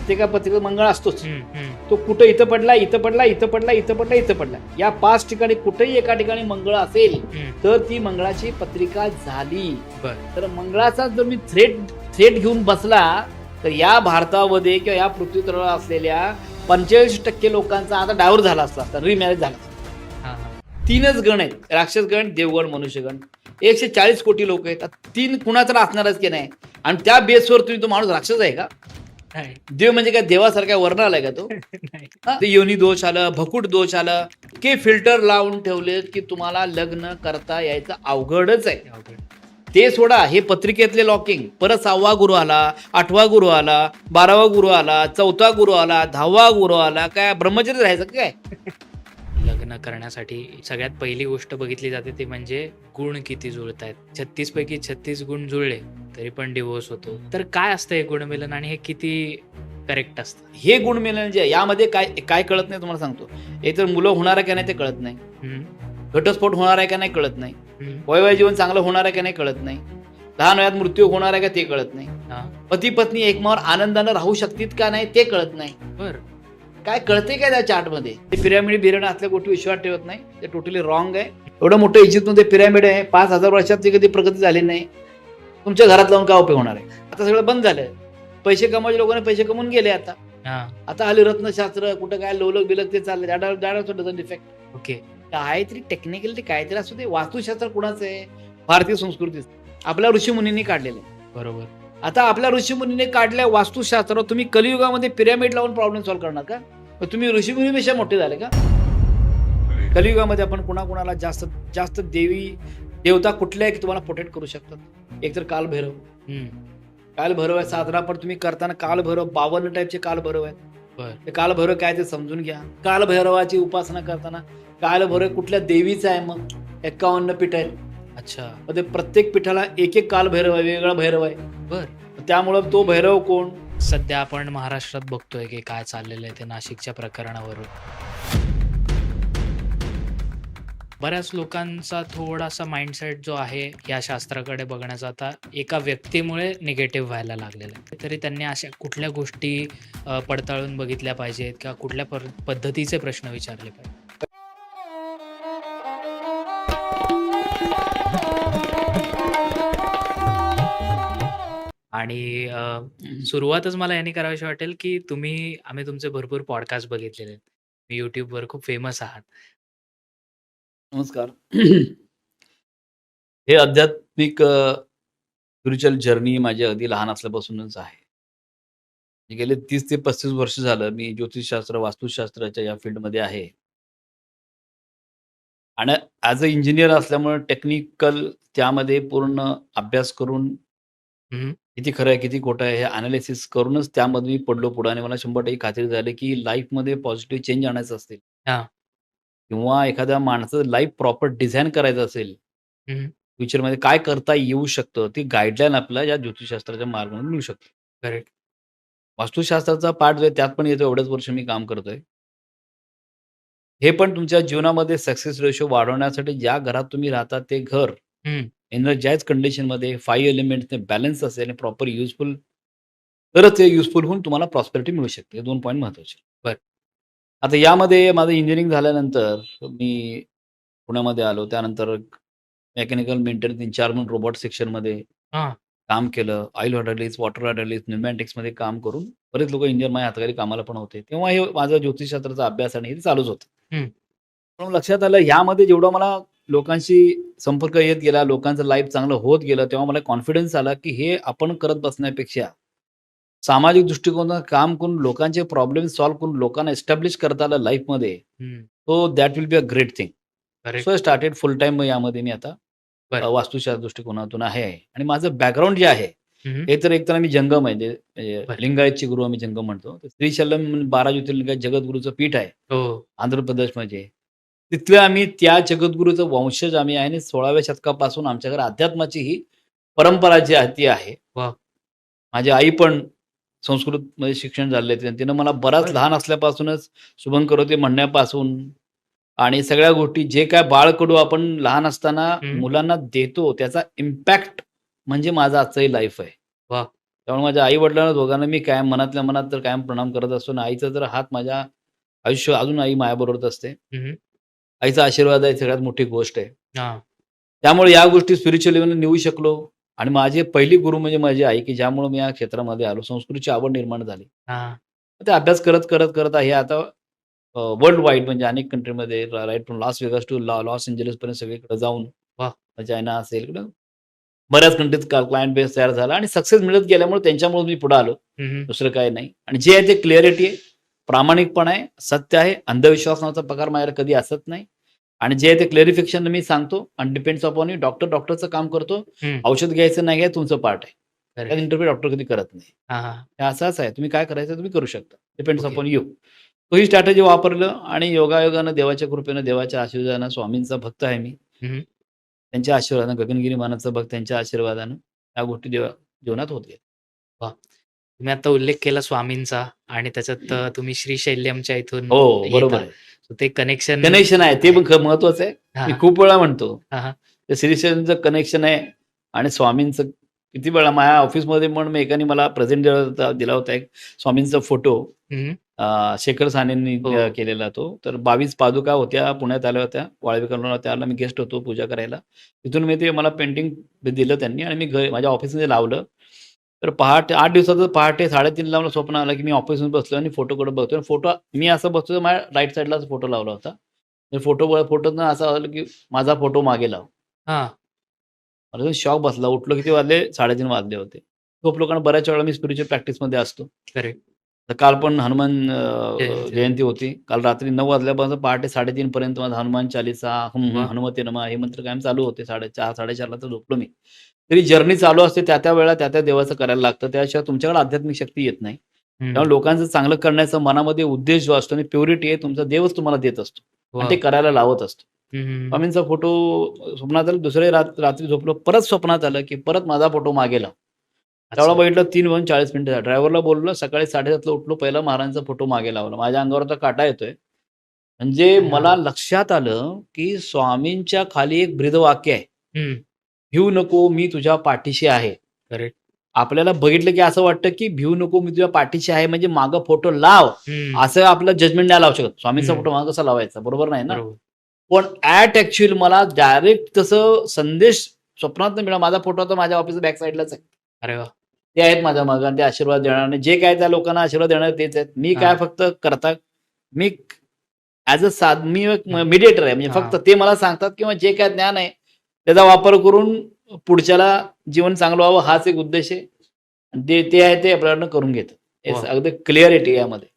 प्रत्येका पत्रिकेत मंगळ असतोच. हम्म, हम्म. तो कुठं इथं पडला, इथं पडला, इथं पडला, इथं पडला, इथं पडला. या 5 ठिकाणी कुठेही एका ठिकाणी मंगळ असेल हम्म. तर ती मंगळाची पत्रिका झाली. बर. तर मंगळाचा जर मी थ्रेट घेऊन बसला तर या भारतामध्ये किंवा या पृथ्वी तलावर असलेल्या 45% लोकांचा आता डायव्हर्स झाला असता, रिमॅरेज झाला असता. हा, हा. 3च गण आहेत, राक्षस गण, देवगण, मनुष्यगण. 140 कोटी लोक आहेत. 3 कुणाचा असणारच की नाही. आणि त्या बेसवर तुम्ही तो माणूस राक्षस आहे का? नाही. देव म्हणजे काय देवासारख्या वर्ण आलाय का तो? नाही. ते योनी दोष आलं, भकुट दोष आलं, की फिल्टर लावून ठेवलेत की तुम्हाला लग्न करता यायचं अवघडच आहे. अवघड. ते सोडा, हे पत्रिकेतले लॉकिंग. परत 6वा गुरु आला, 8वा गुरु आला, 12वा गुरु आला, 4था गुरु आला, 10वा गुरु आला. काय ब्रह्मचर्य राहायचं काय? लग्न करण्यासाठी सगळ्यात पहिली गोष्ट बघितली जाते ती म्हणजे गुण किती जुळत आहेत. 36 पैकी 36 गुण जुळले तरी पण डिवोर्स होतो. तर काय असतं हे गुणमिलन आणि हे किती करेक्ट असतं? हे गुणमिलन जे आहे, यामध्ये काय काय कळत नाही तुम्हाला सांगतो. एक तर मुलं होणार आहे का नाही ते कळत नाही, हम्म, घटस्फोट होणार आहे का नाही कळत नाही, हम्म. वैवाहिक जीवन चांगलं होणार आहे का नाही कळत नाही, लहान वयात मृत्यू होणार आहे का ते कळत नाही, हा. पती पत्नी एकमेकावर आनंदानं राहू शकतील का नाही ते कळत नाही. बर. काय कळते काय त्या चार्टमध्ये? ते पिरॅमिड बिरॅमिड असल्या गोष्टी विश्वास ठेवत नाही, ते टोटली रॉंग आहे. एवढं मोठं इजिप्तमध्ये पिरॅमिड आहे, 5000 वर्षात ती कधी प्रगती झाली नाही. तुमच्या घरात लावून काय उपयोग होणार आहे? आता सगळं बंद झालं. पैसे कमवायचे लोकांनी पैसे कमवून गेले. आता आले रत्नशास्त्र, कुठं काय लोलक बिलक ते चालले, डझन डिफेक्ट. ओके. काहीतरी टेक्निकली काहीतरी असू दे. वास्तुशास्त्र कुणाचं आहे? भारतीय संस्कृतीच आपल्या ऋषीमुनींनी काढलेलं आहे. बरोबर. आता आपल्या ऋषीमुनीने काढल्या वास्तुशास्त्र तुम्ही कलियुगामध्ये पिरॅमिड लावून प्रॉब्लेम सॉल्व्ह करणार का? मग तुम्ही ऋषीमुनीपेक्षा मोठे झाले का? कलियुगामध्ये आपण कुणाकुणाला जास्त जास्त देवता कुठल्या की तुम्हाला प्रोटेक्ट करू शकतात? एक तर कालभैरव. हम्म. कालभैरव आहे साधना, पण तुम्ही करताना कालभैरव 52 टाईपचे कालभैरव आहेत. बर. ते कालभैरव काय ते समजून घ्या. कालभैरवाची उपासना करताना कालभैरव कुठल्या देवीचा आहे? मग 51 पीठ आहेत. अच्छा. मग ते प्रत्येक पीठाला एक एक कालभैरव आहे, वेगळा भैरव आहे. बर. त्यामुळं तो भैरव कोण? सध्या आपण महाराष्ट्रात बघतोय की काय चाललेलं आहे ते नाशिकच्या प्रकरणावरून. बऱ्याच लोकांचा थोडासा माइंडसेट जो आहे या शास्त्राकडे बघण्याचा आता एका व्यक्तीमुळे निगेटिव्ह व्हायला लागलेला आहे. तरी त्यांनी अशा कुठल्या गोष्टी पडताळून बघितल्या पाहिजेत किंवा कुठल्या पद्धतीचे प्रश्न विचारले पाहिजेत? आणि सुरुवातच मला याने करावीशी वाटेल की आम्ही तुमचे भरपूर पॉडकास्ट बघितलेले आहेत. मी युट्यूबवर खूप फेमस आहात. नमस्कार. हे आध्यात्मिक स्पिरिच्युअल जर्नी माझी अगदी लहान असल्यापासूनच आहे. गेले 30 ते 35 वर्ष झालं मी ज्योतिषशास्त्र, वास्तुशास्त्राच्या या फील्डमध्ये आहे. आणि ॲज अ इंजिनियर असल्यामुळे टेक्निकल त्यामध्ये पूर्ण अभ्यास करून हम्म. किती खरं आहे, किती खोटं आहे हे अनालिसिस करूनच त्यामध्ये मी पडलो पुढे आणि मला 100% खात्री झाली की लाईफमध्ये पॉझिटिव्ह चेंज आणायचं असेल हा. किंवा एखाद्या माणसाचं लाईफ प्रॉपर डिझाइन करायचं असेल, हम्म. फ्युचरमध्ये काय करता येऊ शकतं, ती गाईडलाईन आपल्याला या ज्योतिषशास्त्राच्या मार्गाने मिळू शकते. करेक्ट. वास्तुशास्त्राचा पार्ट जो आहे त्यात पण येतो, एवढ्याच वर्ष मी काम करतोय. हे पण तुमच्या जीवनामध्ये सक्सेस रेशो वाढवण्यासाठी ज्या घरात तुम्ही राहता ते घर हम्म. एनर्जाइज कंडिशनमध्ये 5 एलिमेंट्सने बॅलन्स असेल आणि प्रॉपर युजफुल, तरच ते युजफुल होऊन तुम्हाला प्रॉस्पेरिटी मिळू शकते. हे 2 पॉइंट महत्त्वाचे. बरं. आता यामध्ये माझं इंजिनिअरिंग झाल्यानंतर मी पुण्यामध्ये आलो. त्यानंतर मेकॅनिकल मेंटेनन्स इन्चार्ज म्हणून रोबोट सेक्शनमध्ये हा. काम केलं. ऑइल हायड्रॉलिक्स, वॉटर हायड्रॉलिक्स, न्यूमॅटिक्समध्ये काम करून बरेच लोकं इंजिनिअर माझ्या हाताखाली कामाला पण होते. तेव्हा हे माझा ज्योतिषशास्त्राचा अभ्यास आणि हे चालूच होतं. हम्म. पण लक्षात आलं ह्यामध्ये जेवढा मला लोकांशी संपर्क येत गेला, लोकांचं लाईफ चांगलं होत गेलं, तेव्हा मला कॉन्फिडन्स आला, की हे आपण करत बसण्यापेक्षा सामाजिक दृष्टिकोनातून काम करून लोकांचे प्रॉब्लेम सॉल्व्ह करून लोकांना एस्टॅब्लिश करता आलं लाईफमध्ये, हम्म. So that will be a great thing. Correct. So I started full time यामध्ये मी आता बरं. वास्तुशास्त्र दृष्टिकोनातून आहे. आणि माझं बॅकग्राऊंड जे आहे, हम्म. हे तर एकतर आम्ही जंगम आहे, म्हणजे बरं. लिंगायतचे गुरु आम्ही जंगम म्हणतो. श्रीशैल्यम म्हणून 12 ज्योतिर्लिंगात जगद्गुरूचं पीठ आहे हो. आंध्र प्रदेशमध्ये. तिथले आम्ही त्या जगद्गुरूचं वंशज आम्ही आहे आणि 16व्या शतकापासून आमच्याकडे अध्यात्माची ही परंपरा जी आहे ती आहे. वा. माझी आई पण संस्कृतमध्ये शिक्षण झालेलं आहे. तिनं मला बराच बरं. लहान असल्यापासूनच शुभं करोती म्हणण्यापासून आणि सगळ्या गोष्टी जे काय बाळकडू आपण लहान असताना हम्म. मुलांना देतो त्याचा इम्पॅक्ट म्हणजे माझं आजचंही लाईफ आहे. वा. त्यामुळे माझ्या आई वडिलांना दोघांना मी कायम मनातल्या मनात तर कायम प्रणाम करत असतो आणि आईचा तर हात माझ्या आयुष्य अजून आई माझ्याबरोबरच असते. हम्म. आईचा आशीर्वाद आहे सगळ्यात मोठी गोष्ट आहे. हा. त्यामुळे या गोष्टी स्पिरिच्युअल लेव्हलला नेऊ शकलो आणि माझे पहिली गुरु म्हणजे माझी आई, की ज्यामुळे मी या क्षेत्रामध्ये आलो. संस्कृतीची आवड निर्माण झाली. हा. ते अभ्यास करत हे आता वर्ल्ड वाईड म्हणजे अनेक कंट्रीमध्ये right from Las Vegas to लॉस एंजेलिसपर्यंत सगळीकडे जाऊन वा. चायना असेल इकडं बऱ्याच कंट्रीत क्लायंट बेस तयार झाला आणि सक्सेस मिळत गेल्यामुळे त्यांच्यामुळे मी पुढे आलो. हम्म. दुसरं काही नाही. आणि जे आहे ते क्लिअरिटी आहे, प्रामाणिकपणा आहे, सत्य आहे, अंधविश्वास नावाचा प्रकार माझ्याकडे कधी असत नाही. आणि जे आहे ते क्लेरिफिकेशन मी सांगतो आणि डिपेंड्स अपॉन यू. डॉक्टरचं काम करतो. हम्म. औषध घ्यायचं नाही आहे तुमचं पार्ट आहे. Correct. त्यात इंटरव्ह्यू डॉक्टर कधी करत नाही. हा. हा. हे असंच आहे. तुम्ही काय करायचं तुम्ही करू शकता. Depends Okay. Upon you. तो ही स्ट्रॅटेजी वापरलं आणि योगायोगानं, देवाच्या कृपेनं, देवाच्या आशीर्वादानं, स्वामींचा भक्त आहे मी. हम्म. त्यांच्या आशीर्वादानं, गगनगिरी मानाचा भक्त त्यांच्या आशीर्वादानं या गोष्टी जीवनात होत गेल्या. तुम्ही आता उल्लेख केला स्वामींचा आणि त्याच्यात तुम्ही श्रीशैल्यमच्या इथून हो, बरोबर येता. आहे. So ते कनेक्शन कनेक्शन आहे ते पण महत्वाचं आहे. मी खूप वेळा म्हणतो. ते श्रीशैलचं कनेक्शन आहे आणि स्वामींचं किती वेळा माझ्या ऑफिसमध्ये पण मी एकाने मला प्रेझेंट दिला होता एक स्वामींचा फोटो. शेखर सानेंनी हो. केलेला तो. तर 22 पादुका होत्या, पुण्यात आल्या होत्या, वाळवी कॉर्नरला. त्यावेळेला मी गेस्ट होतो पूजा करायला. तिथून मी ते मला पेंटिंग दिलं त्यांनी आणि मी माझ्या ऑफिसमध्ये लावलं. तर पहाटे 8 दिवसाचं पहाटे 3:30 ला मला स्वप्न आलं, की मी ऑफिसमध्ये बसलो आणि फोटोकडे बघतोय. फोटो मी असं बसतोय, माझ्या राईट साईडलाच फोटो लावला होता. फोटोतनं असं आलं, की माझा फोटो मागे लाव. हा. मला शॉक बसला. उठलो किती वाजले? 3:30 वाजले होते. खूप लोकांना बऱ्याच वेळा मी स्पिरिच्युअल प्रॅक्टिसमध्ये असतो. Correct. तर काल पण हनुमान जयंती. जयंती होती. काल रात्री 9 वाजल्यापासून पहाटे 3:30 पर्यंत माझा हनुमान चालीसा, वाह! हनुमते नमः हे मंत्र कायम चालू होते. 4:30 ला तर झोपलो मी. तरी जर्नी चालू असते. त्या वेळेला त्या देवाचं करायला लागतं. त्याशिवाय तुमच्याकडे आध्यात्मिक शक्ती येत नाही. त्यामुळे लोकांचं चांगलं करण्याचा मनामध्ये उद्देश जो असतो आणि प्युरिटी आहे, तुमचा देवच तुम्हाला देत असतो आणि ते करायला लावत असतो. स्वामींचा फोटो स्वप्नात आला. दुसऱ्या रात्री झोपलो. परत स्वप्नात आलं, की परत माझा फोटो मागे लाव. त्यावेळेला बघितलं 3:40 ड्रायव्हरला बोललो. सकाळी 7:30 ला उठलो. पहिला महाराजांचा फोटो मागे लावला. माझ्या अंगावर तर काटा येतोय. म्हणजे मला लक्षात आलं, की स्वामींच्या खाली एक ब्रीदवाक्य आहे. भिऊ नको, मी तुझ्या पाठीशी आहे. करेक्ट. आपल्याला बघितलं की असं वाटतं, की भिऊ नको, मी तुझ्या पाठीशी आहे म्हणजे मागं फोटो लाव. असं आपलं जजमेंट नाही लावू शकत. स्वामींचा फोटो मागं कसा लावायचा? बरोबर नाही ना. पण ऍक्च्युअल मला डायरेक्ट तसं संदेश स्वप्नात मिळाला. माझा फोटो आता माझ्या ऑफिसच्या बॅक साईडलाच आहे. अरे वा. ते आहेत माझ्या मागं आणि ते आशीर्वाद देणार. जे काय त्या लोकांना आशीर्वाद देणार तेच आहेत. मी काय फक्त मी ऍज मी मीडिएटर आहे. म्हणजे फक्त ते मला सांगतात किंवा जे काय ज्ञान आहे त्याचा वापर करून पुढच्याला जीवन चांगलं व्हावं हाच एक उद्देश आहे. ते आहे ते आपल्याकडनं करून घेतात. अगदी क्लिअरिटी यामध्ये.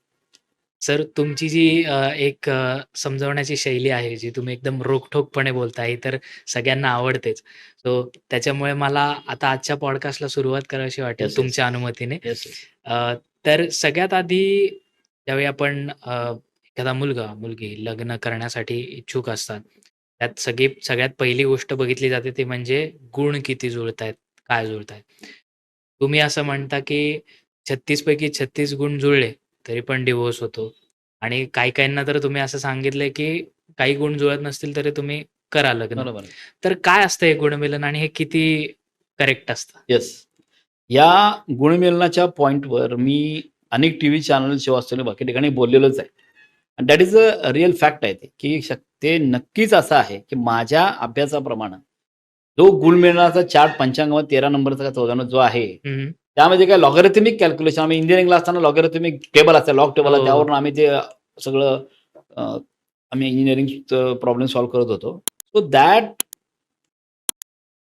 सर, तुमची जी एक समजावण्याची शैली आहे, जी तुम्ही एकदम रोखठोकपणे बोलताय, तर सगळ्यांना आवडतेच. सो त्याच्यामुळे मला आता आजच्या पॉडकास्टला सुरुवात करावीशी वाटेल तुमच्या अनुमतीने. तर सगळ्यात आधी ज्यावेळी आपण एखादा मुलगी लग्न करण्यासाठी इच्छुक असतात, त्यात सगळ्यात पहिली गोष्ट बघितली जाते ते म्हणजे गुण किती जुळतायत, काय जुळतायत. तुम्ही असं म्हणता की 36 पैकी 36 गुण जुळले तरी पण डिवोर्स होतो आणि काहींना तर तुम्ही असं सांगितलंय की काही गुण जुळत नसतील तरी तुम्ही करा लग्न. बरोबर. तर काय असतं हे गुणमिलन आणि हे किती करेक्ट असतं? येस. या गुणमिलनाच्या पॉइंटवर मी अनेक टीव्ही चॅनल शो असलेले बाकी ठिकाणी बोललेलोच आहे. आणि that is a real fact आहे ते, की ते नक्कीच असं आहे की माझ्या अभ्यासाप्रमाणे जो गुणमिलनाचा चार्ट पंचांगामध्ये 13 नंबरचा 14 जो आहे त्यामध्ये काय लॉगॅरिथमिक कॅल्क्युलेशन, आम्ही इंजिनिअरिंगला असताना लॉगॅरिथमिक टेबल असतं, लॉग टेबल आहे, त्यावरून आम्ही ते सगळं आम्ही इंजिनिअरिंग प्रॉब्लेम सॉल्व्ह करत होतो. So that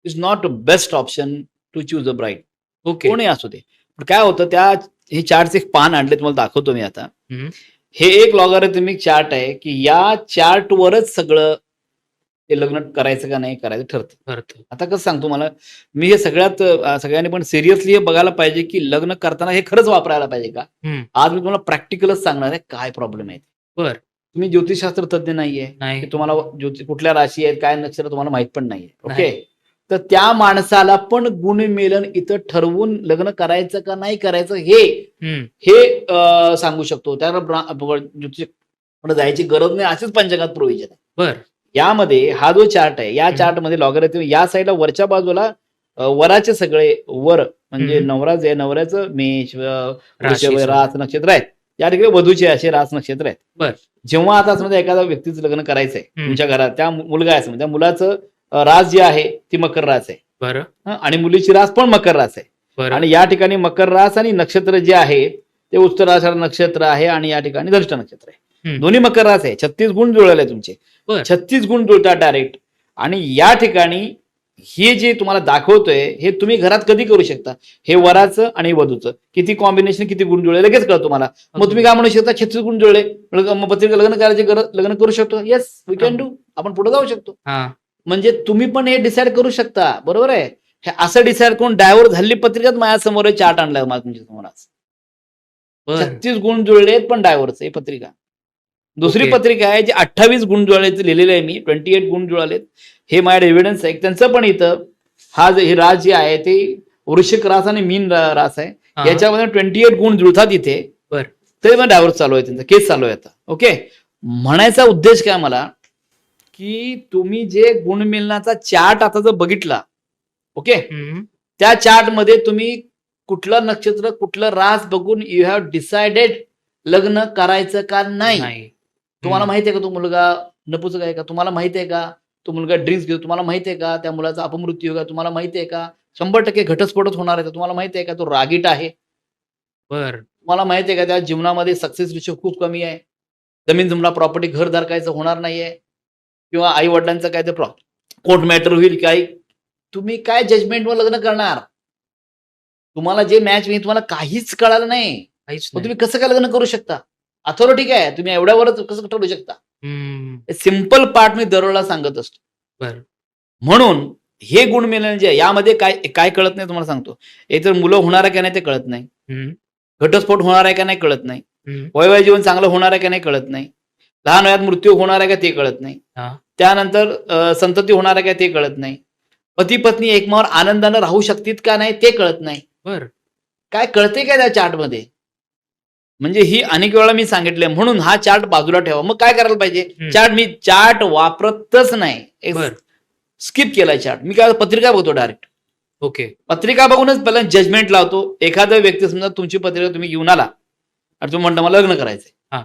is not best option to choose a bride. Okay. कोणी असू दे. पण काय होतं हे चार्टचे एक पान आणले तुम्हाला दाखवतो मी आता. हे एक लॉगॅरिथमिक चार्ट आहे की या चार्टवरच सगळं ते लग्न करायचं का नाही करायचं ठरतं. आता कसं सांगतो मला, मी हे सगळ्यांनी पण सिरियसली हे बघायला पाहिजे की लग्न करताना हे खरंच वापरायला पाहिजे का. आज मी तुम्हाला प्रॅक्टिकलच सांगणार आहे काय प्रॉब्लेम आहे. बरं. तुम्ही ज्योतिषशास्त्र तज्ञ नाहीये, की तुम्हाला कुठल्या राशी आहेत काय नक्षत्र तुम्हाला माहित पण नाहीये. ओके. तर त्या माणसाला पण गुणमेलन इथं ठरवून लग्न करायचं का नाही करायचं हे सांगू शकतो. त्याला ज्योतिष जायची गरज नाही, अशीच पंचांगात प्रोव्हिजन आहे. बरं. यामध्ये हा जो चार्ट आहे, या चार्टमध्ये लॉगॅरिथम या साईडला वरच्या बाजूला वराचे सगळे वर म्हणजे हम्म. नवरा जे नवऱ्याचं मेष राशी वृषभ, सोबत. रास नक्षत्र आहेत. या ठिकाणी वधूचे असे रास नक्षत्र आहेत. बर. जेव्हा आता समजा एखाद्या व्यक्तीचं लग्न करायचंय हम्म. तुमच्या घरात, त्या मुलगा आहे समजा, त्या मुलाचं रास जे आहे ती मकर रास आहे. बरं. आणि मुलीची रास पण मकर रास आहे. बरं. आणि या ठिकाणी मकर रास आणि नक्षत्र जे आहे ते उत्तराषाढ नक्षत्र आहे आणि या ठिकाणी धनिष्ठा नक्षत्र आहे. हम्म. दोन्ही मकर रास आहे. 36 गुण जुळले तुमचे. बर. 36 गुण जुळतात डायरेक्ट. आणि या ठिकाणी हे जे तुम्हाला दाखवतोय हे तुम्ही घरात कधी करू शकता. हे वराचं आणि वधूचं किती कॉम्बिनेशन, किती गुण जुळले लगेच कळतं तुम्हाला. मग तुम्ही काय म्हणू शकता 36 गुण जुळले मग पत्रिका लग्न करायची गरज, लग्न करू शकतो. Yes we can do. आपण पुढे जाऊ शकतो. हा. म्हणजे तुम्ही पण हे डिसाईड करू शकता. बरोबर आहे. हे असं डिसाईड करून डायव्हर्स झालेली पत्रिकाच माझ्यासमोर चार्ट आणलाय मला तुमच्या समोर आज. बर. 36 गुण जुळलेत पण डायव्हर्स ही पत्रिका. दुसरी ओके. पत्रिका आहे जी 28 गुण जुळले लिहिलेले आहे मी. 28 गुण जुळालेत. हे माझ्याकडे एव्हिडन्स आहे. त्यांचं पण इथं हे रास जे आहे ते वृश्चिक रास आणि मीन रास आहे. हा. याच्यामध्ये 28 गुण जुळतात इथे. बर. तरी मग डायव्हर्स चालू आहे, त्यांचा केस चालू आहे आता. ओके. म्हणायचा उद्देश काय मला, की तुम्ही जे गुणमिलनाचा चार्ट आता जर बघितला, ओके, हम्म. त्या चार्ट मध्ये तुम्ही कुठलं नक्षत्र कुठलं रास बघून यू हॅव डिसाइडेड लग्न करायचं का नाही. नाही. तुम्हाला माहिती आहे का तो मुलगा नपुसक आहे का, तुम्हाला माहिती आहे का तो मुलगा ड्रिंक्स घेतो, तुम्हाला माहिती आहे का त्या मुलाचा अपमृत्यू आहे का, तुम्हाला माहिती आहे का 100% घटस्फोटच होणार आहे का, तुम्हाला माहिती आहे का तो रागीट आहे, बर. तुम्हाला माहिती आहे का त्या जीवनामध्ये सक्सेस रेशो खूप कमी आहे, जमीन जमला प्रॉपर्टी घरदार कायचं होणार नाहीये, किंवा आई वडिलांचं काय ते कोर्ट मॅटर होईल काय. तुम्ही काय जजमेंटवर लग्न करणार. तुम्हाला जे मॅच होईल तुम्हाला काहीच कळालं नाही. काहीच मग नाही. तुम्ही कसं काय लग्न करू शकता. अथॉरिटी काय आहे, तुम्ही एवढ्यावरच कसं ठरवू शकता. हम्म. सिम्पल पार्ट मी दरवेळेला सांगत असतो. बर. म्हणून हे गुणमिलन जे आहे, यामध्ये काय काय कळत नाही तुम्हाला सांगतो. एकतर मुलं होणार आहे का नाही ते कळत नाही, हम्म. घटस्फोट होणार आहे का नाही कळत नाही, हम्म. वैवाहिक जीवन चांगलं होणार आहे का नाही कळत नाही, लहान वयात मृत्यू होणार आहे का ते कळत नाही, हा. त्यानंतर संतती होणार आहे का ते कळत नाही, पती पत्नी एकमेकावर आनंदानं राहू शकतील का नाही ते कळत नाही. बर. काय कळते काय त्या चार्टमध्ये. म्हणजे ही अनेक वेळा मी सांगितलंय. म्हणून हा चार्ट बाजूला ठेवा. मग काय करायला पाहिजे. मी चार्ट वापरतच नाही, बर. स्किप केलाय चार्ट. मी काय पत्रिका बघतो डायरेक्ट. ओके. पत्रिका बघूनच पहिला जजमेंट लावतो. एखादा व्यक्ती समजा तुमची पत्रिका तुम्ही घेऊन आला आणि तुम्ही म्हणता मला लग्न करायचंय. हा.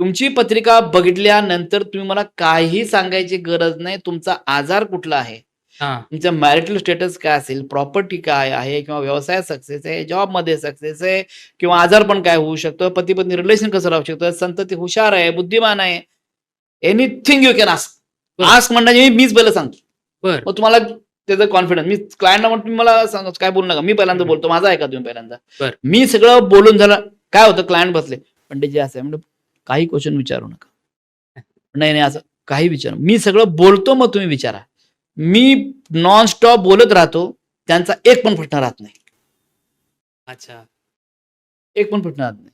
तुमची पत्रिका बघितल्यानंतर तुम्ही मला काही सांगायची गरज नाही. तुमचा आजार कुठला आहे, हा. तुमचं मॅरिटल स्टेटस काय असेल, प्रॉपर्टी काय आहे, किंवा व्यवसायात सक्सेस आहे, जॉबमध्ये सक्सेस आहे, किंवा आजार पण काय होऊ शकतो, पती पत्नी रिलेशन कसं राहू शकतं, संतती हुशार आहे, बुद्धिमान आहे, एनिथिंग यू कॅन आस्क. बरं. आस्क म्हणजे मीच पहिलं सांगतो. बर. मग तुम्हाला त्याचं कॉन्फिडन्स. मी क्लायंटला म्हणतो तुम्ही मला सांगा काय बोलू नका, मी पहिल्यांदा बोलतो, माझा ऐका तुम्ही पहिल्यांदा. बरं. मी सगळं बोलून झालं. काय होतं, क्लायंट बसले पंडित जे असं म्हणजे काही क्वेश्चन विचारू नका. नाही नाही असं काही विचार, मी सगळं बोलतो मग तुम्ही विचारा. मी नॉन स्टॉप बोलत राहतो, त्यांचा एक पण प्रश्न राहत नाही. अच्छा. एक पण प्रश्न राहत नाही.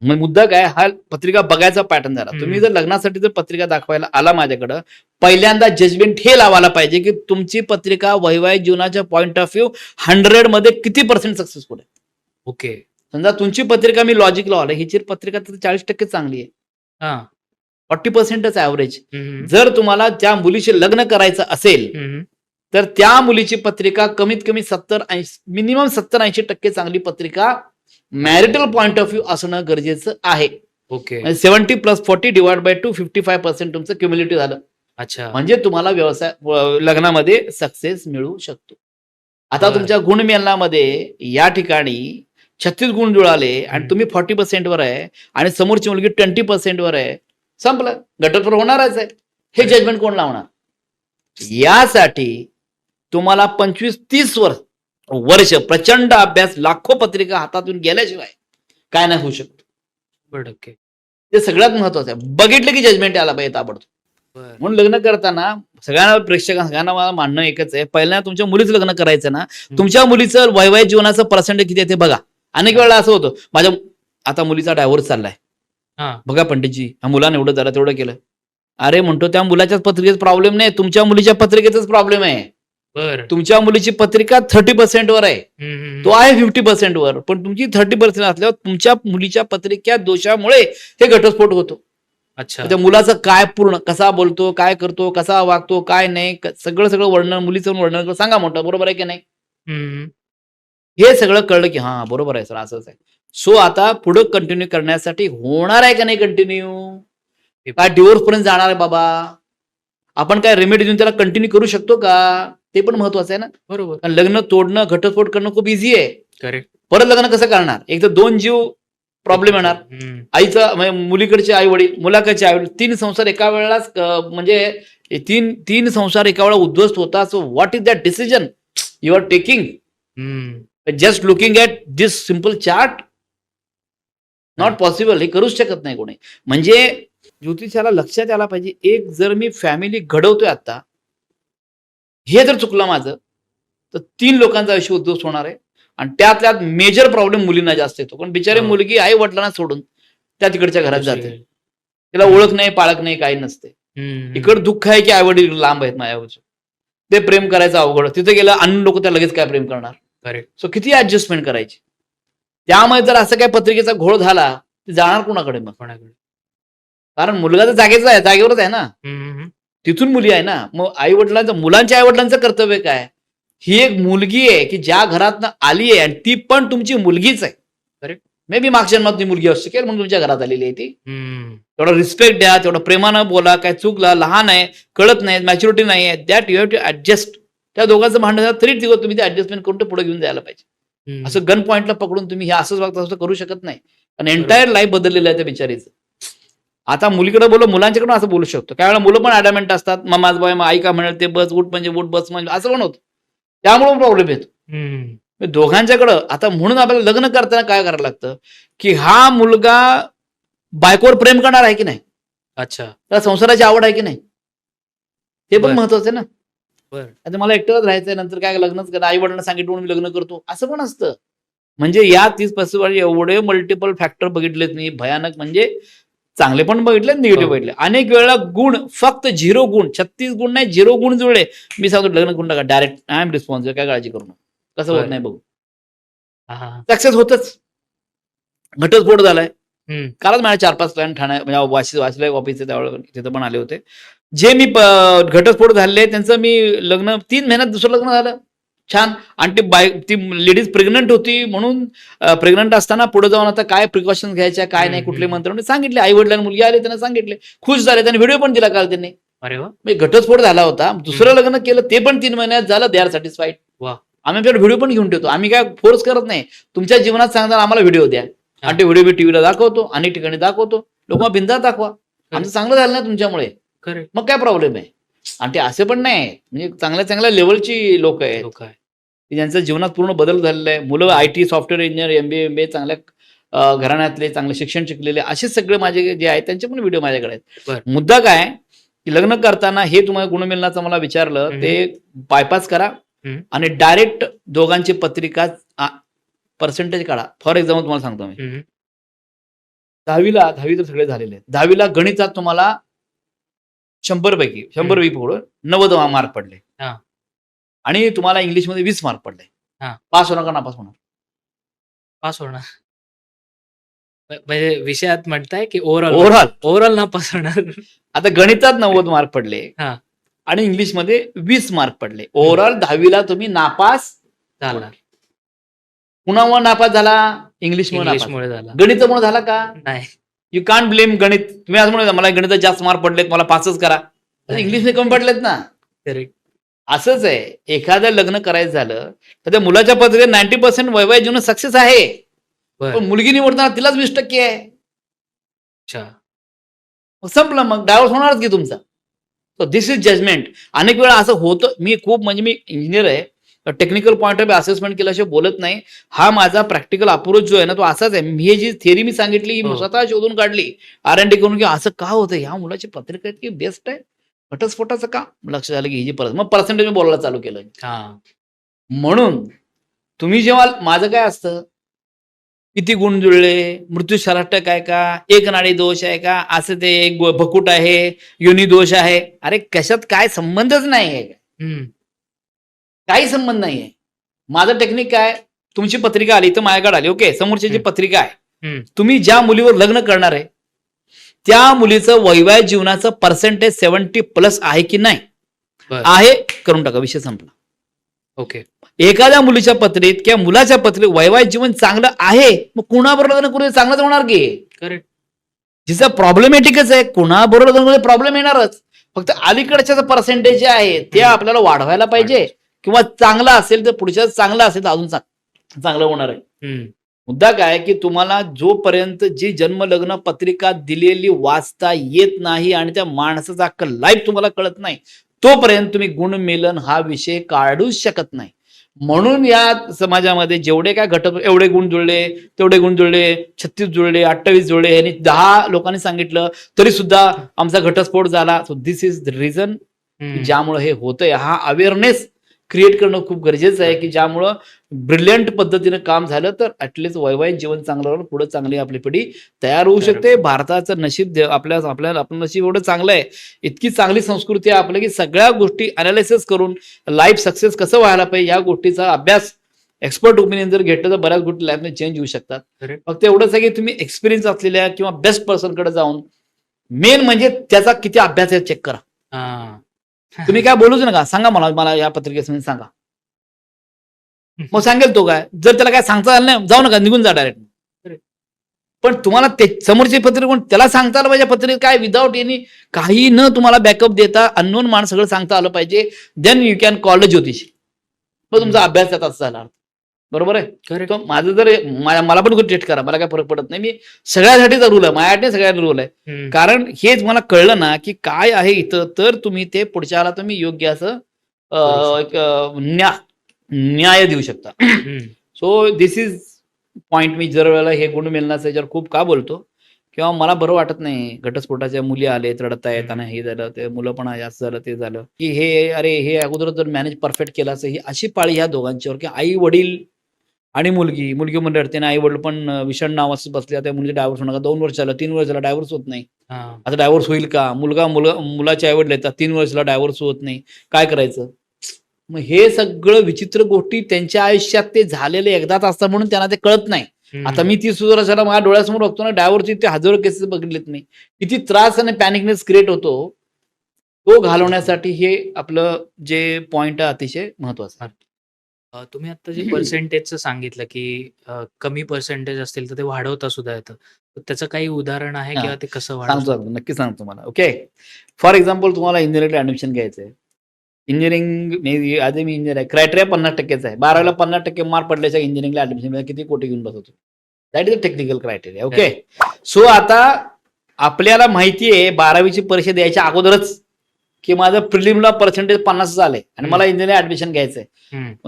मग मुद्दा काय, हा पत्रिका बघायचा पॅटर्न झाला. तुम्ही जर लग्नासाठी जर पत्रिका दाखवायला आला माझ्याकडं, पहिल्यांदा जजमेंट हे लावायला पाहिजे की तुमची पत्रिका वैवाहिक जीवनाच्या पॉईंट ऑफ व्ह्यू 100 मध्ये किती पर्सेंट सक्सेसफुल आहे. ओके. समजा तुमची पत्रिका मी लॉजिक लावलं, हिची पत्रिका तर 40% चांगली आहे, हा. 40%च ऍव्हरेज. हम्म. जर तुम्हाला त्या मुलीशी लग्न करायचं असेल हम्म. तर त्या मुलीची पत्रिका कमीत कमी 70-80 मिनिमम 70-80% चांगली पत्रिका मॅरिटल पॉईंट ऑफ व्ह्यू असणं गरजेचं आहे. ओके. 70 + 40 / 2 55% तुमचं क्युम्युलेटिव्ह झालं. अच्छा. म्हणजे तुम्हाला लग्नामध्ये सक्सेस मिळू शकतो. आता बरं. तुमच्या गुणमेलनामध्ये या ठिकाणी 36 गुण जुळाले आणि तुम्ही 40% वर आहे आणि समोरची मुलगी 20% वर आहे, संपलं. घटस्फोट होणारच आहे. हे जजमेंट कोण लावणार. यासाठी तुम्हाला 25-30 वर्ष प्रचंड अभ्यास, लाखो पत्रिका हातातून गेल्याशिवाय काय नाही होऊ शकत. बर. ओके. ते सगळ्यात महत्वाचं आहे. बघितलं की जजमेंट यायला पाहिजे ताबडतोब. बर. म्हणून लग्न करताना सगळ्यांना मला मानणं एकच आहे, पहिल्यांदा तुमच्या मुलीचं लग्न करायचं ना, तुमच्या मुलीचं वैवाहिक जीवनाचं पर्सेंट किती आहे ते बघा. अनेक वेळा असं होतं, माझ्या आता मुलीचा डायव्होर्स चाललाय, हा. बघा पंडितजी ह्या मुलाने एवढं झालं तेवढं केलं. अरे म्हणतो त्या मुलाच्याच पत्रिकेत प्रॉब्लेम नाही, तुमच्या मुलीच्या पत्रिकेतच प्रॉब्लेम आहे. बर. तुमच्या मुलीची पत्रिका 30% वर आहे, हम्म. तो आहे 50% वर, पण तुमची 30% असल्यावर तुमच्या मुलीच्या पत्रिका दोषामुळे हे घटस्फोट होतो. अच्छा. त्या मुलाचं काय पूर्ण कसा बोलतो, काय करतो, कसा वागतो, काय नाही, सगळं वर्णन, मुलीचं वर्णन करून सांगा मोठं, बरोबर आहे की नाही? हम्म. हे सगळं कळलं की हां, बरोबर आहे सर, असंच आहे. सो आता पुढे कंटिन्यू करण्यासाठी होणार आहे का नाही कंटिन्यू? ते काय डिवोर्स पर्यंत जाणार आहे बाबा? आपण काय रेमेडी देऊन त्याला कंटिन्यू करू शकतो का? ते पण महत्वाचं आहे ना. बरोबर. कारण लग्न तोडणं, घटस्फोट करणं खूप इझी आहे. करेक्ट. परत लग्न कसं करणार? एक तर 2 जीव प्रॉब्लेम येणार. हम्म. आईचा म्हणजे मुलीकडचे आई वडील, मुलाकडचे आई वडील, 3 संसार एका वेळेलाच म्हणजे तीन संसार एका वेळा उद्ध्वस्त होतात. So what is that decision you are taking? Just looking at this simple chart not possible. हे करूच शकत नाही कोणी. म्हणजे ज्योतिषाला लक्षात यायला पाहिजे, एक जर मी फॅमिली घडवतोय आता, हे जर चुकलं माझं, तर 3 लोकांचं आयुष्य उद्ध्वस्त होणार आहे. आणि त्यात मेजर प्रॉब्लेम मुलींना जास्त येतो. पण बिचारी हो. मुलगी आई वडिलांना सोडून त्या तिकडच्या घरात दुसरी जाते. आहे. तिला ओळख नाही, पाळख नाही, काही नसते. इकडं दुःख आहे की आई वडील लांब आहेत माझ्यावरचे. ते प्रेम करायचं अवघड. तिथे गेलं अन्न लोक त्या लगेच काय प्रेम करणार? करेक्ट. सो किती ऍडजस्टमेंट करायची? त्यामुळे जर असं काय पत्रिकेचा घोळ झाला, तर जाणार कोणाकडे मग? कोणाकडे? कारण मुलगा तर जागेचा आहे, जागेवरच आहे ना. हम्म. तिथून मुली आहे ना. मग आई वडिलांचं, मुलांच्या आई वडिलांचं कर्तव्य काय? ही एक मुलगी आहे की ज्या घरातनं आली आहे, आणि ती पण तुमची मुलगीच आहे. Correct. मे बी मागच्या जन्मात ती मुलगी असू शकेल म्हणून तुमच्या घरात आलेली आहे ती. हम्म. तेवढा रिस्पेक्ट द्या, तेवढं प्रेमानं बोला. काय चुकला, लहान आहे, कळत नाही, मॅच्युरिटी नाही आहे, that you have to adjust. त्या दोघांचं भांडण झालं तरी तुम्ही ते ऍडजस्टमेंट करून ते पुढे घेऊन जायला पाहिजे. हम्म. असं गन पॉईंटला पकडून तुम्ही हे असंच वागता असं करू शकत नाही. आणि एंटायर लाईफ बदललेलं आहे त्या बिचारीचं. आता मुलीकडे बोलू, मुलांच्याकडून असं बोलू शकतो. काही वेळा मुलं पण ॲडॅमेंट असतात. माझ बाय आई का म्हणेल ते बस, उठ म्हणजे उठ, बस म्हणजे असं पण होतं. त्यामुळे प्रॉब्लेम येतो. हम्म. दोघांच्याकडं आता म्हणून आपल्याला लग्न करताना काय करायला लागतं की हा मुलगा बायकोवर प्रेम करणार आहे की नाही, अच्छा. त्याला संसाराची आवड आहे की नाही, ते पण बरं. महत्वाचं आहे ना. बरं. आता मला एकटंच राहायचंय, नंतर काय लग्नच करा, आई वडिलांना सांगितलं म्हणून मी लग्न करतो, असं पण असतं. म्हणजे या 30-35 वर्ष एवढे मल्टिपल फॅक्टर बघितलेत मी, भयानक. म्हणजे चांगले पण बघितले, निगेटिव्ह हो. बघितले. अनेक वेळेला गुण, फक्त 0 गुण, 36 गुण नाही, 0 गुण जुळले, मी सांगतो लग्न करून टाका डायरेक्ट. आय एम रिस्पॉन्सिबल, काय काळजी करू नका. कसं होत बरं. नाही बघू. हा. सक्सेस होतच. घटस्फोट झालाय. हम्म. कालच माझ्या 4-5 क्लायंट ठाणे म्हणजे वाशीला एक ऑफिस आहे, त्यावेळेला तिथं पण आले होते. जे मी घटस्फोट झालेले त्यांचं मी लग्न 3 महिन्यात दुसरं लग्न झालं छान. आणि ती लेडीज प्रेग्नंट होती, म्हणून प्रेग्नंट असताना पुढे जाऊन आता काय प्रिकॉशन घ्यायच्या, काय नाही, कुठले मंत्र सांगितले. आई वडिलांना, मुलगी आले, त्यांना सांगितले, खुश झाले. त्यांनी व्हिडिओ पण दिला काल त्यांनी. अरे वा. म्हणजे घटस्फोट झाला होता, दुसरं लग्न केलं, ते पण 3 महिन्यात झालं. They are satisfied. वा. आम्ही आपल्याला व्हिडिओ पण घेऊन ठेवतो. आम्ही काय फोर्स करत नाही. तुमच्या जीवनात सांगताना आम्हाला व्हिडिओ द्या, आणि ते व्हिडिओ मी टीव्हीला दाखवतो, अनेक ठिकाणी दाखवतो. लोक बिंदास दाखवा. आमचं चांगलं झालं नाही तुमच्यामुळे, करेक्ट. मग काय प्रॉब्लेम आहे? आणि ते असे पण नाही, म्हणजे चांगल्या चांगल्या लेवलची लोक आहेत लोक आहे. की ज्यांच्या जीवनात पूर्ण बदल झालेला आहे. मुलं IT सॉफ्टवेअर इंजिनियर, MBA चांगल्या घराण्यातले, चांगलं शिक्षण शिकलेले, असे सगळे माझे जे आहेत त्यांचे पण व्हिडिओ माझ्याकडे आहेत. बरं. मुद्दा काय की लग्न करताना हे तुम्हाला गुणमिलनाचं मला विचारलं, ते बायपास करा आणि डायरेक्ट दोघांची पत्रिका पर्सेंटेज काढा. फॉर एक्झाम्पल तुम्हाला सांगतो मी, 10वी तर सगळे झालेले आहेत. 10वीला गणितात तुम्हाला 100 पैकी 100 पैकी पकडून 90 मार्क पडले, हा. आणि तुम्हाला इंग्लिशमध्ये 20 मार्क पडले. हा. पास होणार का नापास होणार? पास होणार. म्हणजे विषयात म्हणताय की ओव्हरऑल नापास होणार. आता गणितात 90 मार्क पडले, हा. आणि इंग्लिशमध्ये 20 मार्क पडले. ओव्हरऑल 10वीला तुम्ही नापास झाला. कुणामुळे नापास झाला? इंग्लिशमुळे नापास. झाला. गणितामुळे झाला का? नाही. यू कांट ब्लेम गणित. तुम्ही आज म्हणून मला गणितात जास्त मार्क पडलेत, मला पासच करा. इंग्लिशमध्ये कमी पडलेत ना. करेक्ट. असंच आहे. एखादं लग्न करायचं झालं तर त्या मुलाच्या पत्रिकेत 90% वैवाहिक जीवन सक्सेस आहे, पण मुलगी निवडताना तिलाच 20% आहे. अच्छा. मग संपलं, मग डायव्होर्स होणारच की तुमचा. So this is judgement. अनेक वेळा असं होतं. मी मी इंजिनियर आहे, टेक्निकल पॉईंट ऑफ असेसमेंट केल्याशिवाय बोलत नाही. हा माझा प्रॅक्टिकल अप्रोच जो आहे ना, तो असाच आहे. ही जी थिअरी मी सांगितली, ही मी स्वतः शोधून काढली, R&D करून, की असं का होतं, ह्या मुलाची पत्रिका इतकी बेस्ट आहे, घटस्फोटाचं का लक्षात आलं की ही जी मग पर्सेंटेज मी बोलायला चालू केलं. म्हणून तुम्ही जेव्हा, माझं काय असतं, किती गुण जुळले, मृत्यू शराष्टक आहे का, एक नाडी दोष आहे का, असं ते एक भकुट आहे, योनी दोष आहे. अरे कशात काय संबंधच नाही आहे, काही संबंध नाहीये. माझं टेक्निक काय, तुमची पत्रिका आली तर माझ्याकडे आली, ओके, समोरची जी पत्रिका आहे, तुम्ही ज्या मुलीवर लग्न करणार आहे त्या मुलीचं वैवाहिक जीवनाचं पर्सेंटेज 70+ आहे की नाही, बरं. आहे, करून टाका, विषय संपला. ओके. एखाद्या मुलीच्या पत्रीत किंवा मुलाच्या पत्रीत वैवाहिक जीवन चांगलं आहे, मग कुणाबरोबर लग्न करू, चांगलंच होणार की. करेक्ट. जिचं प्रॉब्लेमॅटिकच आहे, कुणाबरोबर लग्न प्रॉब्लेम येणारच. फक्त अलीकडच्या पर्सेंटेज जे आहे ते आपल्याला वाढवायला पाहिजे, किंवा चांगलं असेल तर पुढच्या चांगलं असेल तर अजून चांगलं होणार आहे. मुद्दा काय की तुम्हाला जोपर्यंत जी जन्मलग्न पत्रिका दिलेली वाचता येत नाही आणि त्या माणसाचा अख्खा लाईफ तुम्हाला कळत नाही, तोपर्यंत तुम्ही गुणमेलन हा विषय काढूच शकत नाही. म्हणून या समाजामध्ये जेवढे काय घटक, एवढे गुण जुळले, तेवढे गुण जुळले, 36 जुळले, 28 जुळले, आणि 10 लोकांनी सांगितलं तरी सुद्धा आमचा घटस्फोट झाला. So this is the reason ज्यामुळे हे होतंय. हा अवेअरनेस क्रिएट करणं खूप गरजेचं आहे, की ज्यामुळं ब्रिलियंट पद्धतीनं काम झालं तर ऍटलिस्ट वैवाहिक जीवन चांगलं राहून पुढे चांगली आपली पिढी तयार होऊ शकते. भारताचं नशीब आपलं नशीब एवढं चांगलं आहे, इतकी चांगली संस्कृती आहे आपल्या, की सगळ्या गोष्टी अनालिसिस करून लाईफ सक्सेस कसं व्हायला पाहिजे या गोष्टीचा अभ्यास, एक्सपर्ट ओपिनियन जर घेतलं तर बऱ्याच गोष्टी लाईफने चेंज होऊ शकतात. फक्त एवढंच आहे की तुम्ही एक्सपिरियन्स असलेल्या किंवा बेस्ट पर्सनकडे जाऊन, मेन म्हणजे त्याचा किती अभ्यास आहे चेक करा. तुम्ही काय बोलूच नका, सांगा मला या पत्रिकेसमोर सांगा, मग सांगेल तो काय. जर त्याला काय सांगता आलं नाही, जाऊ नका, निघून जा डायरेक्ट. पण तुम्हाला समोरची पत्रिका कोण त्याला सांगता आलं पाहिजे, पत्रिकेत काय विदाऊट एनी काही न तुम्हाला बॅकअप देता अननोन माणूस सगळं सांगता आलं पाहिजे. Then you can call the jyotishi. मग तुमचा अभ्यास त्यात झाला, बरोबर आहे. माझं जर मला पण ट्रीट करा, मला काय फरक पडत नाही. मी सगळ्यासाठीचा रूल आहे, माझ्यासाठी सगळ्यासाठी रूल आहे. कारण हे मला कळलं ना की काय आहे इथं, तर तुम्ही ते पुढच्याला तुम्ही योग्य असं न्याय देऊ शकता. So this is point. मी जर वेळेला हे गुणमेलनाचं याच्यावर खूप का बोलतो, किंवा मला बरं वाटत नाही घटस्फोटाच्या मुली आले रडता येताना, हे झालं, ते मुलं पण जास्त झालं, ते झालं की हे अरे हे अगोदर जर मॅनेज परफेक्ट केलं असं. ही अशी पाळी ह्या दोघांच्यावर की आई वडील आणि मुलगी पण रडते ना, आई वडील पण विषण नाव असं बसले, त्या मुलीचे डायव्हर्स होणार. 2 वर्ष झालं, 3 वर्ष झालं, डायव्हर्स होत नाही. आता डायव्हर्स होईल का? मुलाचे आई वडील येतात, 3 वर्षाला डायव्हर्स होत नाही, काय करायचं? मग हे सगळं विचित्र गोष्टी त्यांच्या आयुष्यात ते झालेले एकदाच असतात, म्हणून त्यांना ते कळत नाही. आता मी 30 वर्षाला माझ्या डोळ्यासमोर बघतो ना, डायव्हर्सची ते हजारो केसेस बघितलेत मी. किती त्रास आणि पॅनिकनेस क्रिएट होतो, तो घालवण्यासाठी हे आपलं जे पॉइंट आहे अतिशय महत्वाचं. तुम्ही आता जे पर्सेंटेजचं सांगितलं की कमी पर्सेंटेज असतील तर ते वाढवता सुद्धा येतं, त्याचं काही उदाहरण आहे किंवा ते कसं सांगतो, नक्की सांगतो मला. ओके, फॉर एक्झाम्पल तुम्हाला इंजिनिअरिंगला ऍडमिशन घ्यायचंय. इंजिनिअरिंग आधी मी इंजिनियर आहे, क्रायटेरिया 50% आहे. 12ला 50% मार्क पडल्याच्या इंजिनिअरिंगला ऍडमिशन किती कोटी घेऊन बसवतो. That is a technical criteria. Okay, so आता आपल्याला माहिती आहे 12वीची परीक्षा द्यायच्या अगोदरच की माझं प्रिलिमला पर्सेंटेज 50 आलंय आणि मला इंजिनिअरिंग ऍडमिशन घ्यायचंय.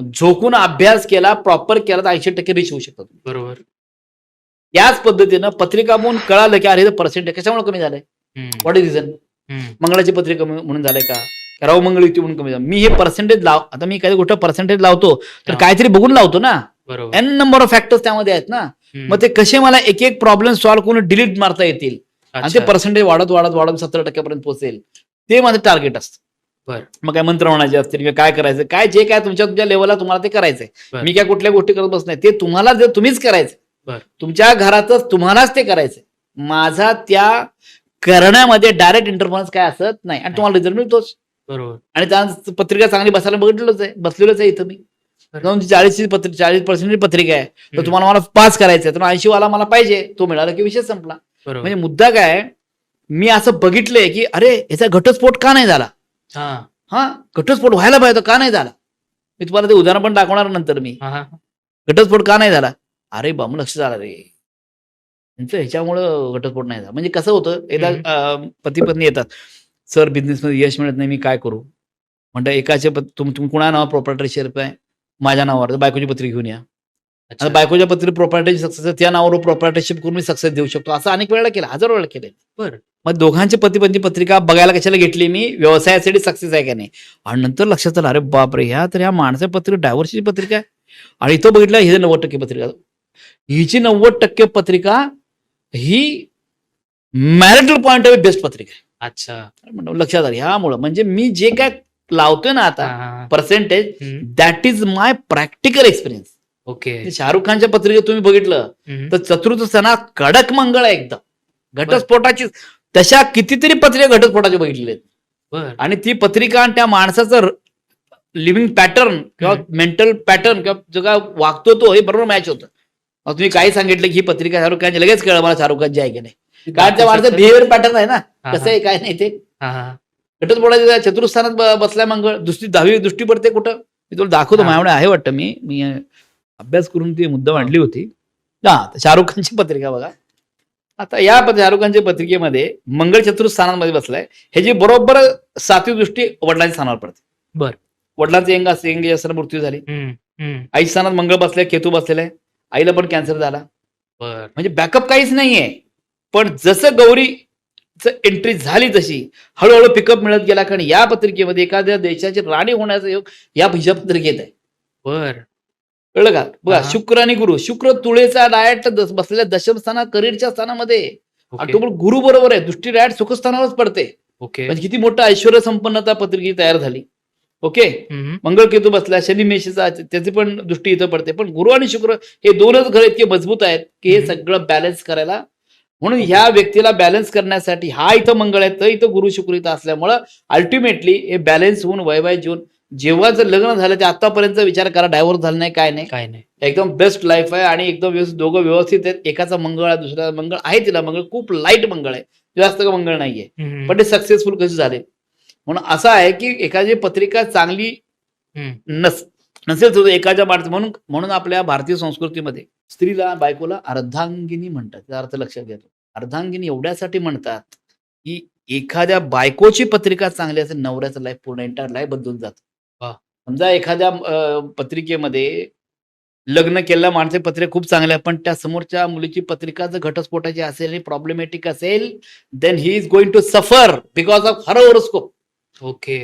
झोकून अभ्यास केला, प्रॉपर केला तर 80% रिच होऊ शकतात. बरोबर. याच पद्धतीनं पत्रिका म्हणून कळालं की अरे पर्सेंटेज कशामुळे कमी झालंय, व्हॉट इज रिझन? मंगळाची पत्रिका म्हणून झालंय का, राव मंगळ युती म्हणून कमी झालं? मी हे पर्सेंटेज आता मी काही गोष्ट पर्सेंटेज लावतो तर काहीतरी बघून लावतो ना. एन नंबर ऑफ फॅक्टर्स त्यामध्ये आहेत ना. मग ते कसे मला एक एक प्रॉब्लेम सॉल्व्ह करून डिलीट मारता येतील आणि ते पर्सेंटेज वाढत 70% पर्यंत पोहोचेल, ते माझं टार्गेट असतं. मग काय मंत्र म्हणायचे असतील किंवा काय करायचं, काय जे काय तुमच्या लेवलला तुम्हाला ते करायचंय. मी काय कुठल्या गोष्टी करत बस नाही, ते तुम्हाला जर तुम्हीच करायचं, तुमच्या घरातच तुम्हालाच ते करायचंय. माझा त्या करण्यामध्ये डायरेक्ट इंटरफरन्स काय असत नाही आणि तुम्हाला रिझल्ट मिळतोच. बरोबर. आणि त्या पत्रिका चांगली बसायला बसलेलोच आहे इथं मी. 40% पत्रिका आहे, तर तुम्हाला मला पास करायचंय, तर 80 वाला मला पाहिजे, तो मिळाला की विषय संपला. म्हणजे मुद्दा काय, मी असं बघितलंय की अरे याचा घटस्फोट का नाही झाला, घटस्फोट व्हायला पाहिजे का नाही झाला. मी तुम्हाला ते उदाहरण पण दाखवणार नंतर. मी घटस्फोट का नाही झाला, अरे बाबा लक्ष झाला रे ह्याच्यामुळं घटस्फोट नाही झाला. म्हणजे कसं होतं, एकदा पती पत्नी येतात, सर बिझनेसमध्ये यश मिळत नाही, मी काय करू? म्हणतात एकाचे तुम्ही कुणा नावावर प्रॉपर्टरशिप आहे, माझ्या नावावर, बायकोची पत्रिका घेऊन या. आता बायकोच्या पत्रिका प्रॉपर्टी सक्सेस, त्या नावावर प्रॉपर्टरशिप करून मी सक्सेस देऊ शकतो. असं अनेक वेळेला केलं, हजारो वेळा केलं. बरं, मग दोघांची पती पत्रिका बघायला कशाला घेतली मी, व्यवसायासाठी सक्सेस आहे का नाही. आणि नंतर लक्षात आलं, अरे बापरे, ह्या माणसाची पत्रिका डायव्हर्सची पत्रिका आहे. आणि इथं बघितलं हिचं 90% पत्रिका, हिची 90% पत्रिका ही मॅरिटल पॉइंट ऑफ बेस्ट पत्रिका आहे. अच्छा, लक्षात आलं. ह्यामुळं म्हणजे मी जे काय लावतोय ना आता percentage, that is my practical experience. Okay, Shahrukh खानच्या पत्रिकेत तुम्ही बघितलं तर चतुर्थ सणात कडक मंगळ आहे एकदम. घटस्फोटाची तशा कितीतरी पत्रिका घटस्फोटाचे बघितलेले आहेत. बर आणि ती पत्रिका आणि त्या माणसाचं लिव्हिंग पॅटर्न किंवा मेंटल पॅटर्न किंवा जो काय वागतो तो हे बरोबर मॅच होतं. मग तुम्ही काही सांगितलं की ही पत्रिका शाहरुख खानची, लगेच कळलं मला शाहरुख खानची आहे की नाही. कारण त्या माणसाचं बिहेवियर पॅटर्न आहे ना, कसं आहे काय नाही ते. हा हा घटस्फोटाच्या चतुर्थानात बसलाय मंगळ, दुसरी 10वी दृष्टी पडते कुठं, मी तुला दाखवतो. हा. माझ्याकडे आहे वाटतं, मी अभ्यास करून ती मुद्दा मांडली होती. हा, शाहरुख खानची पत्रिका बघा. आता या शाहरुख खानच्या पत्रिकेमध्ये मंगळ चतुर्थ स्थानामध्ये बसलाय. ह्याची बरोबर 7वी दृष्टी वडिलांच्या स्थानावर पडते. बर वडिलांचे एंगे असताना मृत्यू झाली. हम्म. आईच्या स्थानात मंगळ बसलाय, केतू बसलेला आहे. आईला पण कॅन्सर झाला. बर म्हणजे बॅकअप काहीच नाहीये. पण जसं गौरीचं एंट्री झाली तशी हळूहळू पिकअप मिळत गेला. कारण या पत्रिकेमध्ये एखाद्या देशाची राणी होण्याचा योग या पत्रिकेत आहे. बर कळलं का? बघा, हा. शुक्र आणि गुरु. शुक्र तुळेचा डायरेक्ट बसलेल्या दशम स्थानात, करिअरच्या स्थानामध्ये. ओके ऑक्टोबर गुरु बरोबर आहे, दृष्टी डायरेक्ट सुखस्थानावरच पडते. ओके म्हणजे किती मोठं ऐश्वर्य संपन्नता पत्रिके तयार झाली. ओके, हम्म. मंगळ केतू बसला, शनी मेषचा, त्याची पण दृष्टी इथं पडते. पण गुरु आणि शुक्र हे दोनच ग्रह इतके मजबूत आहेत की हे सगळं बॅलन्स करायला. म्हणून ह्या व्यक्तीला बॅलन्स करण्यासाठी हा इथं मंगळ आहे, तर इथं गुरु शुक्र इथं असल्यामुळं अल्टिमेटली हे बॅलन्स होऊन वैवाहिक जीवन, जेव्हा जर लग्न झालं ते आतापर्यंत विचार करा, डायव्होर्स झाला नाही, काय नाही, काय नाही. एकदम बेस्ट लाईफ आहे. आणि एकदम व्यवस्थित, दोघं व्यवस्थित आहेत. एकाचा मंगळ आहे, दुसऱ्या मंगळ आहे, तिला मंगळ खूप लाईट मंगळ आहे, जास्त मंगळ नाहीये. हम्म. पण ते सक्सेसफुल कसे झाले. म्हणून असं आहे की एखादी पत्रिका चांगली हम्म. नसेल तर एखाद्या माणसं, म्हणून आपल्या भारतीय संस्कृतीमध्ये स्त्रीला, बायकोला अर्धांगिनी म्हणतात. त्याचा अर्थ लक्षात घेतो. अर्धांगिनी एवढ्यासाठी म्हणतात की एखाद्या बायकोची पत्रिका चांगली असेल, नवऱ्याचं लाईफ पूर्ण एंटायर लाईफ बदलून जातं. वा. समजा एखाद्या पत्रिकेमध्ये लग्न केलेल्या माणसाची पत्रिका खूप चांगली आहे, पण त्या समोरच्या मुलीची पत्रिका जर घटस्फोटाची असेल आणि प्रॉब्लेमॅटिक असेल, then he is going to suffer because of her horoscope. Okay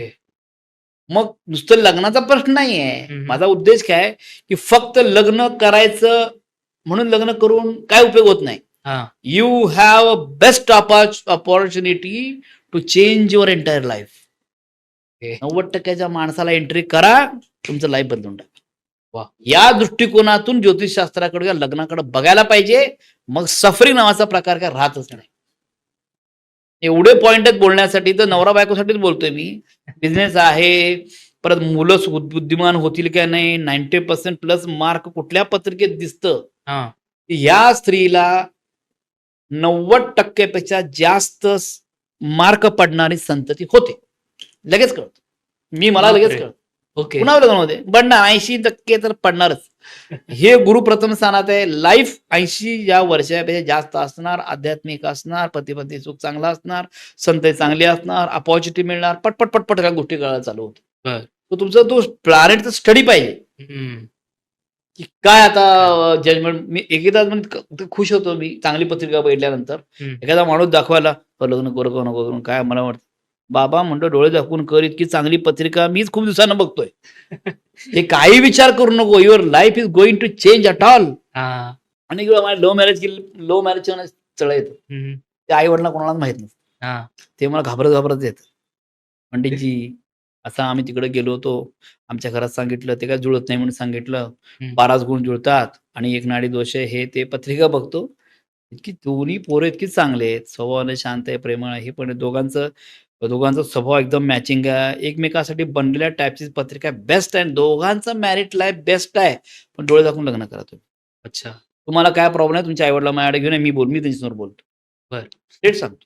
मग नुसतं लग्नाचा प्रश्न नाहीये. हम्म. माझा उद्देश काय की फक्त लग्न करायचं म्हणून लग्न करून काय उपयोग होत नाही. हा you have a best opportunity to change your entire life. Okay 90% माणसाला एंट्री करा, तुमचं लाईफ बदलून टाका. वा. या दृष्टिकोनातून ज्योतिषशास्त्राकडे किंवा लग्नाकडे बघायला पाहिजे. मग सफरिंग नावाचा प्रकार काय राहतच नाही. एवढे पॉइंट आहेत बोलण्यासाठी, तर नवरा बायकोसाठीच बोलतोय मी. बिझनेस आहे, परत मुलं बुद्धिमान होतील का नाही, 90% प्लस मार्क कुठल्या पत्रिकेत दिसतं, हा या स्त्रीला 90% पेक्षा जास्त मार्क पडणारी संतती होते. लगेच कळत, मला लगेच बापरे. कळत. ओके पुन्हा लग्नामध्ये पडणार 80% तर पडणारच. हे गुरु प्रथम स्थानात आहे. लाईफ 80 या वर्षापेक्षा जास्त असणार, आध्यात्मिक असणार, पती सुख चांगला असणार, संत चांगली असणार, अपॉर्च्युनिटी मिळणार, पटपट पटपट या गोष्टी कळायला चालू होत. बर. तर तुमचा तो प्लॅनेटचा स्टडी पाहिजे हम्म. की काय आता जजमेंट. मी एकदा म्हणजे खुश होतो मी चांगली पत्रिका बघितल्यानंतर. हम्म. एखादा माणूस दाखवायला, लग्न करू नको करून काय, मला वाटतं बाबा म्हणतो डोळे दाखवून कर, इतकी चांगली पत्रिका मीच खूप दिवसानं बघतोय. हे काही विचार करू नको, your life is going to change at all. हा आणि लव्ह मॅरेज केली, लव्ह मॅरेज चळ येतं, हम्म. ते आई वडिला कोणालाच माहित नसतं. हा ते मला घाबरत येतं. पंडितजी असं आम्ही तिकडे गेलो होतो, आमच्या घरात सांगितलं, ते काय जुळत नाही म्हणून सांगितलं. 12 गुण जुळतात आणि एक नाडी दोष आहे, हे ते पत्रिका बघतो. इतकी दोन्ही पोरं इतकी चांगले आहेत, स्वभावाने शांत आहे, प्रेमळ आहे. पण दोघांचा स्वभाव एकदम मॅचिंग आहे. एकमेकासाठी बनलेल्या टाईपची पत्रिका बेस्ट आहे. दोघांचं मॅरिट लाईफ बेस्ट आहे. पण डोळे दाखवून लग्न करा तुम्ही. अच्छा तुम्हाला काय प्रॉब्लेम आहे, तुमच्या आईवडिला माझ्याकडे घेऊन मी त्यांच्यासमोर बोलतो. बर. स्ट्रेट सांगतो.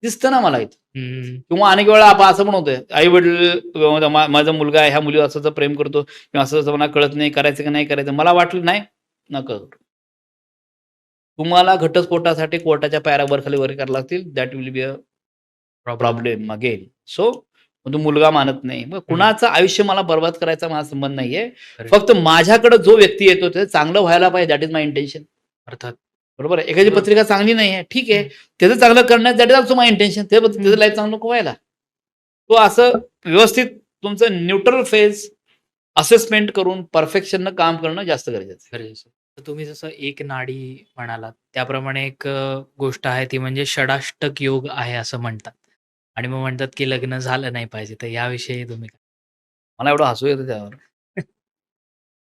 दिसतं ना मला इथं. हम्म. किंवा अनेक वेळा आपण असं पण होतंय, आई वडील माझा मुलगा आहे, ह्या मुली असं प्रेम करतो किंवा असं मला कळत नाही, करायचं की नाही करायचं. मला वाटलं नाही, नका करू. तुम्हाला घटस्फोटासाठी कोर्टाच्या पायऱ्या वर करायला लागतील. That will be a problem again. So तो मुलगा मानत नाही. मग कुणाचं आयुष्य मला बर्बाद करायचा माझा संबंध नाहीये. Correct. फक्त माझ्याकडे जो व्यक्ती येतो ते चांगलं व्हायला पाहिजे. That is my intention. अर्थात बरोबर आहे. एखादी पत्रिका चांगली नाही आहे, ठीक आहे, त्याचं चांगलं करण्यात that is also my intention. त्याचं लाईफ चांगलं नको व्हायला. तो असं व्यवस्थित तुमचं न्यूट्रल फेज असेसमेंट करून परफेक्शननं काम करणं जास्त गरजेचं आहे. गरजेचं. तर तुम्ही जसं एक नाडी म्हणालात, त्याप्रमाणे एक गोष्ट आहे ती म्हणजे षडाष्टक योग आहे असं म्हणतात. आणि मग म्हणतात की लग्न झालं नाही पाहिजे. तर याविषयी तुम्ही काय? मला एवढं हसू येतं त्यावर.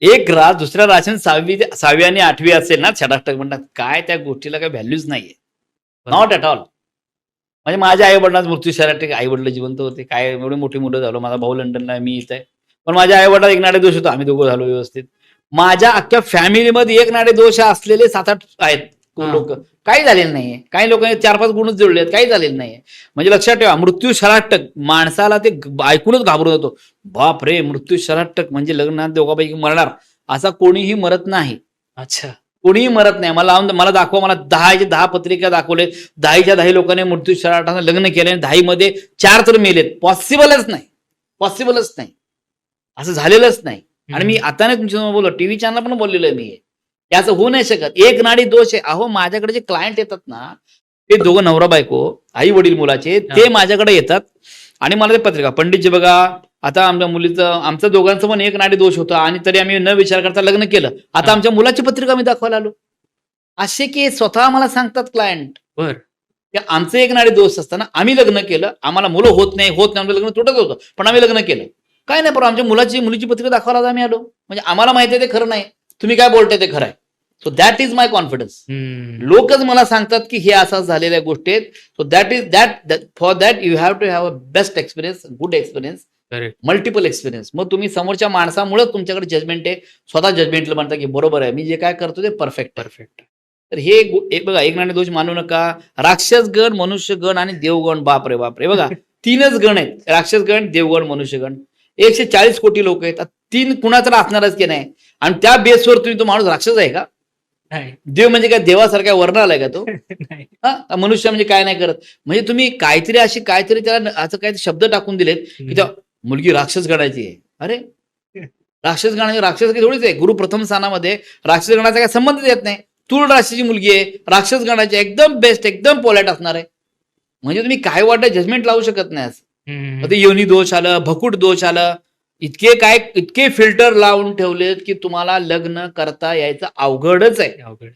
एक रास दुसऱ्या राशीन 6वी आणि 8वी असेल ना, षडाष्टक म्हणतात, काय त्या गोष्टीला काही व्हॅल्यूच नाहीये. Not at all. म्हणजे माझ्या आई वडिलांचा मृत्यू शहरात आई वडील जिवंत होते, काय एवढी मोठी मुलं झालो, माझा भाऊ लंडनला आहे, मी इथं आहे. पण माझ्या आई वडिलांना एक नाडे दोष होता, आम्ही दोघं झालो व्यवस्थित. माझ्या अख्ख्या फॅमिलीमध्ये एक नाडे दोष असलेले 7-8 आहेत हा. लोक, काही झालेलं नाहीये. काही लोकांनी 4-5 गुणच जुळले आहेत, काही झालेलं नाहीये. म्हणजे लक्षात ठेवा, मृत्यू शराटक माणसाला ते ऐकूनच घाबरून होतो. बाप रे, मृत्यू शराटक म्हणजे लग्नात दोघांपैकी मरणार, असा कोणीही मरत नाही. अच्छा. कोणीही मरत नाही. मला दाखवा, मला 10 पत्रिका दाखवले, 10 लोकांनी मृत्यू शराटानं लग्न केले, 10 मध्ये 4 तर मेलेत. पॉसिबलच नाही, असं झालेलंच नाही. आणि मी आता नाही तुमच्यासमोर बोललो, टीव्ही चॅनल पण बोललेलो आहे मी, याचं होऊ नाही शकत. एक नाडी दोष आहे. अहो, माझ्याकडे जे क्लायंट येतात ना, ते दोघं नवरा बायको, आई वडील मुलाचे, ते माझ्याकडे येतात आणि मला ते पत्रिका, पंडितजी बघा, आता आमच्या मुलीचं, आमचं दोघांचं पण एक नाडी दोष होता आणि तरी आम्ही न विचार करता लग्न केलं. आता आमच्या मुलाची पत्रिका मी दाखवायला आलो. असे की स्वतः मला सांगतात क्लायंट, बर. की आमचं एक नाडी दोष असताना आम्ही लग्न केलं, आम्हाला मुलं होत नाही, आमचं लग्न तुटत होतं, पण आम्ही लग्न केलं. काय नाही, पण आमच्या मुलीची पत्रिका दाखवायला आम्ही आलो. म्हणजे आम्हाला माहिती आहे ते खरं नाही, तुम्ही काय बोलताय ते खरं आहे. So that is my confidence. लोकच मला सांगतात की हे असं झालेल्या गोष्टी आहेत. So that is for that you have to have a best experience, good experience, multiple experience. मग तुम्ही समोरच्या माणसामुळे तुमच्याकडे जजमेंट आहे, स्वतः जजमेंटला म्हणता की बरोबर आहे, मी जे काय करतो ते परफेक्ट. तर हे बघा, एक नाणे दोष मानू नका. राक्षस गण, मनुष्य गण आणि देवगण, बापरे बापरे. बघा, 3च गण आहेत, राक्षस गण, देवगण, मनुष्यगण. 140 कोटी लोक आहेत, 3 कुणाचा असणारच की नाही. आणि त्या बेसवर तुम्ही तो माणूस राक्षस आहे का? देव म्हणजे काय देवासारख्या वर्ण आलाय का तो? हा, मनुष्य म्हणजे काय नाही करत. म्हणजे तुम्ही काहीतरी त्याला असं काही शब्द टाकून दिलेत की त्या मुलगी राक्षस गणाची आहे. अरे, राक्षस काही थोडीच आहे. गुरु प्रथम स्थानामध्ये राक्षस गणाचा काही संबंध येत नाही. तूळ राशीची मुलगी आहे, राक्षस गणाची, एकदम बेस्ट, एकदम पोलाइट असणार आहे. म्हणजे तुम्ही काय वाटतं जजमेंट लावू शकत नाही. असं ते योनी दोष आलं, भकुट दोष आलं, इतके फिल्टर लावून ठेवलेत की तुम्हाला लग्न करता यायचं अवघडच आहे.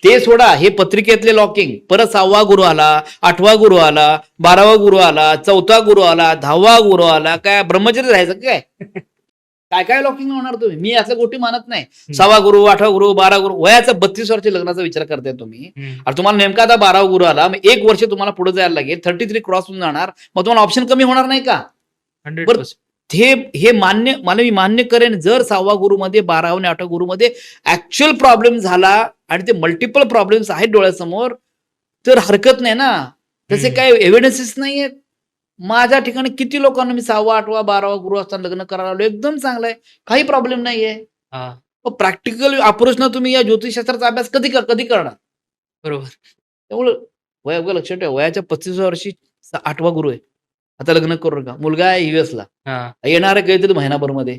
ते सोडा, हे पत्रिकेतले लॉकिंग, परत 6वा गुरु आला, 8वा गुरु आला, 12वा गुरु आला, 4था गुरु आला, 10वा गुरु आला. काय ब्रह्मचर्य राहायचं काय? काय लॉकिंग होणार तुम्ही? मी असल्या गोष्टी मानत नाही. 6वा गुरु, 8वा गुरु, 12 गुरु, वयाचा 32 वर्ष लग्नाचा विचार करताय तुम्ही. आणि तुम्हाला नेमका आता 12वा गुरु आला, मग 1 वर्ष तुम्हाला पुढे जायला लागेल, 33 क्रॉस होऊन जाणार, मग तुम्हाला ऑप्शन कमी होणार नाही का? 100%. हे मी मान्य करेन. जर 6वा गुरुमध्ये, 12वा आणि 8वा गुरुमध्ये ऍक्च्युअल प्रॉब्लेम झाला आणि ते मल्टिपल प्रॉब्लेम्स आहेत डोळ्यासमोर, तर हरकत नाही ना. तसे काही एव्हिडन्सेस नाहीयेत. माझ्या ठिकाणी किती लोकांना मी 6वा, 8वा, 12वा गुरु असताना लग्न करायला आलो, एकदम चांगलं आहे, काही प्रॉब्लेम नाहीये. प्रॅक्टिकल अप्रोच ना तुम्ही या ज्योतिषशास्त्राचा अभ्यास कधी करणार? बरोबर. त्यामुळं वय लक्षात ठेवा, वयाच्या 35व्या वर्षी 8वा गुरु आहे, आता लग्न करू नका. मुलगा आहे US ला, येणार आहे काहीतरी महिनाभर मध्ये,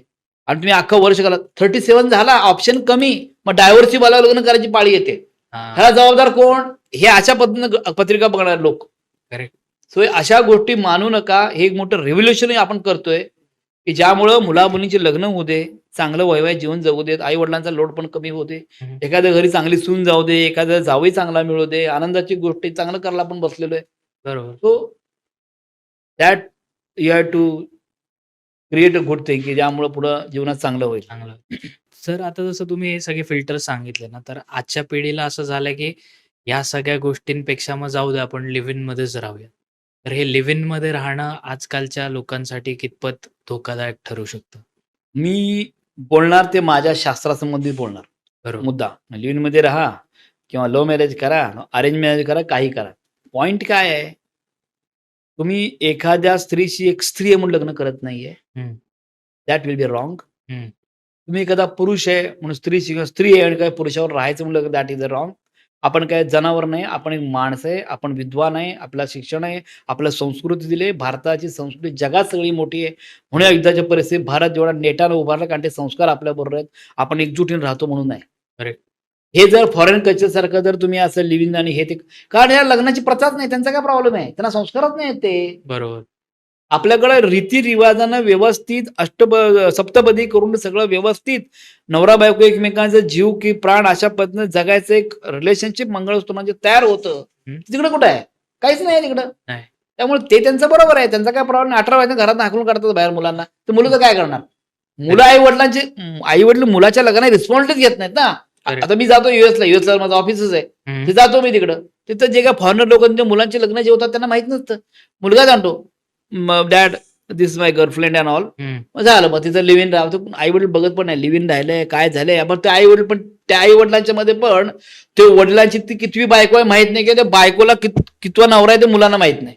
आणि तुम्ही अख्खं वर्ष घाला. 37 झाला, ऑप्शन कमी, मग डायव्हर्सची बाला लग्न करायची पाळी येते. ह्याला जबाबदार कोण? हे अशा पद्धतीनं पत्रिका बघणार लोक. सो अशा गोष्टी मानू नका. हे एक मोठं रेव्होल्युशन आपण करतोय की ज्यामुळं मुला मुलींचे लग्न होऊ दे, चांगलं वैवाहिक जीवन जगू देत, आई वडिलांचा लोड पण कमी होऊ दे, एखाद्या घरी चांगली सून जाऊ दे, एखाद्या जावई चांगला मिळू दे, आनंदाची गोष्टी चांगलं करायला आपण बसलेलो आहे. बरोबर. So that you have to create a good thing, की ज्यामुळे पुढं जीवनात चांगलं होईल. सर, आता जसं तुम्ही हे सगळे फिल्टर सांगितले ना, तर आजच्या पिढीला असं झालं की या सगळ्या गोष्टींपेक्षा मग जाऊ दे, आपण लिव्ह इन मध्येच राहूया. तर हे लिव्ह इन मध्ये राहणं आजकालच्या लोकांसाठी कितपत धोकादायक ठरू शकतं? मी बोलणार ते माझ्या शास्त्रासंबंधित बोलणार. बरोबर. मुद्दा, लिव्ह इन मध्ये राहा किंवा लव्ह मॅरेज करा, अरेंज मॅरेज करा, काही करा. पॉइंट काय आहे? तुम्ही एखाद्या स्त्रीशी, एक स्त्री आहे म्हणून लग्न करत नाहीये, दॅट विल बी रॉंग. तुम्ही एखादा पुरुष आहे म्हणून स्त्री आहे आणि काय पुरुषावर राहायचं म्हणलं, दॅट इज अ रॉंग. आपण काय जनावर नाही, आपण एक माणसं आहे, आपण विद्वान आहे, आपलं शिक्षण आहे, आपल्या संस्कृती दिली. भारताची संस्कृती जगात सगळी मोठी आहे. म्हणून या युद्धाच्या परिस्थितीत भारत जेवढा नेटानं उभारला, कारण ते संस्कार आपल्या बरोबर आहेत, आपण एकजुटीने राहतो म्हणून नाही. हे जर फॉरेन कल्चर सारखं जर तुम्ही असं लिव्हिंग आणि हे ते, कारण या लग्नाची प्रथाच नाही, त्यांचा काय प्रॉब्लेम आहे? त्यांना संस्कारच नाही ते. बरोबर. आपल्याकडे रीतिरिवाजानं व्यवस्थित सप्तपदी करून सगळं व्यवस्थित, नवरा बायको एकमेकांचा जीव की प्राण अशा पद्धतीने जगायचं एक रिलेशनशिप मंगळसूत्रांचे तयार होतं. तिकडे कुठं आहे? काहीच नाही तिकडं. त्यामुळे ते त्यांचं बरोबर आहे, त्यांचा काय प्रॉब्लेम नाही. 18 वर्षांच्या घरात हाकलून काढतात बाहेर मुलांना, तर मुलं तर काय करणार? मुलं आई वडील मुलाच्या लग्नाची रिस्पॉन्सिबिलिटी घेत नाहीत ना. आता मी जातो युएसला माझं ऑफिसच आहे, ते जातो मी तिकडं, तिथं जे काय फॉरेनर लोक त्यांच्या मुलांचे लग्न जे होतात त्यांना माहित नसतं. मुलगा जाणतो dad this my girlfriend and all. मग झालं, मग तिथं लिव्ह इन राहतो. आई वडील बघत पण नाही लिव्ह इन राहिलंय काय झालंय. आपण ते आई वडील पण त्या आई वडिलांच्या मध्ये पण ते वडिलांची ती कितवी बायको आहे माहित नाही, किंवा त्या बायकोला कितवा नवरा आहे ते मुलांना माहित नाही.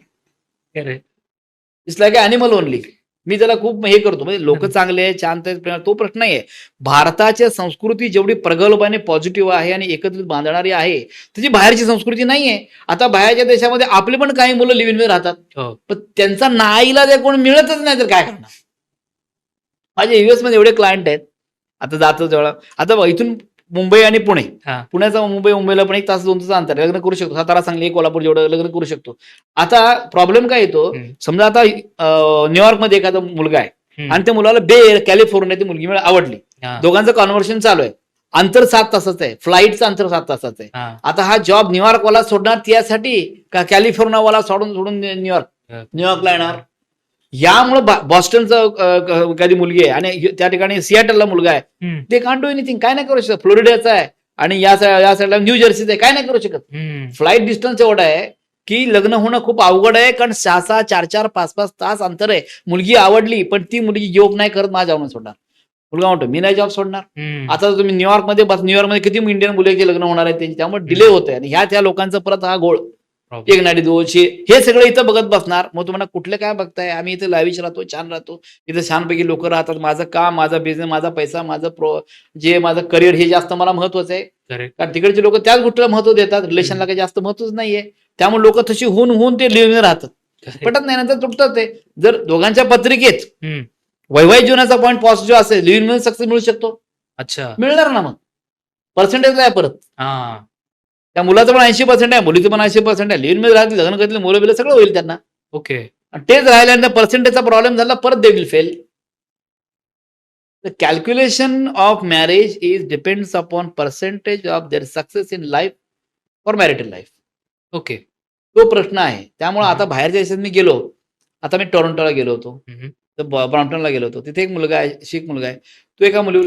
It's like animal only. मी त्याला खूप हे करतो, म्हणजे लोक चांगले आहेत, शांत आहेत, तो प्रश्न नाही आहे. भारताच्या संस्कृती जेवढी प्रगल्भ आणि पॉझिटिव्ह आहे आणि एकत्रित बांधणारी आहे, त्याची बाहेरची संस्कृती नाहीये. आता बाहेरच्या देशामध्ये आपली पण काही मुलं लिव्ह इन राहतात, पण त्यांचा नाईलाज कोण मिळतच नाही तर काय करणार. माझे युएस मध्ये एवढे क्लायंट आहेत, आता जातो जेव्हा, आता बघ इथून मुंबई आणि पुणे, पुण्याचा मुंबईला पण 1 तास 2 तास अंतर, लग्न करू शकतो. सातारा, सांगली, कोल्हापूर जेवढं लग्न करू शकतो. आता प्रॉब्लेम काय येतो, समजा आता न्यूयॉर्कमध्ये एखादा मुलगा आहे आणि त्या मुलाला कॅलिफोर्निया ती मुलगी आवडली, दोघांचं कॉन्व्हर्सेशन चालू आहे, अंतर 7 तासाचं आहे, फ्लाईटचं अंतर 7 तासाचं आहे. आता हा जॉब न्यूयॉर्कवाला सोडणार त्यासाठी का कॅलिफोर्नियावाला सोडून न्यूयॉर्कला येणार. यामुळे बॉस्टनचं एखादी मुलगी आहे आणि त्या ठिकाणी सियाटलला मुलगा आहे, ते कांट डू एनिथिंग, काय नाही करू शकत. फ्लोरिडाचा आहे आणि या साईडला न्यू जर्सीचा आहे, काय नाही करू शकत. फ्लाईट डिस्टन्स एवढा आहे की लग्न होणं खूप अवघड आहे, कारण 6-6, 4-4, 5-5 तास अंतर आहे. मुलगी आवडली पण ती मुलगी जॉब नाही करत, माझ्या जाऊन सोडणार. मुलगा म्हणतो मी नाही जॉब सोडणार. आता तुम्ही न्यूयॉर्कमध्ये किती इंडियन मुलीचे लग्न होणार आहे त्यांची, त्यामुळे डिले होतोय. आणि त्या लोकांचं परत हा गोळ 1 नाडी 200 हे सगळं इथं बघत बसणार. मग तुम्हाला कुठलं काय बघताय, आम्ही इथं लाविश राहतो, छान राहतो, इथं छानपैकी लोक राहतात, माझं काम, माझा बिझनेस, माझा पैसा, माझं करिअर हे जास्त मला महत्वाचं आहे. कारण तिकडचे लोक त्याच गोष्टीला महत्व देतात, रिलेशनला काही जास्त महत्वच नाहीये. त्यामुळे लोक तशी होऊन ते लिव्ह राहतात, पटत नाही, नंतर तुटतात ते. जर दोघांच्या पत्रिकेत वैवाहिक जीवनाचा पॉईंट पॉझिटिव्ह असेल, लिव्ह मध्ये सक्सेस मिळू शकतो. अच्छा, मिळणार ना. मग पर्सेंटेजला आहे परत. त्या मुलाचं पण 80% आहे, मुलीचं पण 80% आहे. लिव्ह मध्ये राहतील, लग्न करतील, मुलं बिलं सगळं होईल त्यांना. ओके, तेच राहिल्यानंतर पर्सेंटेजचा प्रॉब्लेम झाला, परत they will fail. The calculation of marriage is depends upon percentage of their success in life for marital life. Okay, तो प्रश्न आहे. त्यामुळे आता बाहेरच्या देशात मी गेलो, आता मी टोरंटोला गेलो होतो, तर ब्रॉम्प्टनला गेलो होतो. तिथे एक मुलगा आहे, शीख मुलगा आहे. तो एका मुली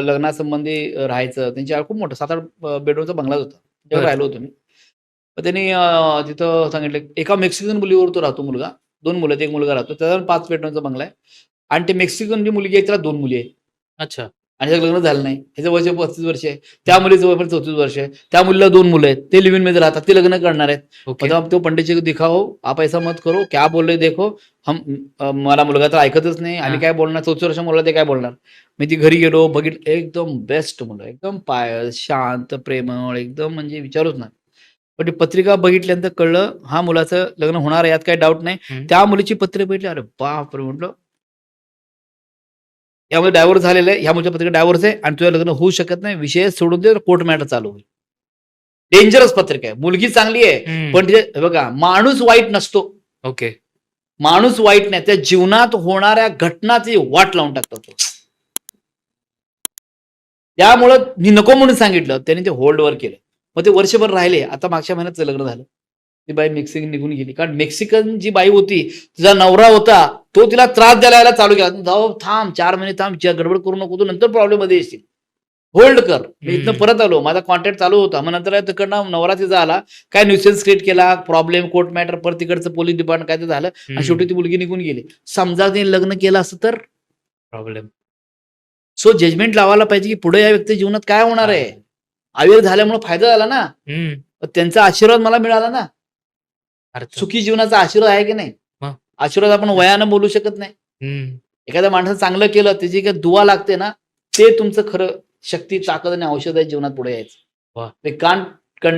लग्नासंबंधी राहायचं, त्यांच्या खूप मोठं 7-8 बेडरूमचा बंगलाच होता, तेव्हा राहिलो होतो मी. मग त्यांनी तिथं सांगितलं, एका मेक्सिकन मुलीवर तो राहतो मुलगा, 2 मुलं, एक मुलगा राहतो, त्याचा 5 बेडरूमचा बंगला आहे. आणि ते मेक्सिकन जी मुलगी आहे त्याला 2 मुली आहेत. अच्छा, आणि त्याचं लग्न झालं नाही. ह्याचं वय 35 वर्ष आहे, त्या मुलीचं वय पण 34 वर्ष आहे. त्या मुलीला 2 मुलं आहेत, ते लिव्ह इन मध्ये राहतात, ते लग्न करणार आहेत. तो पंडितजी दिखाओ, आप ऐसा मत करो, क्या बोल रहे देखो, मला मुलगा तर ऐकतच नाही, आणि काय बोलणार, 34 वर्ष मुलं ते काय बोलणार. मी ती घरी गेलो, बघितलं, एकदम बेस्ट मुलं, एकदम शांत, प्रेमळ, एकदम म्हणजे विचारूच नाही. पण ती पत्रिका बघितल्यानंतर कळलं हा मुलाचं लग्न होणार आहे, यात काही डाऊट नाही. त्या मुलीची पत्रिका बघितली, अरे बापरे, म्हटलं यामध्ये डायव्होर्स झालेलं आहे, ह्या मुलीच्या पत्रिका डायव्होर्स आहे आणि तुझं लग्न होऊ शकत नाही, विषय सोडून दे, कोर्ट मॅटर चालू होईल. डेंजरस पत्रिका आहे. मुलगी चांगली आहे, पण तिथे बघा, माणूस वाईट नसतो. ओके, माणूस वाईट नाही, त्या जीवनात होणाऱ्या घटनाची वाट लावून टाकतो. त्यामुळं मी नको म्हणून सांगितलं, त्यांनी ते होल्डवर केलं. मग ते वर्षभर राहिले. आता मागच्या महिन्यात लग्न झालं, ती बाई मेक्सिकन निघून गेली. कारण मेक्सिकन जी बाई होती, तिचा नवरा होता, तो तिला त्रास द्यायला चालू केला. जाऊ, थांब, 4 महिने थांब, गडबड करू नको, तू नंतर प्रॉब्लेम मध्ये येशील, होल्ड कर. मी इथनं परत आलो, माझा कॉन्टॅक्ट चालू होता. मग नंतर तिकडनं नवरा तिचा आला, काय न्यूसेन्स क्रिएट केला, प्रॉब्लेम, कोर्ट मॅटर, परत तिकडचं पोलीस डिपार्टमेंट काय ते झालं, आणि शेवटी ती मुलगी निघून गेली. समजा तिने लग्न केलं असं तर प्रॉब्लेम. सो जजमेंट लावायला पाहिजे की पुढे या व्यक्ती जीवनात काय होणार आहे. अवेअर झाल्यामुळे फायदा झाला ना, त्यांचा आशीर्वाद मला मिळाला ना. सुखी जीवनाचा आशीर्वाद आहे की नाही. आशीर्वाद आपण वयानं बोलू शकत नाही. एखाद्या माणसानं चांगलं केलं, त्याची काही दुवा लागते ना, ते तुमचं खरं शक्ती, ताकद आणि औषध आहे जीवनात पुढे यायचं. ते